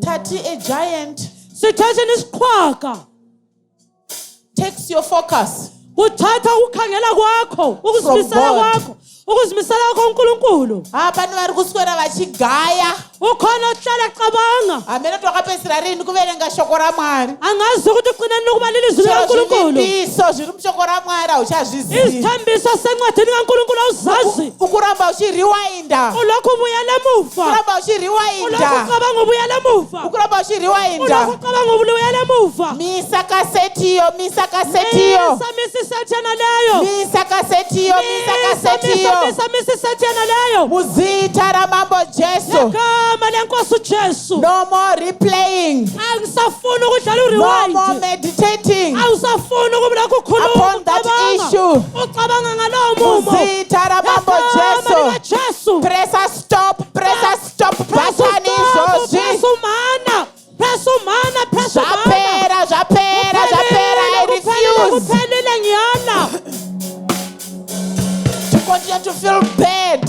Tati, a giant sithatheni isiqhwaga takes your focus kuthatha ukukhangela kwakho ukuzimisela God. kwakho ukuzimisela kwakho uNkulunkulu Hapana vari kuswera vachigaya ukhona ohlala ecabanga hamene twakapedzisira rini kuverenga shoko ramwari angazi ukuthi ugcineni ukuba lilizwi likaNkulunkulu zvivimbiso zviri mushoko ramwari hauchazvizivi isithembiso sencwadini kaNkulunkulu awuzazi ukuramba uchiriwainda ulokhu ubuyela emuva ukuramba uchiriwainda ucabanga ubuyela emuva ukuramba uchiriwainda ucabanga ubuyela emuva misa kasetiyo misa kasetiyo misa isethana leyo misa kasetiyo misa kasetiyo misa isethana leyo muzita ramambo Jesu igama lenkosi uJesu no more replaying angisafuni ukudlala no urewind more meditating awusafuni ukubula kukhuluma upon that issue ucabanga ngalowo mumo muzita ramambo Jesu pressa stop button izvozvi zvapera I refuse kuphelile ngiyala to continue to feel bad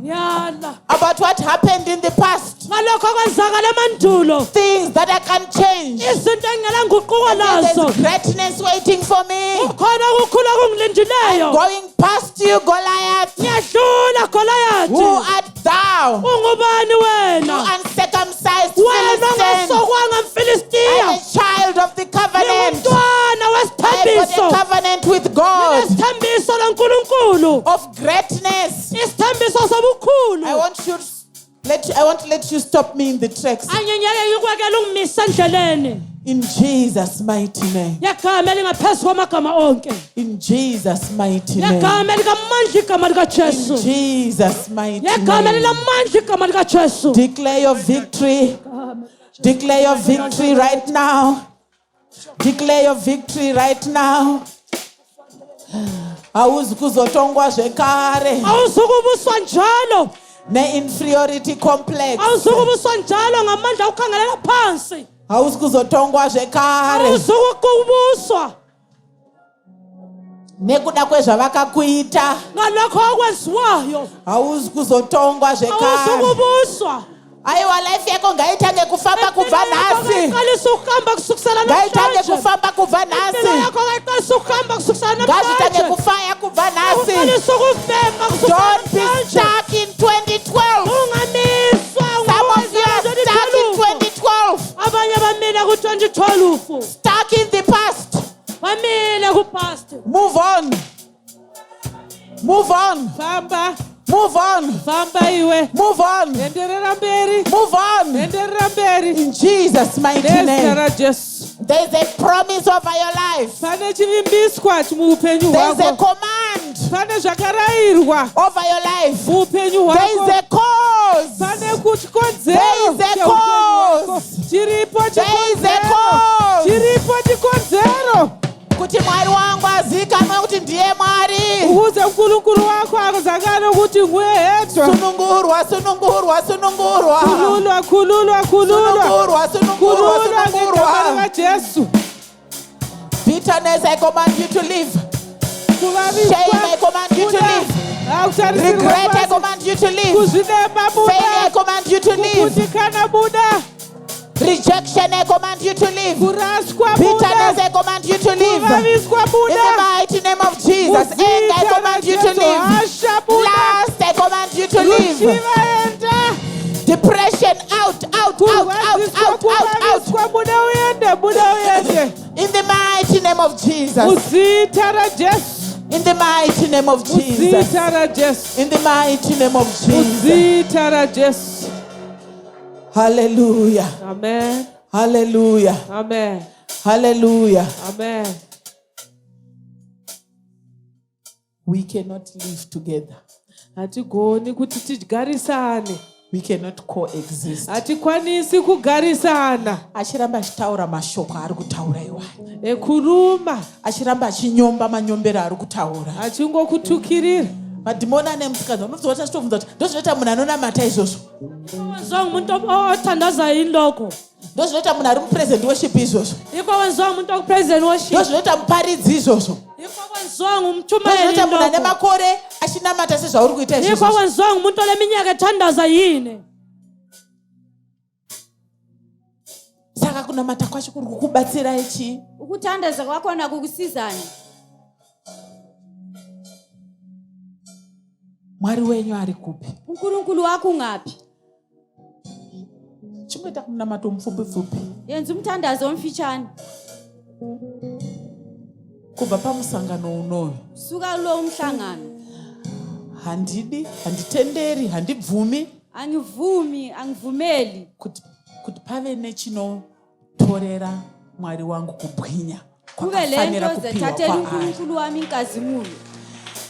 yala about what happened in the past, ngalokho kwenzakala emandulo things that I can't change. izinto engela nguquko And lazo there's greatness waiting for me. khona ukukhula kungilindileyo Going past you, Goliath. ngiyadlula Goliath Who art thou? ungubani You wena uncircumcised wena Philistine. ungasokwanga I'm mfilistiya a child of the covenant. ngumntwana I've got wesithembiso a covenant with God isithembiso laNkulunkulu of greatness. isithembiso sobukhulu I want to let you stop me in the tracks. anyenyeke ngikwekela ungimisa endleleni In Jesus' mighty name. yegama elingaphezu kwamagama onke In Jesus' mighty name. yegama elikamandla igama In likaJesu Jesus' mighty yegama name. elilamandla igama likaJesu Declare your victory. Declare your victory right now. Declare your victory right now. Awuzi kuzotongwa zvekare awuzukubuswa njalo ne-inferiority complex. awuzukubuswa njalo ngamandla ukukhangelela phansi Awuzi kuzotongwa zvekare awuzukubuswa nekuda kwezvavakakuita. ngalokho okwenziwayo Awuzi kuzotongwa zvekare. awuzukubuswa Aiwa, life yako ngaitange kufamba kubva nhasi. qalisa ukuhamba kusukisela Ngaitange namhlanje kufamba kubva impilo nhasi. yakho ngaqalisa ukuhamba kusukisela Ngazitange namhlanje kufaya kubva nhasi. qalisa ukubhema kusukisela Don't be namhlanje stuck in 2012. ungamiswa Some of you are stuck in 2012. abanye bamile ku-2012 Stuck in the past. bamile ku-past Move on. Move on. Famba, Move on. famba iwe. Move on. Enderera mberi. Move on. Enderera mberi. In Jesus' mighty Nezita name. ra Jesu. There's a promise over your life. Pane chivimbiswa muupenyu There's a hwako. command Pane zvakarayirwa over your life. muupenyu There's hwako. a cause. Pane kuti kodzero There is a cheupenyu hwako. cause. Chiripo There is a chikodzero. cause. Chiripo chikodzero. Kuti Mwari wangu azikanwe kuti ndiye Mwari. Ukuze mkulukulu wako akuzakane kuti nguye hedwa. Sunungurwa, sunungurwa, sunungurwa. Kululwa, kululwa, kululwa. Sunungurwa, sunungurwa, Kululwa ngegama sunungurwa. likaJesu. Bitterness, I command you to leave. Kuvaviswa. Shame, I command you to leave. Akutarisirwa Regret, I pasi. command you to leave. Kuzvidemba Failure, I buda. command you to leave. Kukutikana buda. Rejection, I command you to leave. Kuraswa Bitterness, buda. I command you to leave. Kuvaviswa In the buda. mighty name of Jesus. Anger, I command you to leave. Asha buda. Lust, I command you to leave. Rushiva enda. Depression, out, out, out, out, Kurwadziswa out, out, out. kuvaviswa buda uyende, buda uyende. In the mighty name of Jesus. Muzita ra Jesu. In the mighty name of Jesus. Muzita ra Jesu. In the mighty name of Jesus. Muzita ra Jesu. Hallelujah. Amen. Hallelujah. Amen. Hallelujah. Amen. We cannot live together. Hatigoni kuti tigarisane. We cannot coexist. Hatikwanisi kugarisana. Achiramba achitaura mashoko ari kutaura iwayo. Ekuruma. Achiramba achinyomba manyombero ari kutaura. Achingokutukirira. Madhimoni ane musikadzi unozoona achitobvunza kuti ndozvinoita munhu anonamata izvozvo. wenziwa ngumuntu othandaza yini lokho Ndozvinoita munhu ari mupresident worship izvozvo. yikho wenziwa ngumuntu okupresident worship Ndozvinoita muparidzi izvozvo. yikho kwenziwa ngumtshumayeli Ndozvinoita munhu ane lokho makore achinamata sezvauri kuita yikho izvozvo. kwenziwa ngumuntu oleminyaka ethandaza yini Saka kunamata kwacho kuri kukubatsira ichi. Ukuthandaza kwakhona kukusizana. Mwari wenyu ari kupi? uNkulunkulu wakho ungaphi? Chinoita kunamata mupfupi yenza umthandazo omfitshane kubva pamusangano unoyu. suka kulo umhlangano handitenderi, handibvumi angivumeli kuti pave nechinotorera Mwari wangu kubwinya kube lento zethathela uNkulunkulu wami inkazimulo.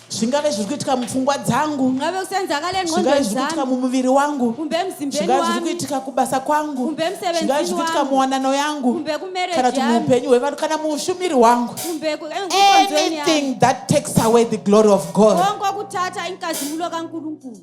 Zvingave zviri kuitika mupfungwa dzangu, ngabe kusenzakala zvingave zviri kuitika engqondweni mumuviri wangu, kumbe emzimbeni zvingave zviri wami kuitika kubasa kwangu, kumbe zvingave emsebenzini zviri kuitika wami muwanano yangu, kumbe kana kumarriage kuti yami muupenyu hwevanhu, kana muushumiri hwangu. kumbe enkonzweni yami Anything that takes away the glory of God, konke okuthatha inkazimulo kaNkulunkulu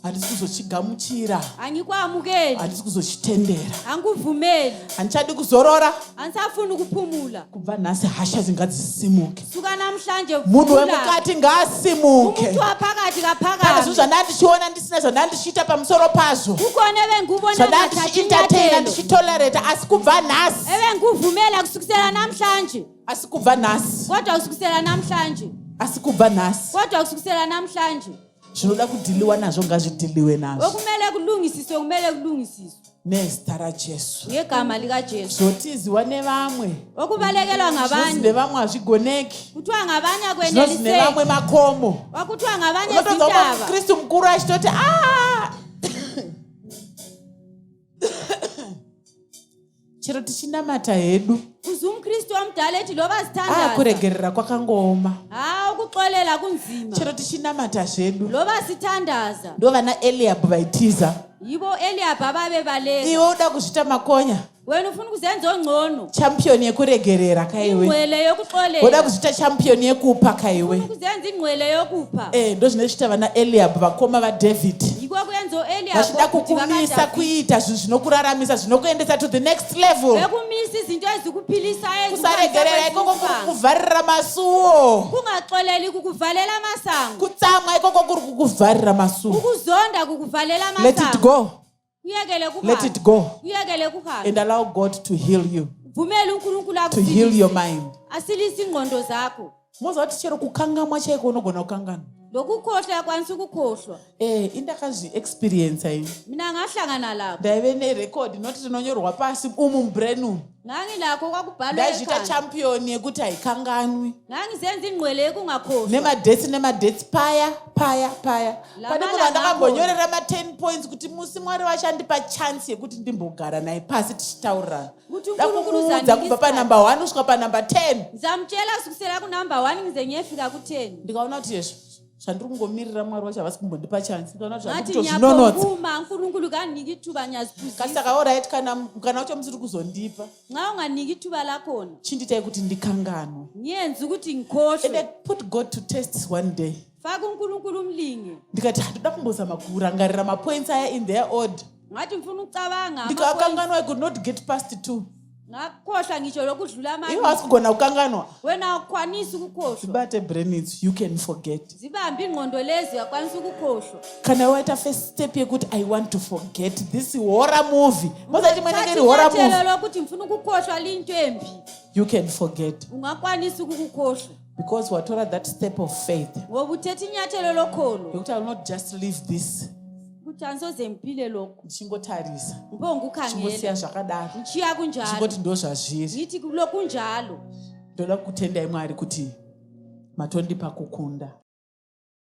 handisi kuzochigamuchira, angikwamukeli handisi kuzochitendera, angikuvumeli handichadi kuzorora. andisafuni ukuphumula Kubva nhasi hasha dzingadzisimuke, suka namhlanje munhu vula wemukati ngaasimuke. umuntu waphakathi Pane zvinhu kaphakathi zvandandichiona ndisina zvandandichiita pamusoro pazvo, kukhona ebengikubona zvandandichientertaina ngathathinyathelo ndichitolereta, asi kubva nhasi, ebengikuvumela kusukisela namhlanje asi kubva nhasi, kodwa kusukisela namhlanje asi kubva nhasi. kodwa kusukisela namhlanje Zvinoda kudhiliwa nazvo ngazvidhiliwe nazvo okumele kulungisiswe kumele kulungisiswe nezita raJesu. ngegama likaJesu Zvotiziwa nevamwe, okubalekelwa zvinonzi ngabanye nevamwe hazvigoneki, kuthiwa ngabanye zvinonzi akweneliseki nevamwe makomo. wakuthiwa ngabanye Unotodza zintaba mukristu mukuru achitoti chero tichinamata hedu, uze umkristu omdala ethi loba sithandaza kuregerera kwakangooma. ukuxolela kunzima Chero tichinamata zvedu, loba sithandaza ndo vana Eliabhu vaitiza. yibo Eliabhu ababebaleka Iwe uda kuzvita makonya, wena ufuna ukuzenza ongcono champion yekuregerera kaiwe, ingqwele yokuxolela uda kuzvita champion yekupa kaiwe. ukuzenza ingqwele yokupha Ndo zvinoita vana Eliabhu, vakoma vaDhavhidhi. yiko kuyenza Vachida kukumisa kuita zvinhu zvinokuraramisa, zvinokuendesa to the next level. bekumisa izinto ezikuphilisayo Kusaregerera ikoko kuri kukuvharira masuo, kungaxoleli kukuvalela amasango kutsamwa ikoko kuri kukuvharira masuo. ukuzonda kukuvalela Let it amasango go, uyekele let it go, uyekele kuhamba and allow God to heal you, vumela uNkulunkulu to heal your mind. asilise ingqondo zakho Moza kuti chero kukangamwa chaiko unogona kukangana. lokukhohlwa yakwanisa ukukhohlwa Indakazvi-experience ini. mina ngahlangana lapho Ndaive nerekodi inoti tinonyorwa pasi umu mubrain. ngangilakho kwakubhalwe Ndaizviita ekhanda champion yekuti haikanganwi. ngangizenza ingqwele yekungakhohlwa Nemadheti paya. Pane munhu Lamalanga andakambonyorera ma10 points kuti musi Mwari wachandipa chance yekuti ndimbogara naye pasi tichitaurirana. Kuti uNkulunkulu Ndakumuudza kubva panumber 1 kusvika panumber 10. ndizamtshela kusukisela kunumber 1 ngize ngiyefika ku10 Ndikaona kuti yezvo zvandiri kungomirira Mwari wacho havasi kumbondipa chance. Ndikaona kuti ngathi zvandikutozvinonotsa. ngiyaphuma uNkulunkulu kanginiki ithuba ngiyaziphuzisa Kasaka alright, kana ucho musiri kuzondipa, nxa unganiki ithuba lakhona chindiitai kuti ndikanganwe. ngiyenza ukuthi And ngikhohlwe I put God to test one day. faka uNkulunkulu umlinge Ndikati handida kumbozama kurangarira mapoints aya in their order. ngathi ngifuna ukucabanga Ndikakanganwa, I could not get past 2. ngakhohlwa ngisho lokudlula Iwe amanye hasi kugona kukanganwa. wena awukwanisi ukukhohlwa Zibate brain idzi, you can forget. zibambe ingqondo lezi uyakwanisa ukukhohlwa Kana waita first step yekuti I want to forget this horror movie. Mosati mwenenge iri horror movie. thatha lokuthi ngifuna ukukhohlwa liyinto embi You can forget ungakwanisa ukukukhohlwa because watora that step of faith. ngoba uthethe inyathelo lokholo Yekuti I will not just leave this. ukuthi angisoze ngiphile lokho Ndichingotarisa. ngipho ngikukhangela Chimbosiya zvakadaro. ngichiya kunjalo Chingoti ndo zvazviri. ngithi lokunjalo Ndoda kutendai Mwari kuti matondipa kukunda.